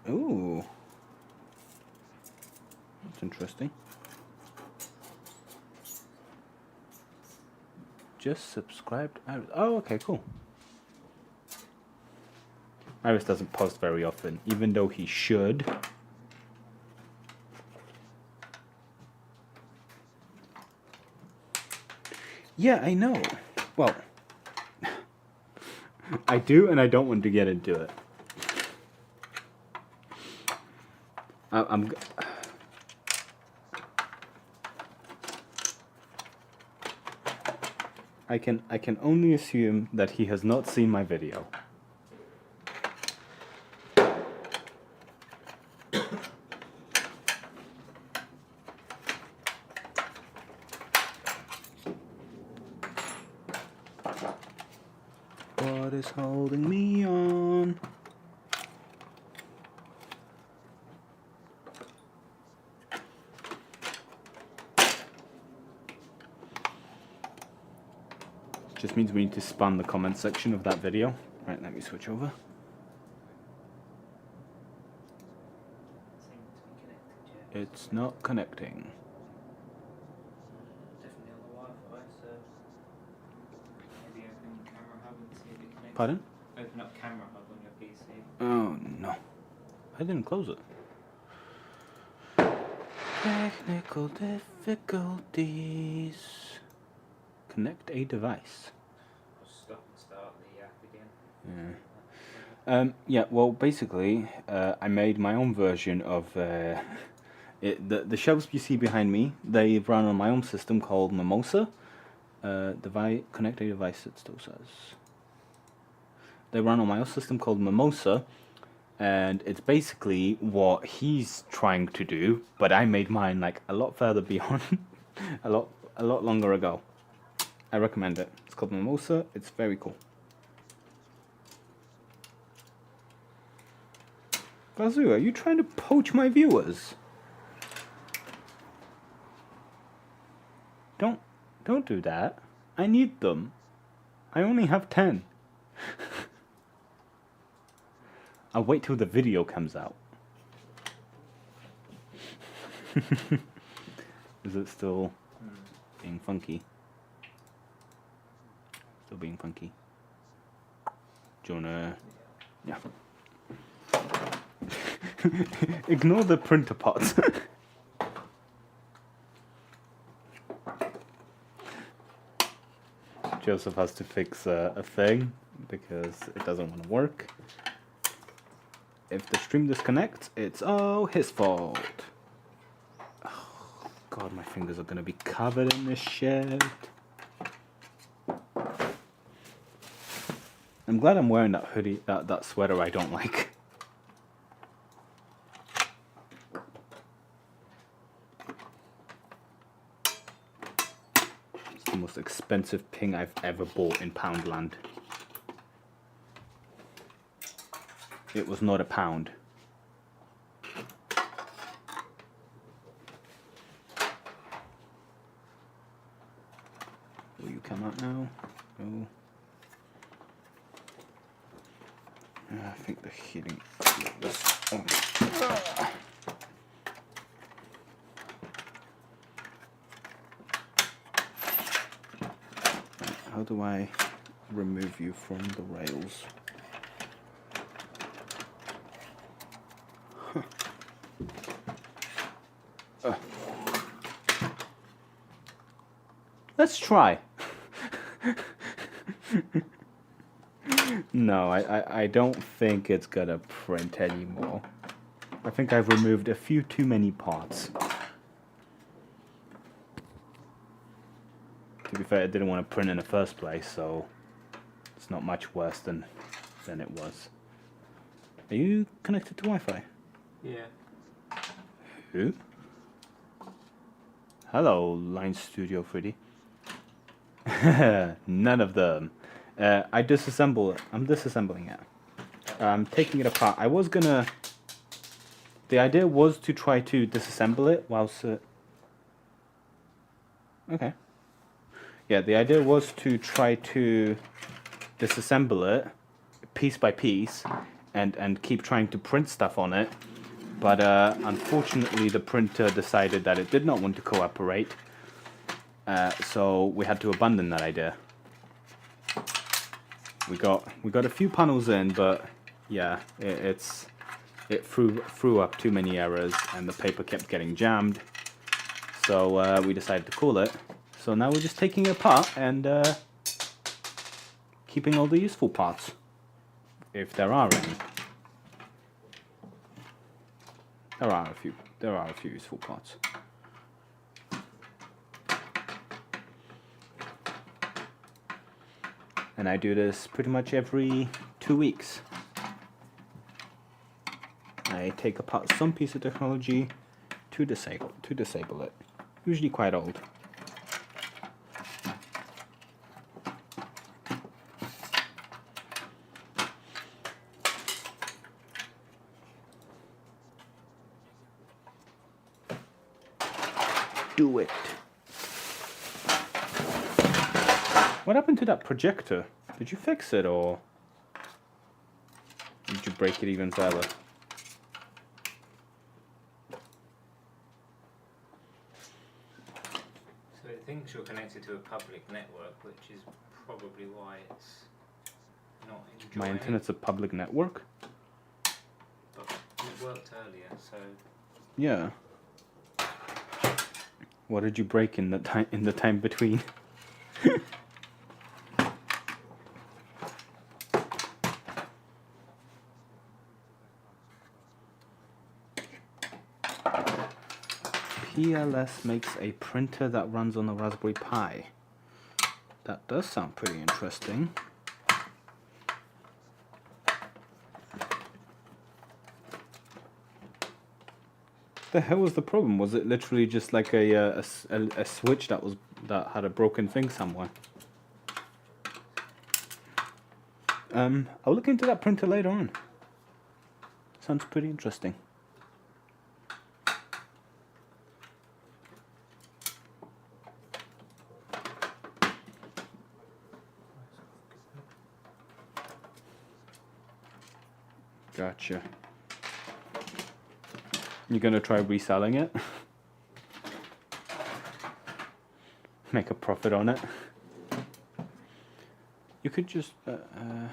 Ooh. That's interesting. Just subscribed. Oh, okay, cool. Iris doesn't post very often, even though he should. Yeah, I know. Well, I do, and I don't want to get into it. I'm. I can only assume that he has not seen my video. What is holding me on? Just means we need to spam the comment section of that video. Right, let me switch over. Seems to be connected yet. It's not connecting. Definitely on the Wi-Fi, so maybe open Camera Hub and see if it connects. Pardon? Open up Camera Hub on your PC. Oh no. I didn't close it. Technical difficulties. Connect a device. I'll stop and start the app again. Yeah. Yeah, well, basically, I made my own version of the shelves you see behind me. They run on my own system called Mimosa. Connect a device, it still says. They run on my own system called Mimosa, and it's basically what he's trying to do, but I made mine like a lot further beyond, a lot longer ago. I recommend it. It's called Mimosa. It's very cool. Gazoo, are you trying to poach my viewers? Don't do that. I need them. I only have 10. I'll wait till the video comes out. Is it still being funky? Still being funky. Do you wanna... Yeah. Ignore the printer parts. Joseph has to fix a thing because it doesn't want to work. If the stream disconnects, it's all his fault. Oh, God, my fingers are gonna be covered in this shit. I'm glad I'm wearing that hoodie, that sweater I don't like. It's the most expensive ping I've ever bought in Poundland. It was not a pound. Will you come out now? Go. I think the heating. Oh. How do I remove you from the rails? Let's try. No, I don't think it's gonna print anymore. I think I've removed a few too many parts. To be fair, I didn't want to print in the first place, so it's not much worse than it was. Are you connected to Wi-Fi? Yeah. Who? Hello, Line Studio Freddy. None of them. I'm disassembling it. I'm taking it apart. I was gonna... The idea was to try to disassemble it whilst... Okay. Yeah, the idea was to try to disassemble it piece by piece and keep trying to print stuff on it. But unfortunately, the printer decided that it did not want to cooperate, so we had to abandon that idea. We got a few panels in, but yeah, it threw up too many errors, and the paper kept getting jammed. So we decided to call it. So now we're just taking it apart and keeping all the useful parts, if there are any. There are a few useful parts. And I do this pretty much every 2 weeks. I take apart some piece of technology to disable it. Usually quite old. Do it. What happened to that projector? Did you fix it, or did you break it even further? So it thinks you're connected to a public network, which is probably why it's not enjoying. My internet's a public network? But it worked earlier, so Yeah. What did you break in the time between? PLS makes a printer that runs on a Raspberry Pi. That does sound pretty interesting. The hell was the problem? Was it literally just like a switch that had a broken thing somewhere? I'll look into that printer later on. Sounds pretty interesting. Gotcha. You're gonna try reselling it? Make a profit on it? You could just... no,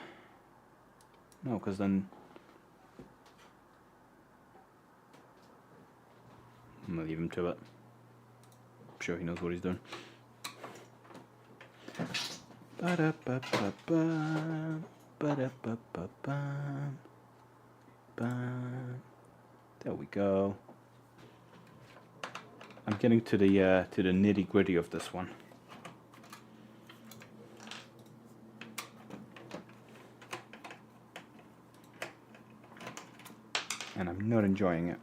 because then... I'm gonna leave him to it. I'm sure he knows what he's doing. Ba-da-ba-ba-ba, ba-da-ba-ba-ba, ba. There we go. I'm getting to the nitty-gritty of this one. And I'm not enjoying it.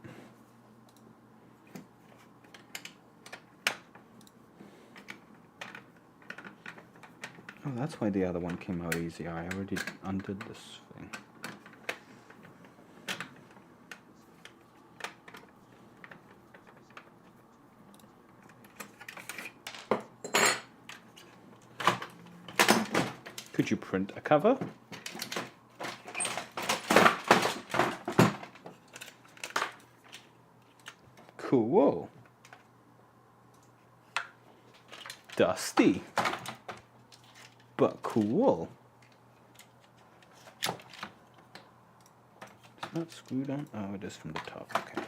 Oh, that's why the other one came out easy. I already undid this thing. Could you print a cover? Cool. Dusty. But cool. Is that screwed on? Oh, it is from the top. Okay.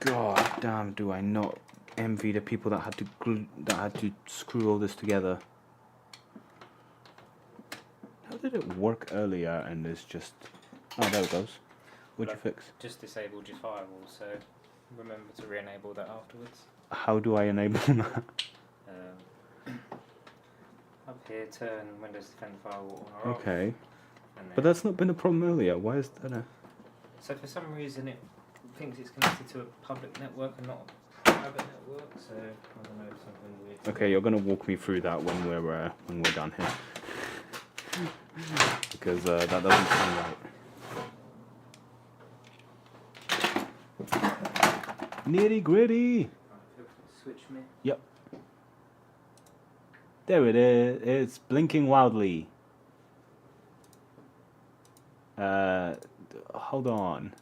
God damn, do I not envy the people that had to screw all this together. How did it work earlier and it's just... Oh, there it goes. What'd you fix? just disabled your firewall, so remember to re-enable that afterwards. How do I enable that? Up here, turn Windows Defender firewall on or off. Okay. And But then, that's not been a problem earlier. Why is that a... so for some reason it thinks it's connected to a public network and not a private network, so I don't know if something weird. Okay, you're gonna walk me through that when we're done here. Because that doesn't sound right. Nitty gritty. Switch me. Yep. There it is. It's blinking wildly. Hold on.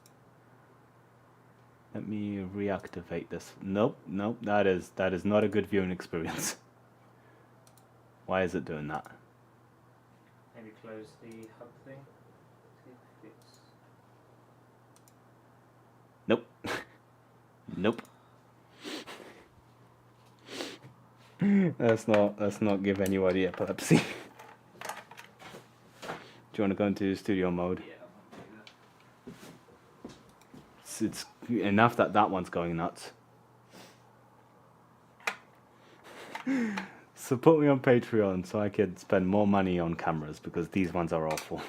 Let me reactivate this. Nope, that is not a good viewing experience. Why is it doing that? Maybe close the hub thing. See if it's... Nope. Nope. Let's not give anybody epilepsy. Do you want to go into studio mode? Yeah, I'll do that. It's enough that one's going nuts. Support me on Patreon so I could spend more money on cameras because these ones are awful.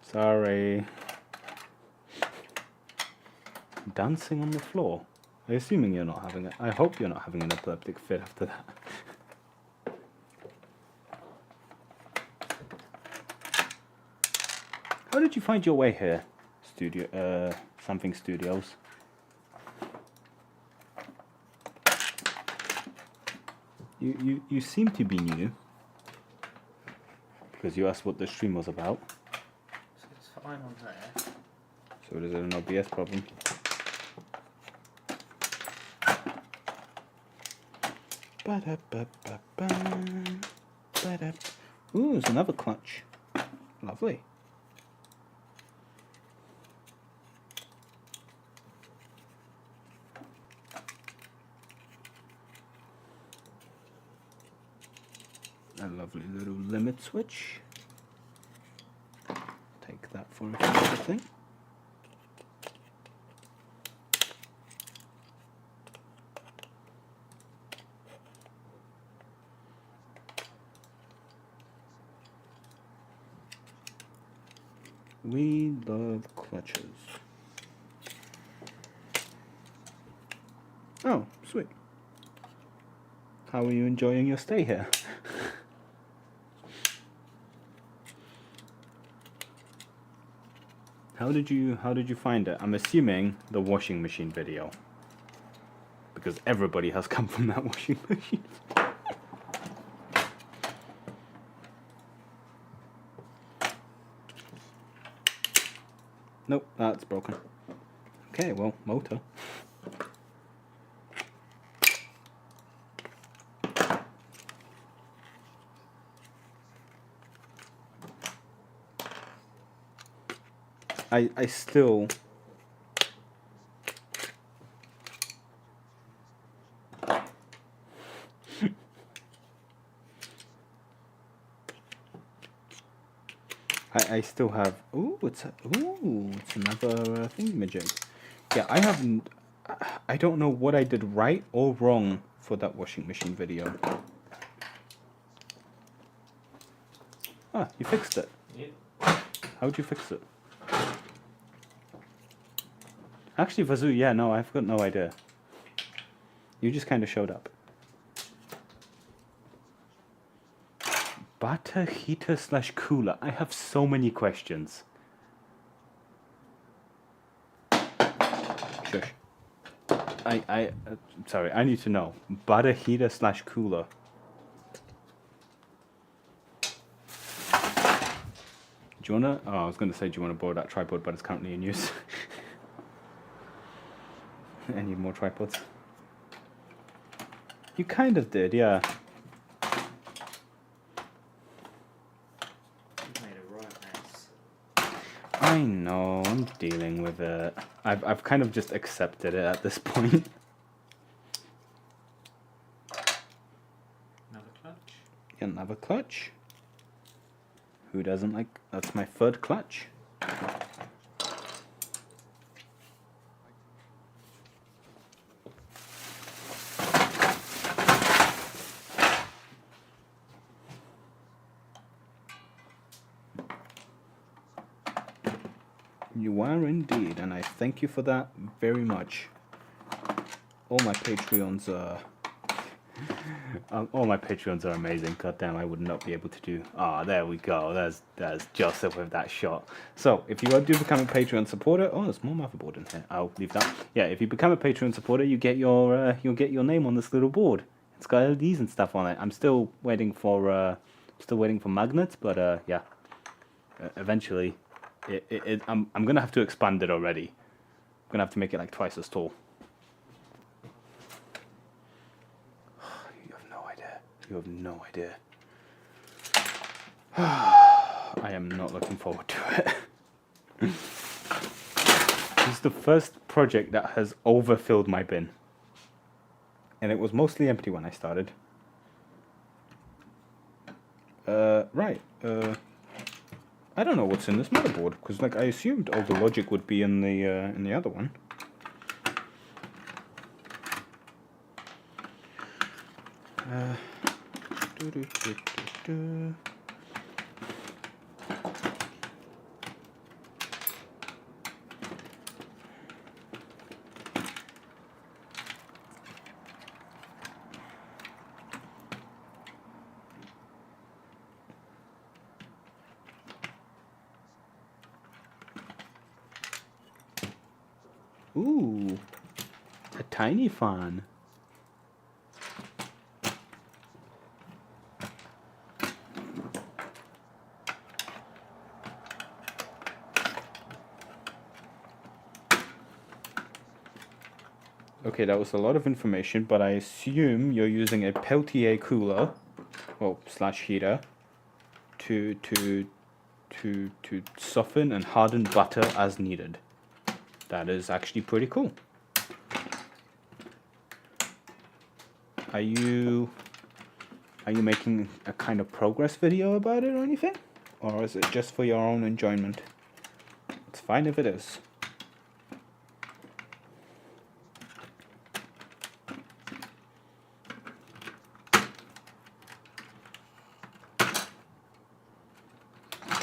Sorry. Dancing on the floor. I'm assuming you're not having it. I hope you're not having an epileptic fit after that. How did you find your way here? Something Studios. You seem to be new. Because you asked what the stream was about. So it's fine on there. So is it an OBS problem? Ooh, there's another clutch. Lovely. A lovely little limit switch. Take that for a future thing. We love clutches. Oh, sweet. How are you enjoying your stay here? How did you find it? I'm assuming the washing machine video. Because everybody has come from that washing machine. Nope, that's broken. Okay, well, motor. I still I still have it's another thingamajig. Yeah, I don't know what I did right or wrong for that washing machine video. Ah, you fixed it. Yep. How'd you fix it? Actually, Vazoo, yeah, no, I've got no idea. You just kind of showed up. Butter heater / cooler. I have so many questions. Shush. Sorry, I need to know. Butter heater / cooler. Do you wanna? Oh, I was gonna say, do you wanna borrow that tripod, but it's currently in use. I need more tripods. You kind of did, yeah. You've made a right mess. I know, I'm dealing with it. I've kind of just accepted it at this point. Another clutch. Another clutch. Who doesn't like? That's my third clutch. You are indeed, and I thank you for that very much. All my Patreons are amazing. God damn, I would not be able to do. Ah, there we go. There's Joseph with that shot. So if you do become a Patreon supporter, oh, there's more motherboard in here. I'll leave that. Yeah, if you become a Patreon supporter, you get you'll get your name on this little board. It's got LEDs and stuff on it. I'm still waiting for Still waiting for magnets, but yeah. Eventually, I'm gonna have to expand it already. I'm gonna have to make it like twice as tall. You have no idea. You have no idea. I am not looking forward to it. This is the first project that has overfilled my bin. And it was mostly empty when I started. Right. I don't know what's in this motherboard, because like I assumed all the logic would be in the other one. Ooh, a tiny fan. Okay, that was a lot of information, but I assume you're using a Peltier cooler, well, slash heater, to soften and harden butter as needed. That is actually pretty cool. Are you making a kind of progress video about it or anything? Or is it just for your own enjoyment? It's fine if it is.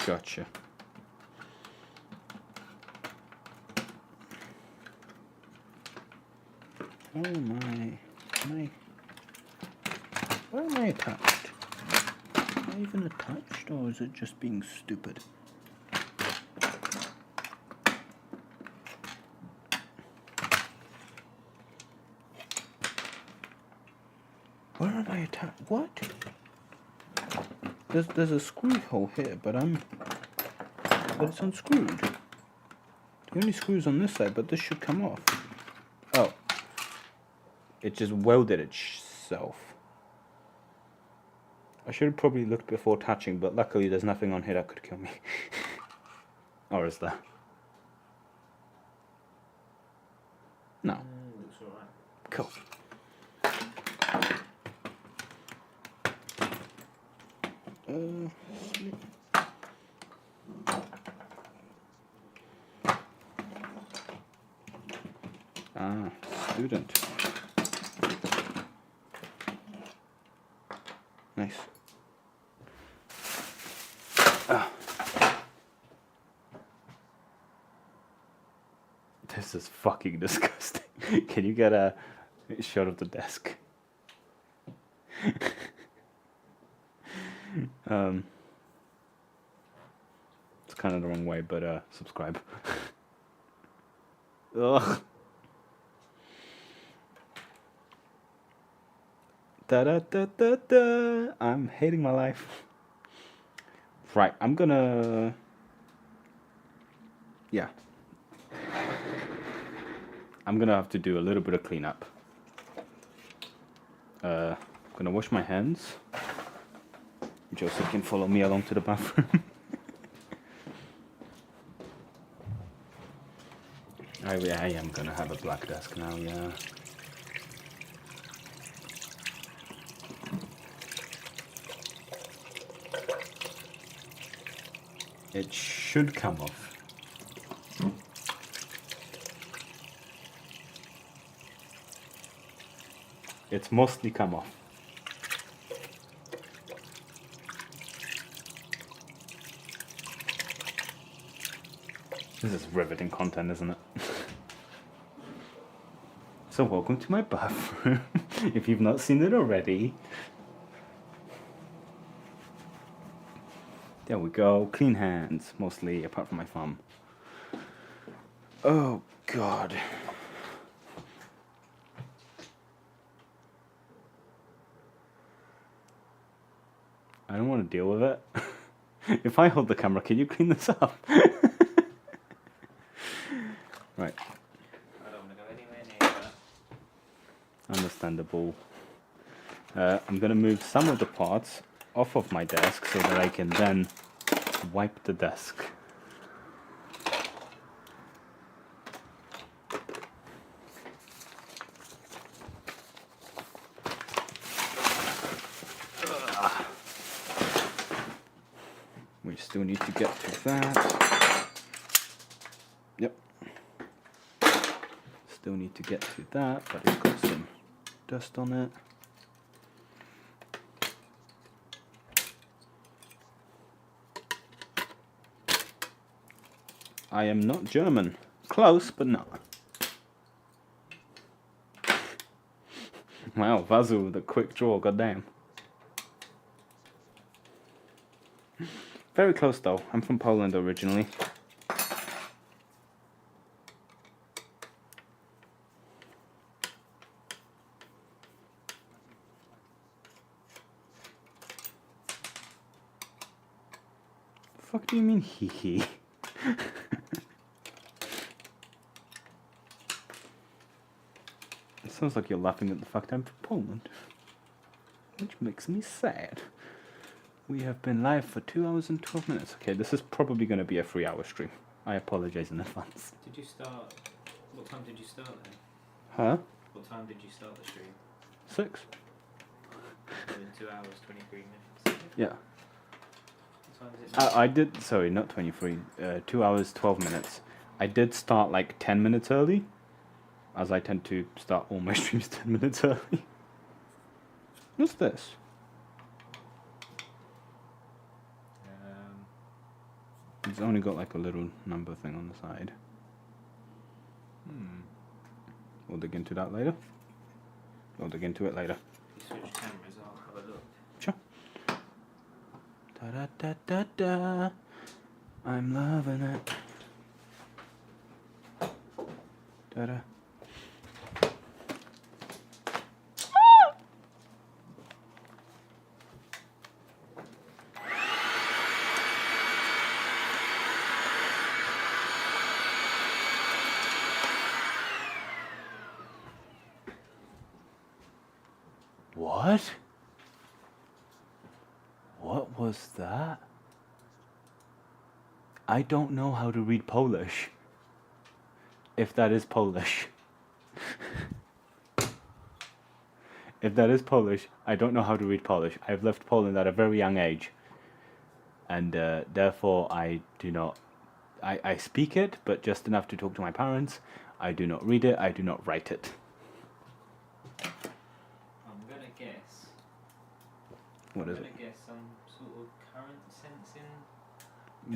Gotcha. Oh my, where am I attached? Am I even attached, or is it just being stupid? Where am I attached? What? There's a screw hole here, but it's unscrewed. The only screw's on this side, but this should come off. Oh. It just welded itself. I should have probably looked before touching, but luckily there's nothing on here that could kill me. Or is there? No. Looks alright. Cool. Student. Nice. This is fucking disgusting. Can you get a shot of the desk? It's kind of the wrong way, but subscribe. Ugh. Da da da da da. I'm hating my life. Right, I'm gonna. Yeah. I'm gonna have to do a little bit of cleanup. I'm gonna wash my hands. Joseph can follow me along to the bathroom. I am gonna have a black desk now, yeah. It should come off. It's mostly come off. This is riveting content, isn't it? So welcome to my bathroom, if you've not seen it already. There we go, clean hands, mostly, apart from my thumb. Oh, God. I don't want to deal with it. If I hold the camera, can you clean this up? Right. I don't want to go anywhere near that. Understandable. I'm going to move some of the parts off of my desk so that I can then wipe the desk. We still need to get to that. Yep. Still need to get to that, but it's got some dust on it. I am not German. Close, but not. Wow, Vazu, the quick draw, goddamn. Very close though. I'm from Poland originally. The fuck do you mean hee hee? It sounds like you're laughing at the fact I'm from Poland, which makes me sad. We have been live for 2 hours and 12 minutes. Okay, this is probably going to be a 3-hour stream. I apologize in advance. Did you start? What time did you start then? Huh? What time did you start the stream? 6? In 2 hours, 23 minutes. Yeah. What time is it now? I did, sorry, not 23. 2 hours, 12 minutes. I did start like 10 minutes early, as I tend to start all my streams 10 minutes early. What's this? It's only got like a little number thing on the side. We'll dig into that later. We'll dig into it later. If you switch cameras, I'll have a look. Sure. Da da da da da. I'm loving it. Da da. What? What was that? I don't know how to read Polish. If that is Polish. If that is Polish, I don't know how to read Polish. I've left Poland at a very young age. And therefore I do not... I speak it, but just enough to talk to my parents. I do not read it, I do not write it. I'm gonna guess. What is I'm it? gonna guess some sort of current sensing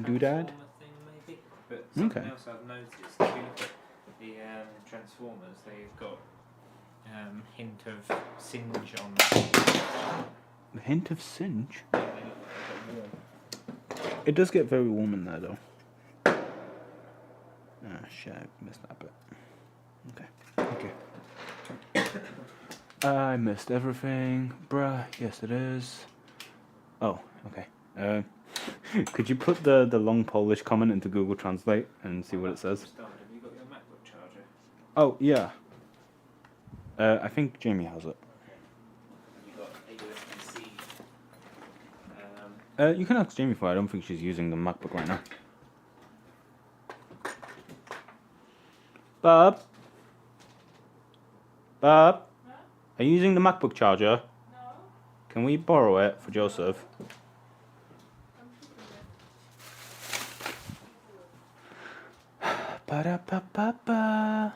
Doodad? transformer thing, maybe. But something Okay. else I've noticed. If you look at the transformers, they've got hint of singe on them. A hint of singe? Yeah, they look like they've got warm. It does get very warm in there though. Ah, shit, I missed that bit. Okay. I missed everything. Bruh, yes it is. Oh, okay. Could you put the long Polish comment into Google Translate and see what it says? Have you got your MacBook charger? Oh, yeah. I think Jamie has it. Have you got a USB-C? You can ask Jamie for it. I don't think she's using the MacBook right now. Bob? Bob? Huh? Are you using the MacBook charger? No, Can we borrow it for Joseph? I'm keeping it. Ba-da-ba-ba-ba.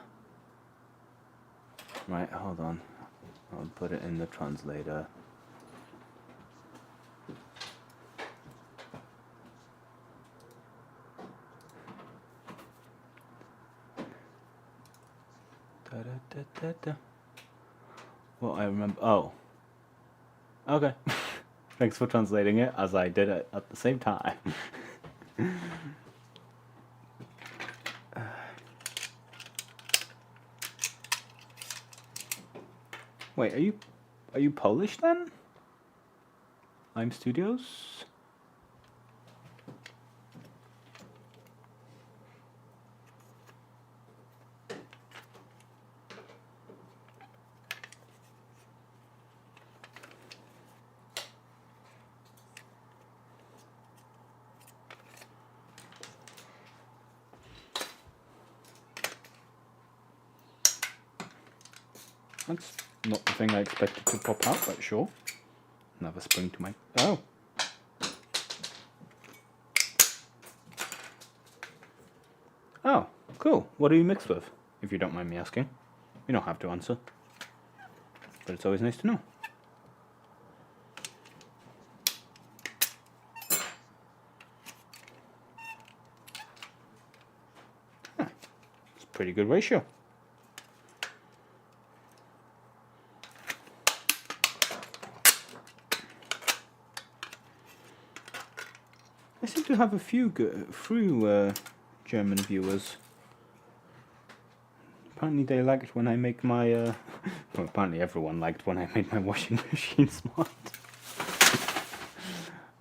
Right, hold on. I'll put it in the translator. Da-da-da-da-da. Well, I remember. Oh. Okay. Thanks for translating it, as I did it at the same time. Wait, are you Polish then? Lime Studios. That's not the thing I expected to pop out, but sure. Another spring to my... Oh! Oh, cool. What are you mixed with? If you don't mind me asking. You don't have to answer. But it's always nice to know. Huh. It's a pretty good ratio. I seem to have a few German viewers. Apparently they liked when I make my, well, apparently everyone liked when I made my washing machine smart.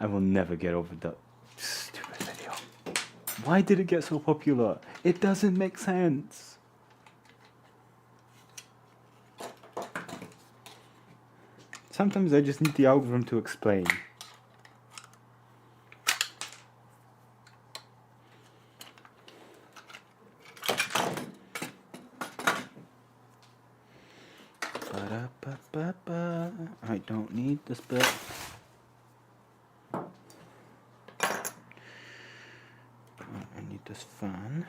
I will never get over that stupid video. Why did it get so popular? It doesn't make sense. Sometimes I just need the algorithm to explain. I don't need this bit. I need this fan.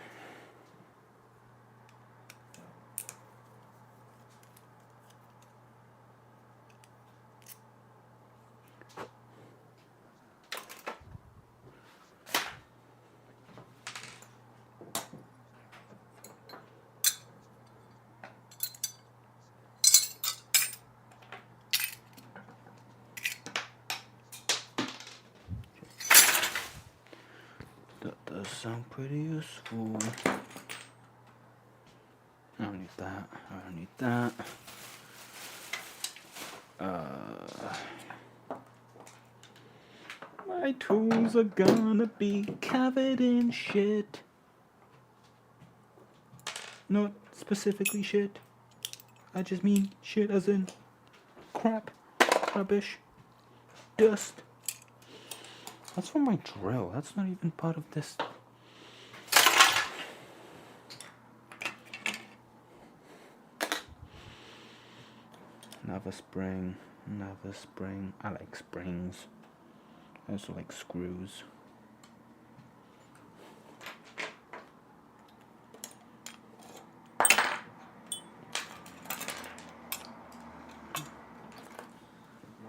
That does sound pretty useful. I don't need that. I don't need that. My tools are gonna be covered in shit. Not specifically shit. I just mean shit as in crap, rubbish, dust. That's for my drill. That's not even part of this. Another spring, another spring. I like springs. I also like screws.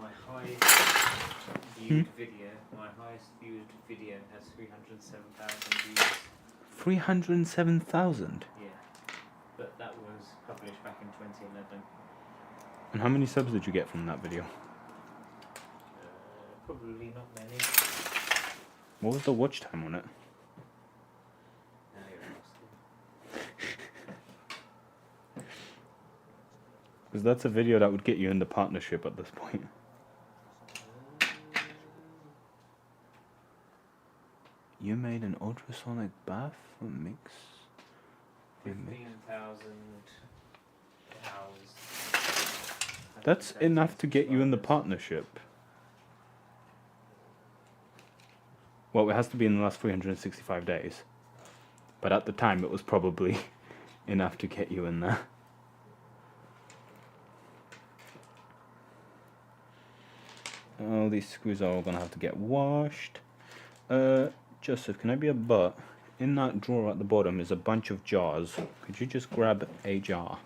My highest viewed video, my highest viewed video has 307,000 views. 307,000. Yeah, but that was published back in 2011. And how many subs did you get from that video? Probably not many. What was the watch time on it? Now you're asking. Because that's a video that would get you in the partnership at this point. You made an ultrasonic bath mix? 15,000 hours. That's enough to get you in the partnership. Well, it has to be in the last 365 days. But at the time, it was probably enough to get you in there. Oh, these screws are all gonna have to get washed. Joseph, can I be a butt? In that drawer at the bottom is a bunch of jars. Could you just grab a jar?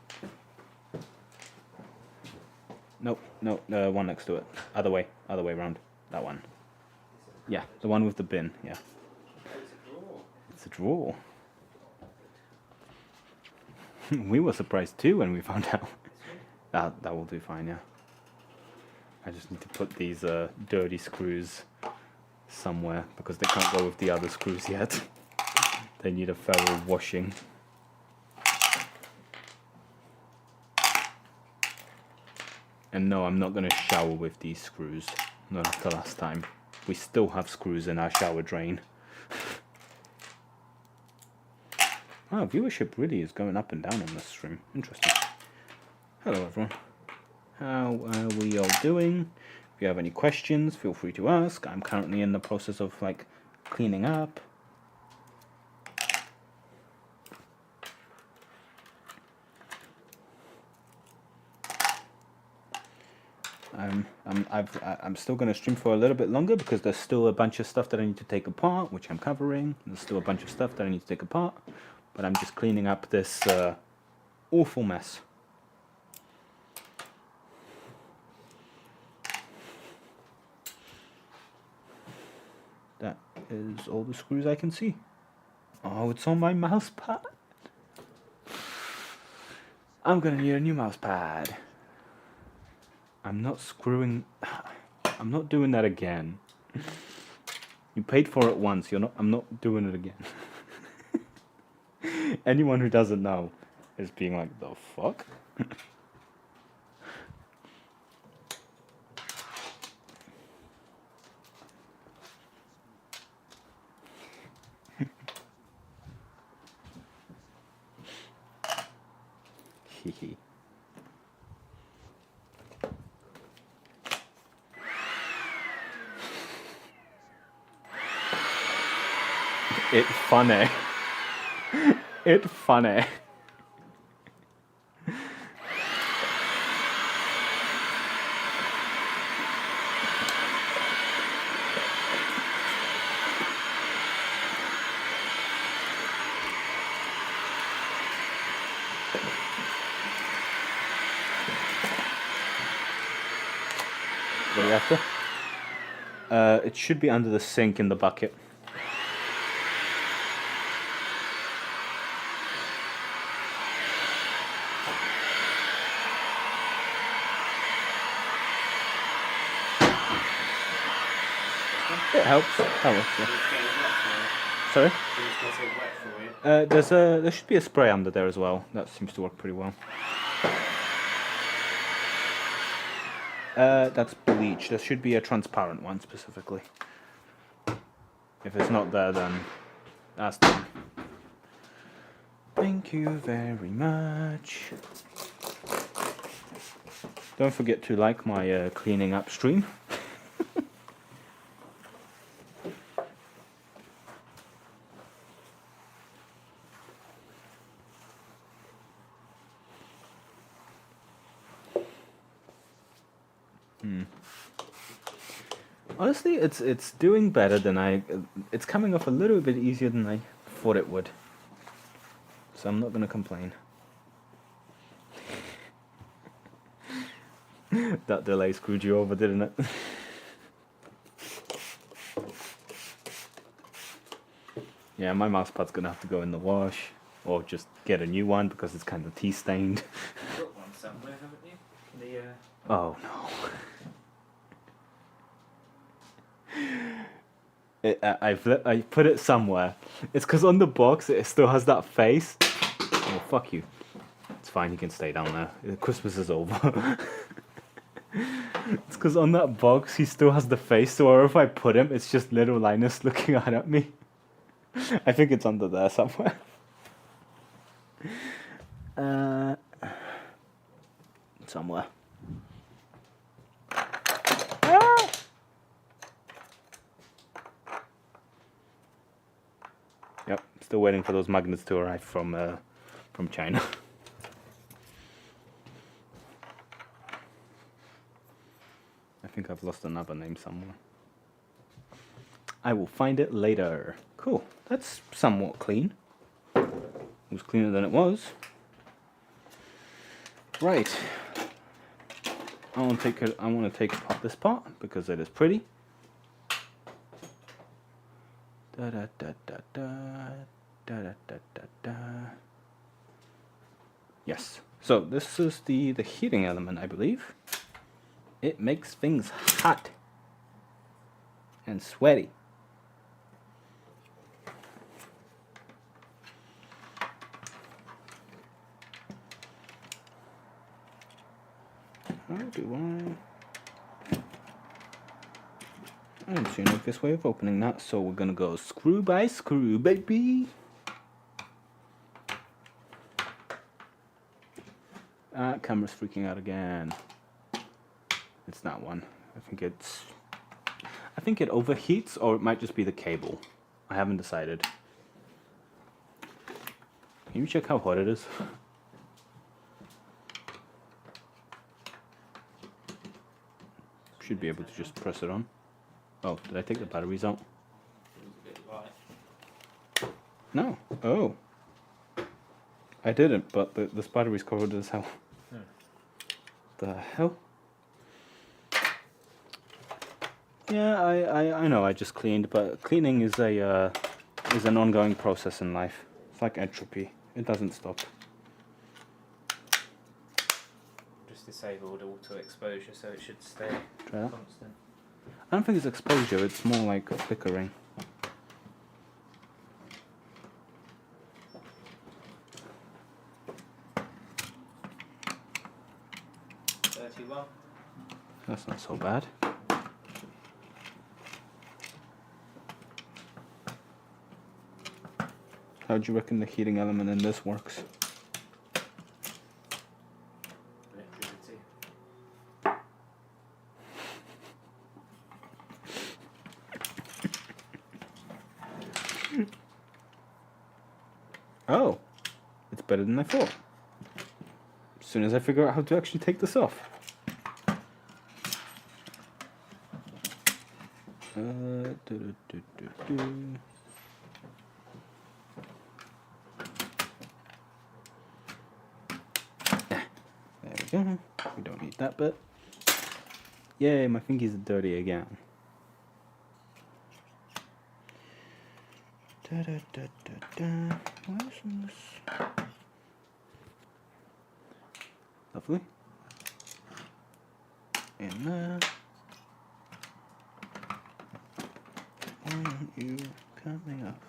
Nope, no, one next to it. Other way around. That one. Yeah, the one with the bin, yeah. It's a drawer. We were surprised too when we found out. That will do fine, yeah. I just need to put these dirty screws somewhere because they can't go with the other screws yet. They need a thorough washing. And no, I'm not going to shower with these screws. not after last time. We still have screws in our shower drain. Wow, viewership really is going up and down on this stream. Interesting. Hello everyone. How are we all doing? If you have any questions, feel free to ask. I'm currently in the process of like cleaning up. I'm still going to stream for a little bit longer because there's still a bunch of stuff that I need to take apart, which I'm covering. There's still a bunch of stuff that I need to take apart, but I'm just cleaning up this awful mess. That is all the screws I can see. Oh, it's on my mouse pad. I'm going to need a new mouse pad. I'm not screwing. I'm not doing that again. You paid for it once. You're not. I'm not doing it again. Anyone who doesn't know is being like, the fuck? Hehe. It's funny. It's funny. What are you after? It should be under the sink in the bucket. It helps. Helps. Yeah. Sorry? There should be a spray under there as well. That seems to work pretty well. That's bleach. There should be a transparent one specifically. If it's not there, then that's done. Thank you very much. Don't forget to like my cleaning up stream. Honestly, it's doing better than it's coming off a little bit easier than I thought it would. So I'm not gonna complain. That delay screwed you over, didn't it? Yeah, my mousepad's gonna have to go in the wash, or just get a new one because it's kind of tea stained. You've got one somewhere, haven't you? Oh no. I put it somewhere. It's because on the box it still has that face. Oh, fuck you. It's fine, you can stay down there. Christmas is over. It's because on that box he still has the face, so wherever I put him, it's just little Linus looking out at me. I think it's under there somewhere. Somewhere. Yep, still waiting for those magnets to arrive from China. I think I've lost another name somewhere. I will find it later. Cool, that's somewhat clean. It was cleaner than it was. Right. I want to take apart this part because it is pretty. Da da da da da da da da da da. Yes. So this is the heating element, I believe. It makes things hot and sweaty. How do I? I don't see an obvious way of opening that, so we're gonna go screw by screw, baby. Ah, camera's freaking out again. It's that one. I think it overheats, or it might just be the cable. I haven't decided. Can you check how hot it is? Should be able to just press it on. Oh, did I take the batteries out? It was a bit light. No. Oh. I didn't, but this battery's covered as hell. The hell? Yeah, I know I just cleaned, but cleaning is an ongoing process in life. It's like entropy. It doesn't stop. Just disabled auto exposure, so it should stay Try that. constant. I don't think it's exposure, it's more like flickering. That's not so bad. How do you reckon the heating element in this works? Electricity. Oh, it's better than I thought. As soon as I figure out how to actually take this off. There we go. We don't need that bit. Yay, my fingies are dirty again. Where's this? Lovely. In there. Why aren't you coming up?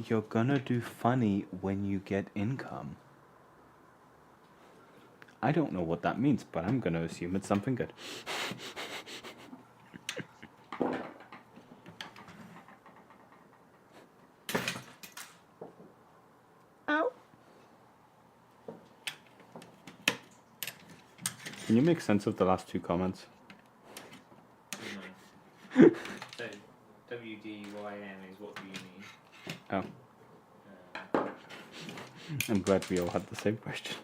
You're gonna do funny when you get income. I don't know what that means, but I'm gonna assume it's something good. Ow! Can you make sense of the last two comments? No. So, WDYN is what do you mean? Oh, I'm glad we all had the same question.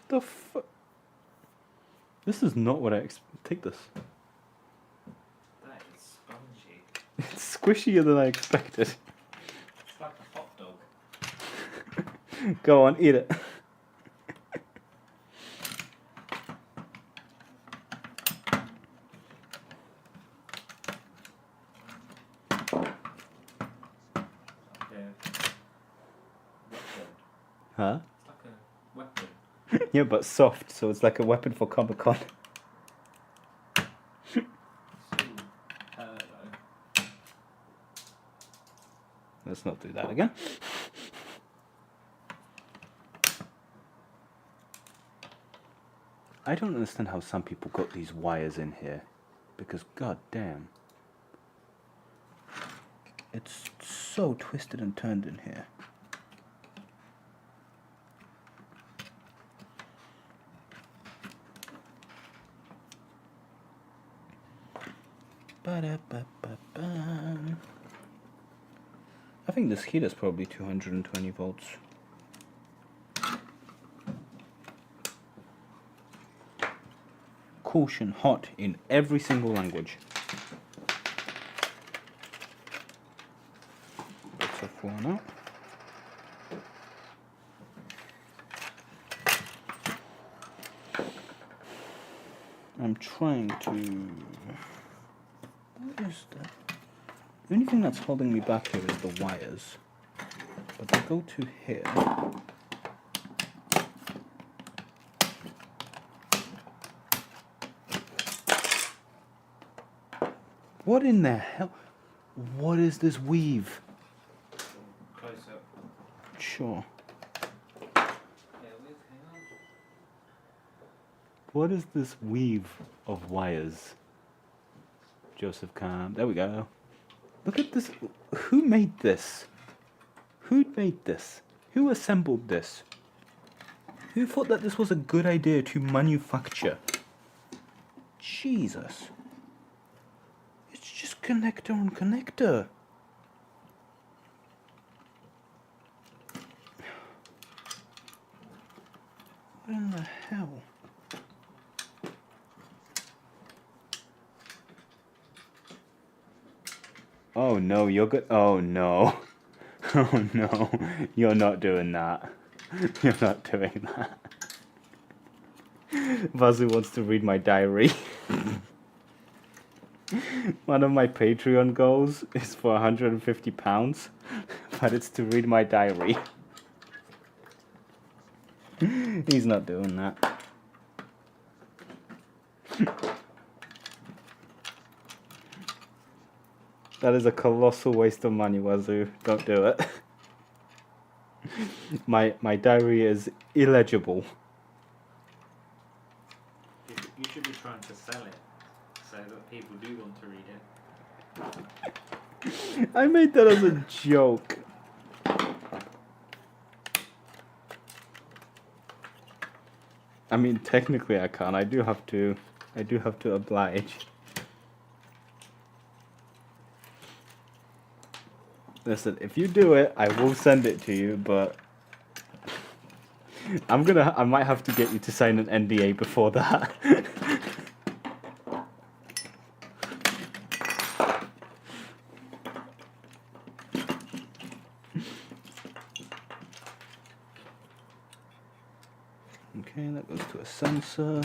The fuck? This is not what I take this. That is spongy. It's squishier than I expected. It's like a hot dog. Go on, eat it. Huh? It's like a weapon. Yeah, but soft, so it's like a weapon for Comic-Con. Still hurt though. Let's not do that again. I don't understand how some people got these wires in here, because god damn, it's so twisted and turned in here. Ba-da-ba-ba-ba. I think this heater's probably 220 volts. Caution, hot in every single language. That's off one out. I'm trying to... What is that? The only thing that's holding me back here is the wires. But they go to here. What in the hell? What is this weave? Close up. Sure. What is this weave of wires? Joseph Kahn. There we go. Look at this. Who made this? Who made this? Who assembled this? Who thought that this was a good idea to manufacture? Jesus. It's just connector on connector. What in the hell? Oh no, you're good. Oh no. Oh no. You're not doing that. You're not doing that. Vazu wants to read my diary. One of my Patreon goals is for £150, but it's to read my diary. He's not doing that. That is a colossal waste of money, Wazoo. Don't do it. My diary is illegible. You should be trying to sell it so that people do want to read it. I made that as a joke. I mean, technically I can't. I do have to oblige. Listen, if you do it, I will send it to you, but I might have to get you to sign an NDA before that. Okay, that goes to a sensor.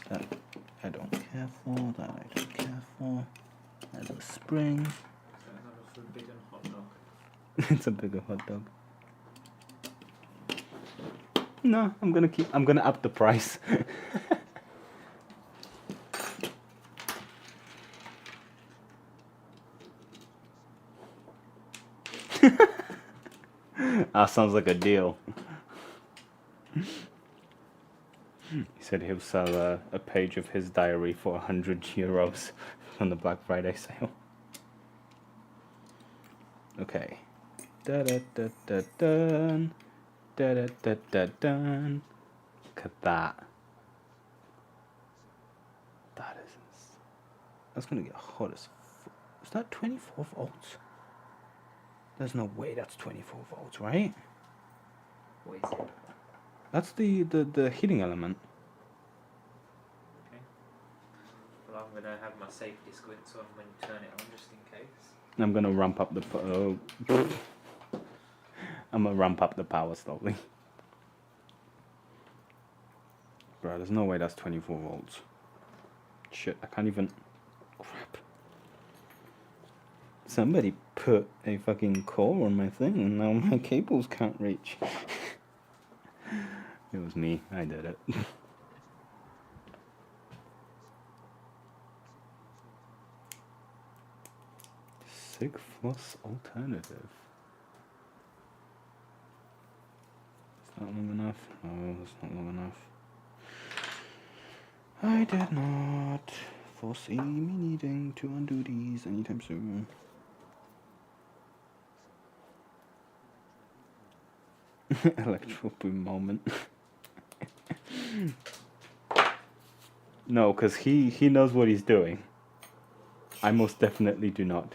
That I don't care for, that I don't care for. There's a spring. So another forbidden hot dog. It's a bigger hot dog. No, I'm gonna up the price. Sounds like a deal. He said he'll sell a page of his diary for €100 on the Black Friday sale. Okay. Da da da da dun. Da da da da dun. Look at that. That's gonna get hot as is that 24 volts? There's no way that's 24 volts, right? What is it? That's the heating element. Okay. Well, I'm going to have my safety squints on when you turn it on, just in case. I'm gonna ramp up the I'm gonna ramp up the power slowly. Bro, there's no way that's 24 volts. Shit, I can't even. Crap. Somebody put a fucking core on my thing and now my cables can't reach. It was me, I did it. Sigfloss alternative. Is that long enough? No, that's not long enough. I did not foresee me needing to undo these anytime soon. Electro boom moment. No, because he knows what he's doing. I most definitely do not.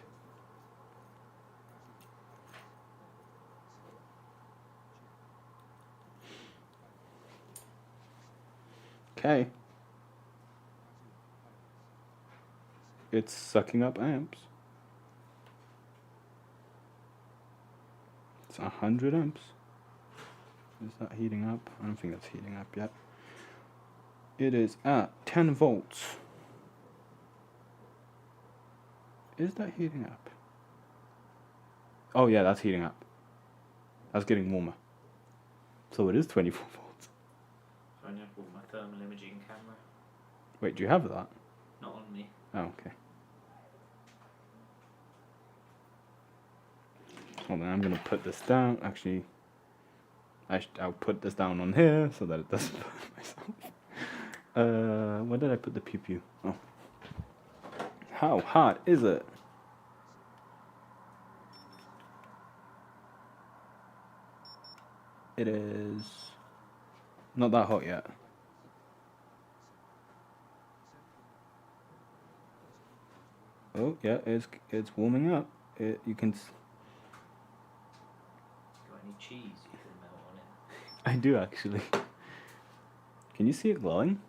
Okay. It's sucking up amps. It's 100 amps. Is that heating up? I don't think that's heating up yet. It is at 10 volts. Is that heating up? Oh yeah, that's heating up. That's getting warmer. So it is 24 volts. I only have bought my thermal imaging camera. Wait, do you have that? Not on me. Oh, okay. Hold on, I'm gonna put this down. Actually, I'll put this down on here so that it doesn't burn myself. Where did I put the pew pew? Oh. How hot is it? It is not that hot yet. Oh yeah, it's warming up. You can. Got any cheese you can melt on it? I do actually. Can you see it glowing?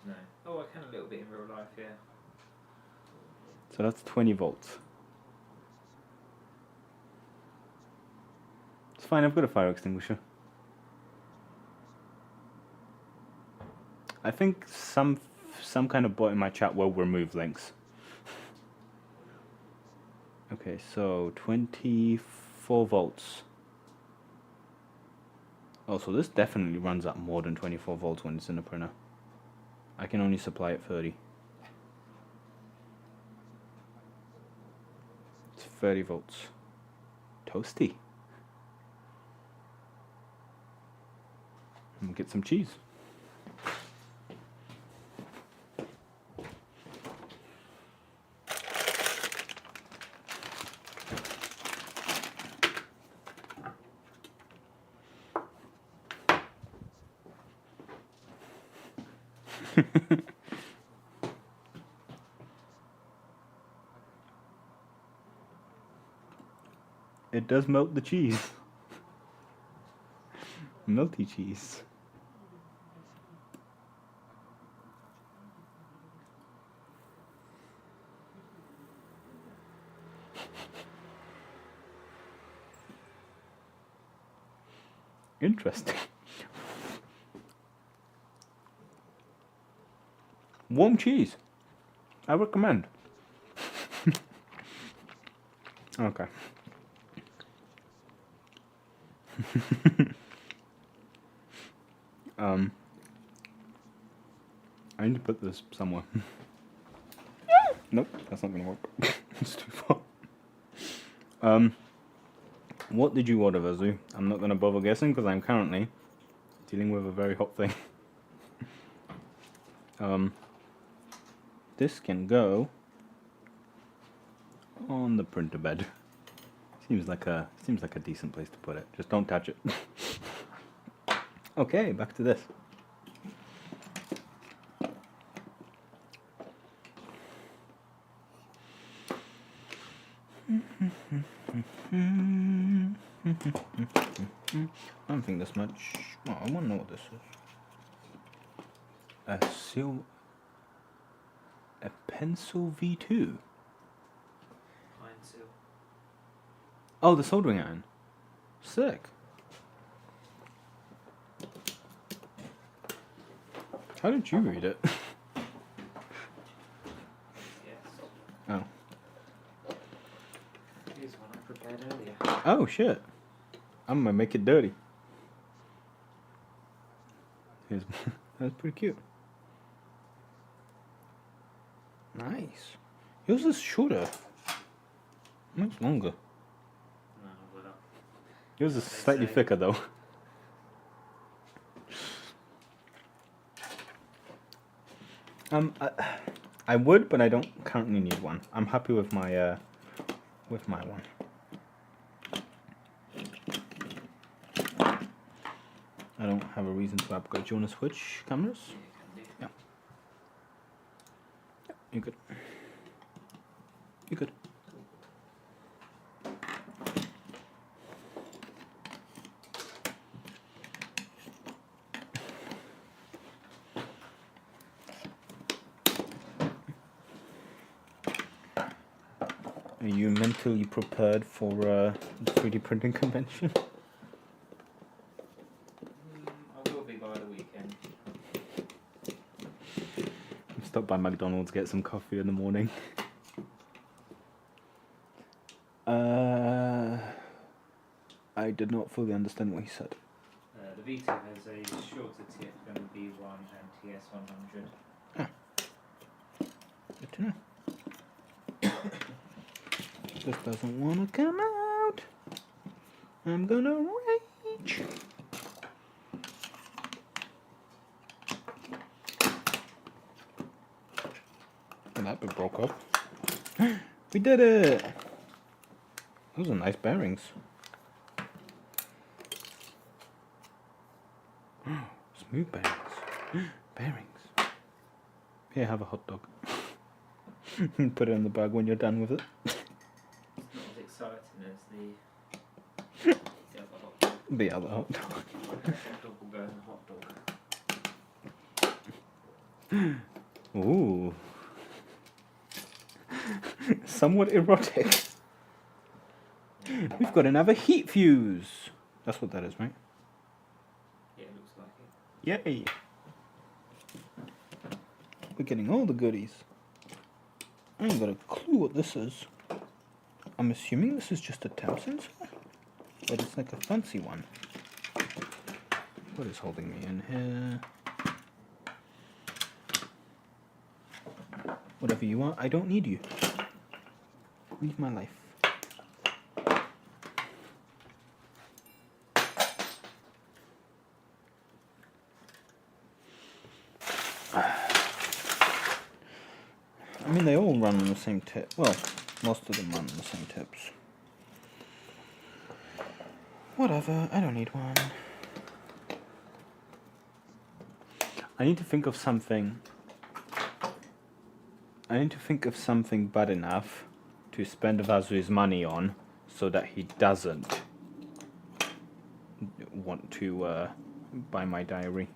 No. Oh, I can a little bit in real life, yeah. So that's 20 volts. It's fine. I've got a fire extinguisher. I think some kind of bot in my chat will remove links. Okay, so 24 volts. Oh, so this definitely runs at more than 24 volts when it's in a printer. I can only supply it 30. It's 30 volts. Toasty. And we'll get some cheese. It does melt the cheese. Melty cheese. Interesting. Warm cheese. I recommend. Okay. I need to put this somewhere. Nope, that's not gonna work. It's too far. What did you order, Vazu? I'm not gonna bother guessing because I'm currently dealing with a very hot thing. This can go on the printer bed. Seems like a decent place to put it. Just don't touch it. Okay, back to this. I don't think this much. Oh, I want to know what this is. A pencil V2. Pine seal. Oh, the soldering iron. Sick. How did you read it? Yes. Oh. Here's one I prepared earlier. Oh shit. I'm gonna make it dirty. Here's that's pretty cute. Nice. Yours is shorter. Mine's longer. No, well, Yours is They slightly say- thicker though. I would, but I don't currently need one. I'm happy with my one. I don't have a reason to upgrade. Do you want to switch cameras? yeah, can do. Yeah. You're good. You're good. Are you mentally prepared for the 3D printing convention? I will be by the weekend. Stop by McDonald's, get some coffee in the morning. I did not fully understand what he said. The V2 has a shorter tip than the V1 and TS100. Good to know. This doesn't want to come out. I'm gonna rage. And that bit broke up. We did it! Those are nice bearings. Smooth bearings. Bearings. Here, have a hot dog. Put it in the bag when you're done with it. It's not as exciting as the other hot dog. The other hot dog. The hot dog will go in the hot dog. Ooh. Somewhat erotic. We've got another heat fuse. That's what that is, right? Yeah, it looks like it. Yay! We're getting all the goodies. I ain't got a clue what this is. I'm assuming this is just a temp sensor, but it's like a fancy one. What is holding me in here? Whatever you are, I don't need you. Leave my life. I mean, they all run on the same tip. Well, most of them run on the same tips. Whatever, I don't need one. I need to think of something. I need to think of something bad enough to spend Vazu's money on so that he doesn't want to buy my diary.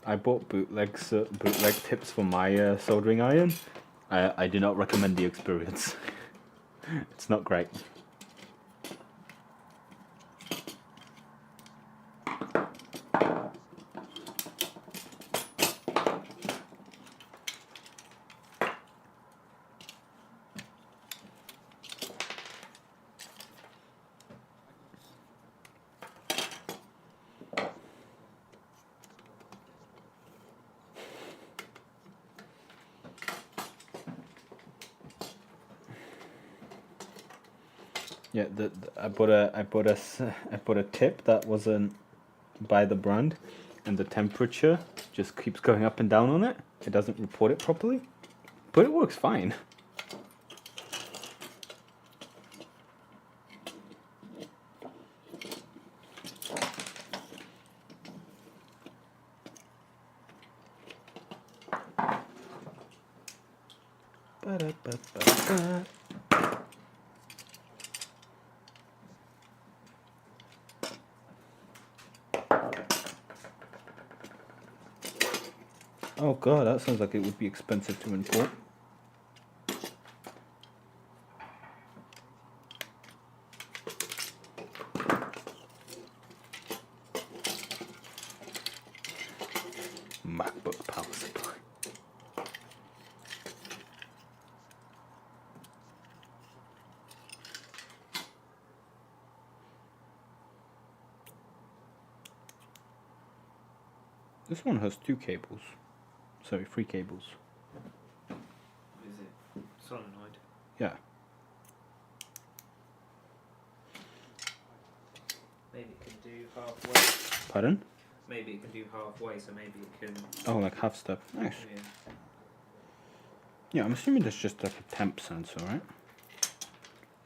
I bought bootleg tips for my soldering iron. I do not recommend the experience. It's not great. Yeah, I bought a tip that wasn't by the brand, and the temperature just keeps going up and down on it. It doesn't report it properly, but it works fine. Ba-da-ba-ba-ba. Oh god, that sounds like it would be expensive to import. MacBook power supply. This one has 2 cables. Sorry, 3 cables. Is it solenoid? Yeah. Maybe it can do halfway. Pardon? Maybe it can do halfway, so maybe it can. Oh, like half step. Nice. Yeah. Yeah, I'm assuming that's just like a temp sensor, right?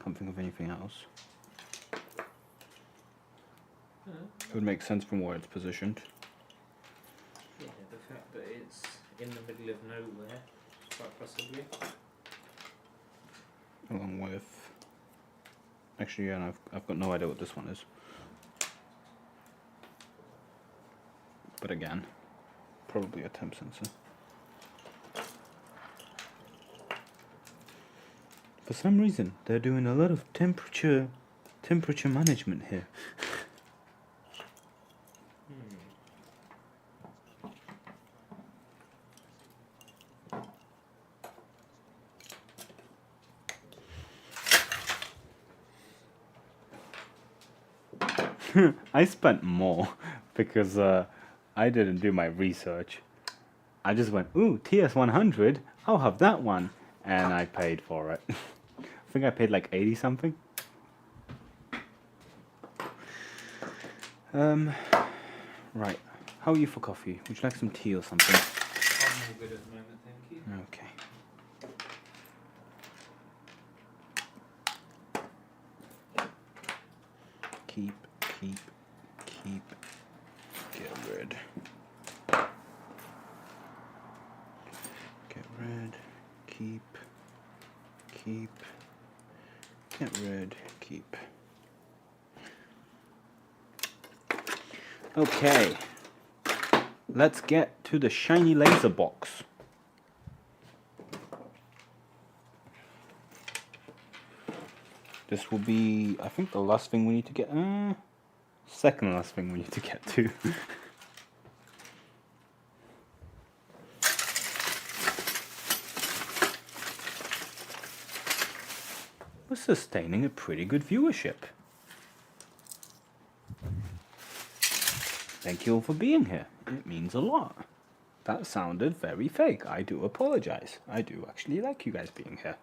Can't think of anything else. It would make sense from where it's positioned. Yeah, the fact that it's in the middle of nowhere, quite possibly. Along with... Actually, yeah, no, I've got no idea what this one is. But again, probably a temp sensor. For some reason, they're doing a lot of temperature management here. I spent more because I didn't do my research. I just went, ooh, TS100, I'll have that one. And I paid for it. I think I paid like 80 something. Right. How are you for coffee? Would you like some tea or something? I'm all good at the moment, thank you. Okay. Keep. Get rid. Get rid. Keep. Get rid. Keep. Okay. Let's get to the shiny laser box. This will be, I think, the last thing we need to get. Second last thing we need to get to. We're sustaining a pretty good viewership. Thank you all for being here. It means a lot. That sounded very fake. I do apologize. I do actually like you guys being here.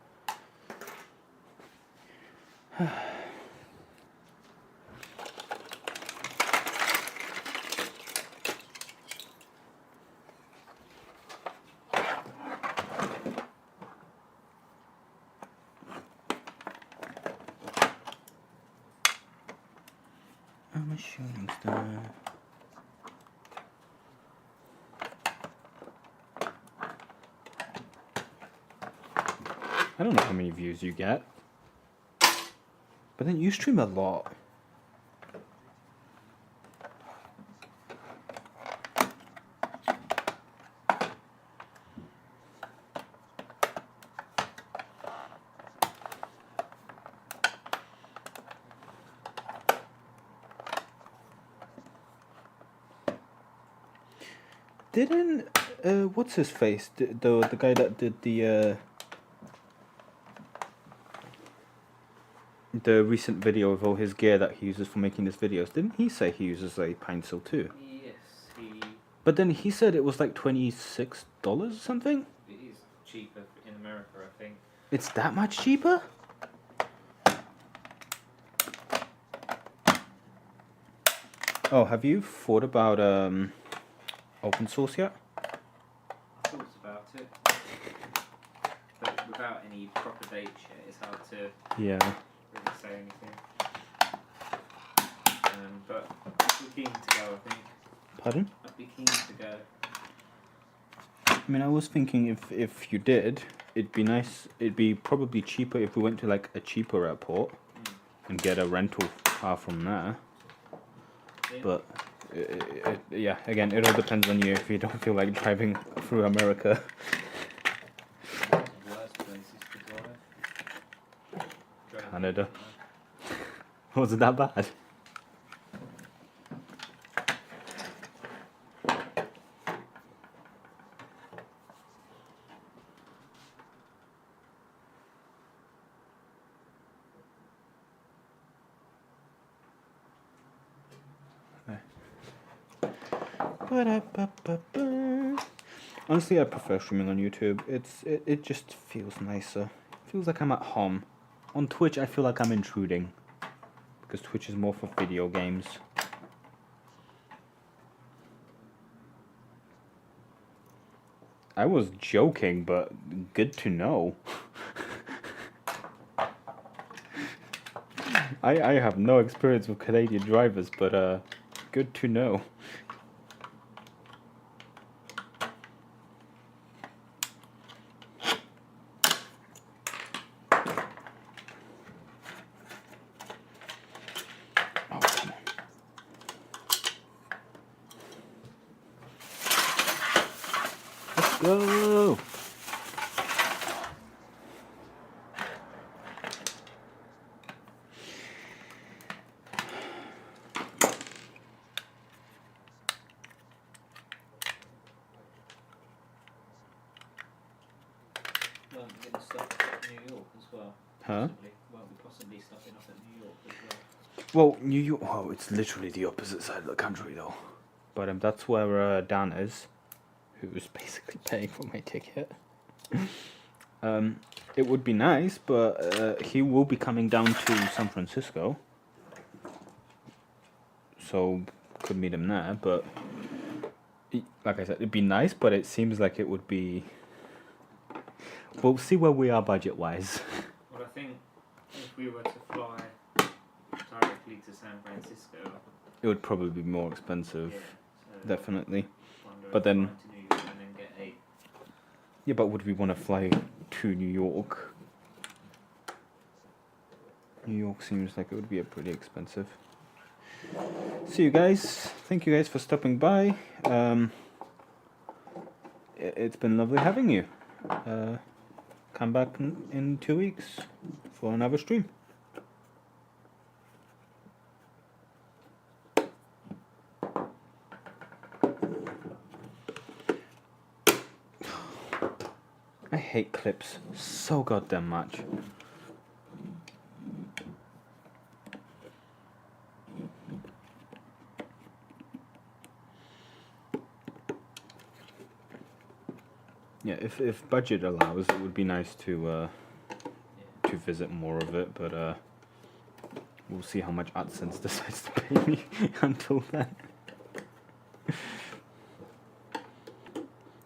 I'm a shooting star. I don't know how many views you get, but then you stream a lot. Didn't what's his face? The guy that did the recent video of all his gear that he uses for making his videos. Didn't he say he uses a pine saw too? Yes, he. But then he said it was like $26 or something. It is cheaper in America, I think. It's that much cheaper? Oh, have you thought about open source yet? Thoughts about it, but without any proper dates yet, it's hard to Yeah. really say anything. But I'd be keen to go, I think. Pardon? I'd be keen to go. I mean, I was thinking if you did, it'd be nice. It'd be probably cheaper if we went to like a cheaper airport and get a rental car from there. Yeah. But yeah, again, it all depends on you. If you don't feel like driving through America. Worst places to drive. Canada. Was it that bad? Honestly, I prefer streaming on YouTube. It just feels nicer. It feels like I'm at home. On Twitch, I feel like I'm intruding because Twitch is more for video games. I was joking, but good to know. I have no experience with Canadian drivers, but good to know. Oh, come on. Let's go. Won't we get stuff at New York as well? Huh? Possibly. Won't we possibly stuff it up at New York as well? Well, New York. Oh, it's literally the opposite side of the country, though. But that's where Dan is, who's basically paying for my ticket. It would be nice, but he will be coming down to San Francisco, so could meet him there. But like I said, it'd be nice, but it seems like it would be. We'll see where we are budget-wise. Well, I think if we were to fly directly to San Francisco, It would probably be more expensive, yeah, so definitely. wonder But if then- flying to New York and then get a Yeah, but would we want to fly to New York? New York seems like it would be a pretty expensive. See you guys. Thank you guys for stopping by. It's been lovely having you. Come back in 2 weeks for another stream. I hate clips so goddamn much. Yeah, if budget allows, it would be nice to visit more of it, but we'll see how much AdSense decides to pay me until then.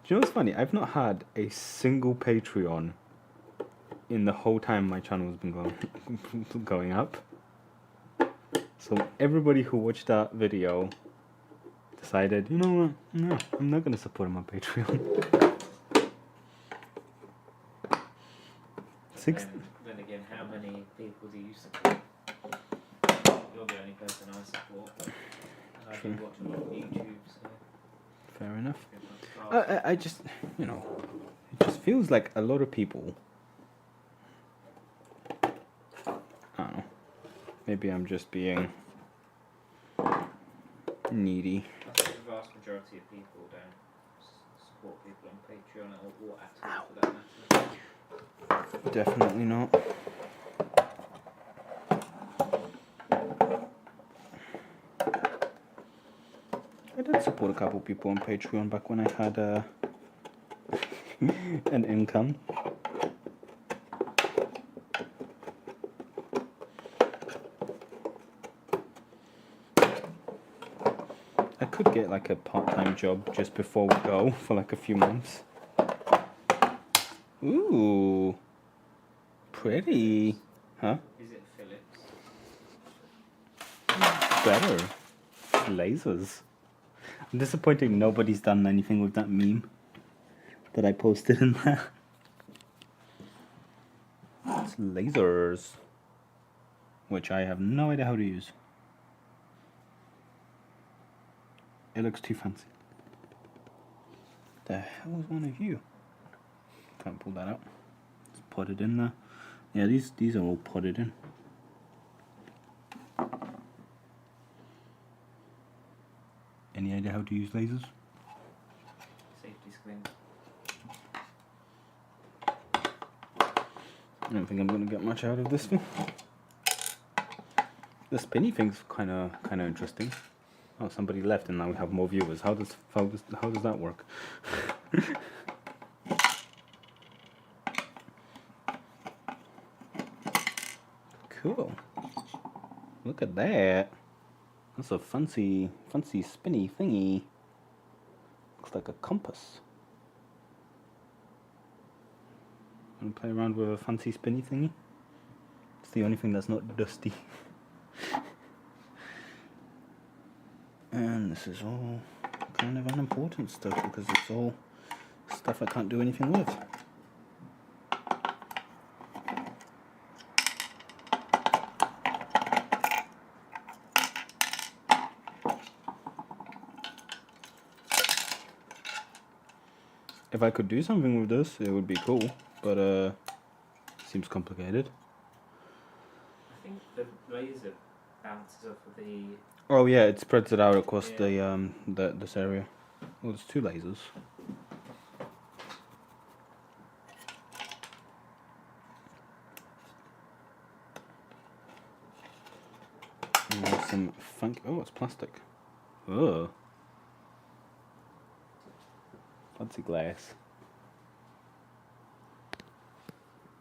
Do you know what's funny? I've not had a single Patreon in the whole time my channel has been going up. So everybody who watched that video decided, you know what? No, I'm not gonna support him on Patreon. Then again, how many people do you support? You're the only person I support. And I do watch a lot of YouTube, so. Fair enough. Good luck. I just, you know, it just feels like a lot of people. I don't know. Maybe I'm just being needy. I think the vast majority of people don't support people on Patreon or at all for that matter. Definitely not. I did support a couple people on Patreon back when I had an income. I could get like a part-time job just before we go for like a few months. Ooh, pretty, huh? Is it Philips? Better. Lasers. I'm disappointed nobody's done anything with that meme that I posted in there. It's lasers. Which I have no idea how to use. It looks too fancy. The hell is one of you? Can't pull that out. Just put it in there. Yeah, these are all potted in. Any idea how to use lasers? Safety squint. I don't think I'm gonna get much out of this thing. The spinny thing's kind of interesting. Oh, somebody left, and now we have more viewers. How does that work? Cool. Look at that. That's a fancy spinny thingy. Looks like a compass. Wanna play around with a fancy spinny thingy? It's the only thing that's not dusty. And this is all kind of unimportant stuff because it's all stuff I can't do anything with. If I could do something with this, it would be cool, but seems complicated. I think the laser bounces off of the. Oh yeah, it spreads it out across Yeah. this area. Well, there's two lasers. some funk. Oh, it's plastic. Oh. Fancy glass.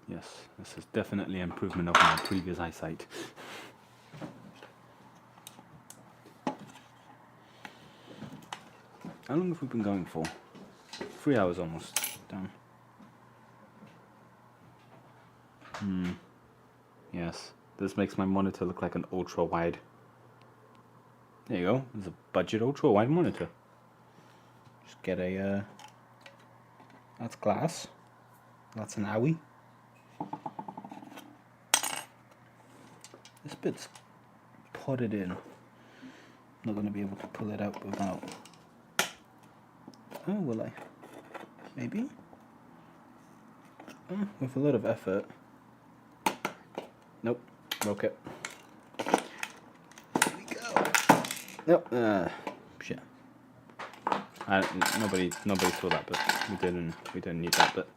Yes, this is definitely an improvement of my previous eyesight. How long have we been going for? 3 hours almost. Damn. Yes, this makes my monitor look like an ultra wide. There you go. There's a budget ultra wide monitor. Just get a. That's glass. That's an owie. This bit's potted in. Not going to be able to pull it out without. Oh, will I? Maybe? Oh, with a lot of effort. Nope. Broke it. Here we go. Nope. Shit. Nobody saw that bit. We didn't need that bit.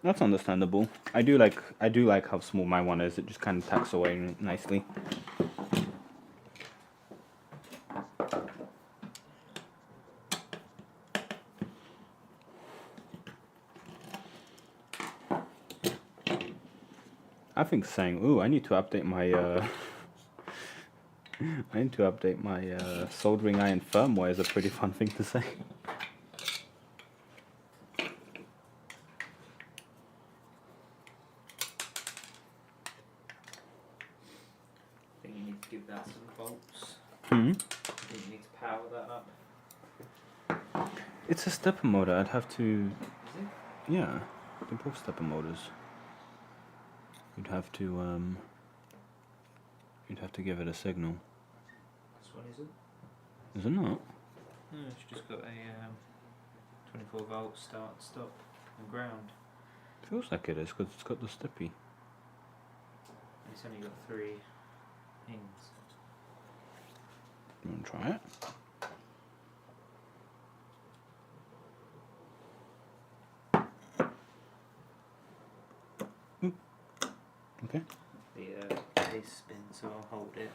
That's understandable. I do like how small my one is. It just kind of packs away nicely. I think saying, "Ooh, I need to update my soldering iron firmware" is a pretty fun thing to say. Give that some bolts. Hmm. You need to power that up. It's a stepper motor. I'd have to. Is it? Yeah, they're both stepper motors. You'd have to give it a signal. This one isn't. Is it not? No, it's just got a 24 volt start, stop, and ground. Feels like it is because it's got the steppy. It's only got 3 pins. You want to try it? Okay. The case spins, so I'll hold it.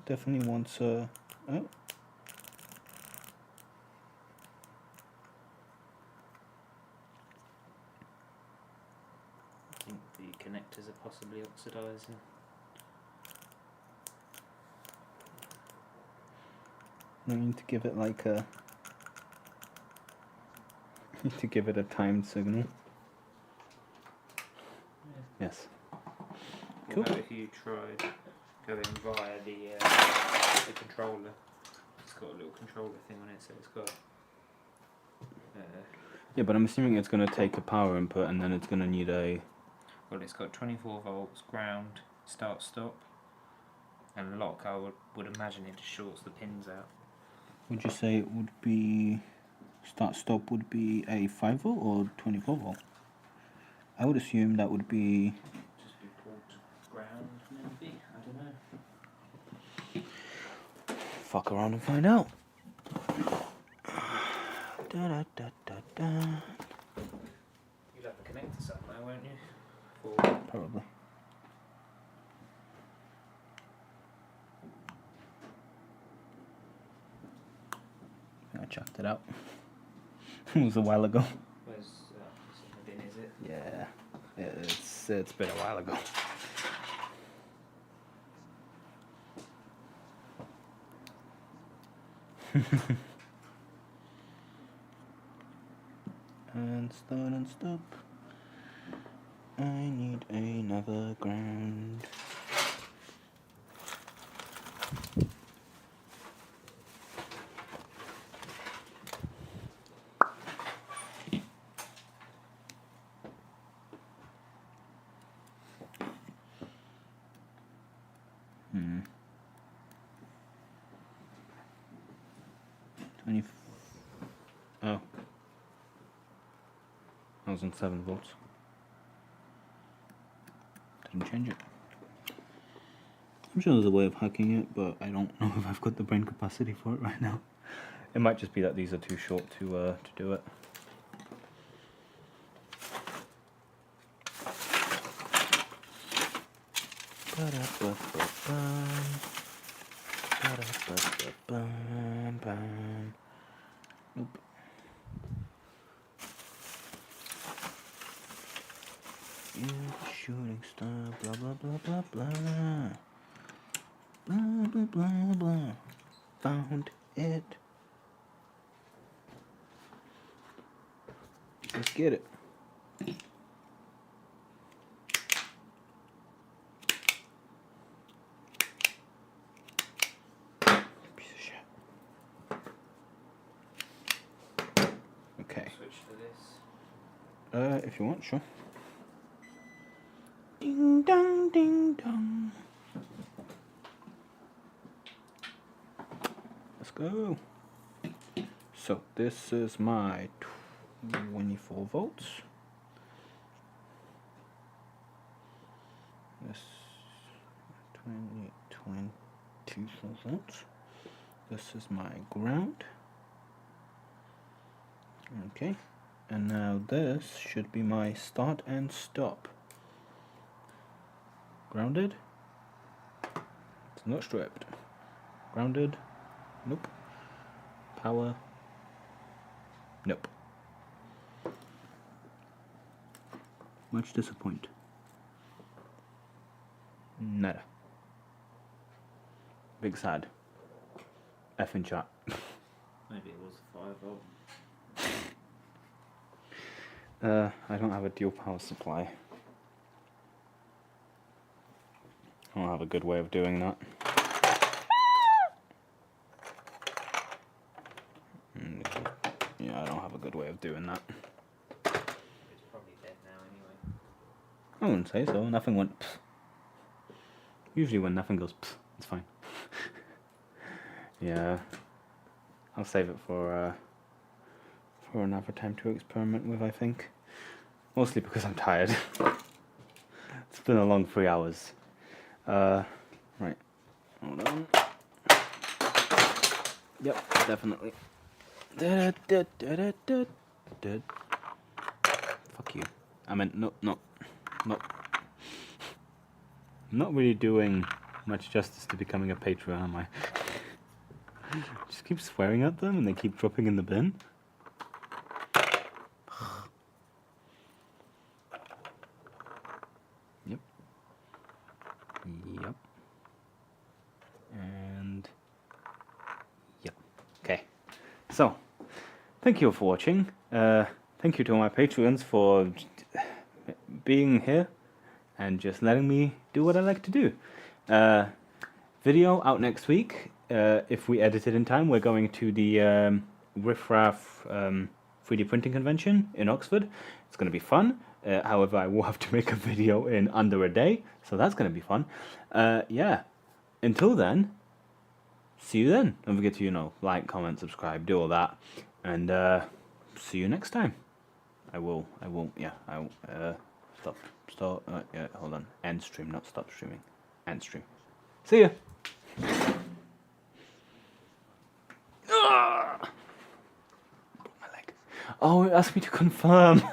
Definitely wants oh. I think the connectors are possibly oxidising. You need to give it like a. Need to give it a timed signal. Yeah. Yes. What Cool. about if you tried going via the controller? It's got a little controller thing on it, so it's got. Yeah, but I'm assuming it's going to take a power input and then it's going to need a. Well, it's got 24 volts, ground, start, stop, and lock. I would imagine it just shorts the pins out. Would you say it would be. Start stop would be a 5 volt or 24 volt? I would assume that would be. Just be port ground, maybe? I don't know. Fuck around and find out. Da, da, da, da, da. You'll have a connector somewhere, won't you? For Probably. I chucked it out. It was a while ago. where's it's in the bin, is it? Yeah, it's been a while ago. And start and stop. I need another ground. Hmm. 20. Oh. I was on 7 volts. Didn't change it. I'm sure there's a way of hacking it, but I don't know if I've got the brain capacity for it right now. It might just be that these are too short to do it. Nope. Yeah, shooting star, blah blah blah blah blah. Blah blah blah blah. Found it. Let's get it. Piece of shit. Okay. Switch to this. If you want, sure. Ding dong, ding dong. Let's go. So this is my 24 volts. This 24 volts. This is my ground. Okay, and now this should be my start and stop. Grounded. It's not stripped. Grounded. Nope. Power. Nope. Much disappoint. Nada. Big sad. F in chat. Maybe it was 5 volt. I don't have a dual power supply. I don't have a good way of doing that. Yeah, I don't have a good way of doing that. It's probably dead now anyway. I wouldn't say so. Nothing went pfft. Usually when nothing goes pfft, it's fine. Yeah. I'll save it for another time to experiment with, I think. Mostly because I'm tired. It's been a long 3 hours. Right. Hold on. Yep, definitely. Fuck you. I meant no. I'm not really doing much justice to becoming a Patreon, am I? Just keep swearing at them and they keep dropping in the bin. Yep. Yep. And yep. Okay. So, thank you for watching. Thank you to all my Patreons for being here and just letting me do what I like to do. Video out next week. If we edit it in time, we're going to the Riffraff 3D printing convention in Oxford. It's going to be fun. However, I will have to make a video in under a day, so that's going to be fun. Yeah. Until then, see you then. Don't forget to, like, comment, subscribe, do all that. And see you next time. I will, stop, yeah, hold on. End stream, not stop streaming. End stream. See ya. My leg. Oh, it asked me to confirm.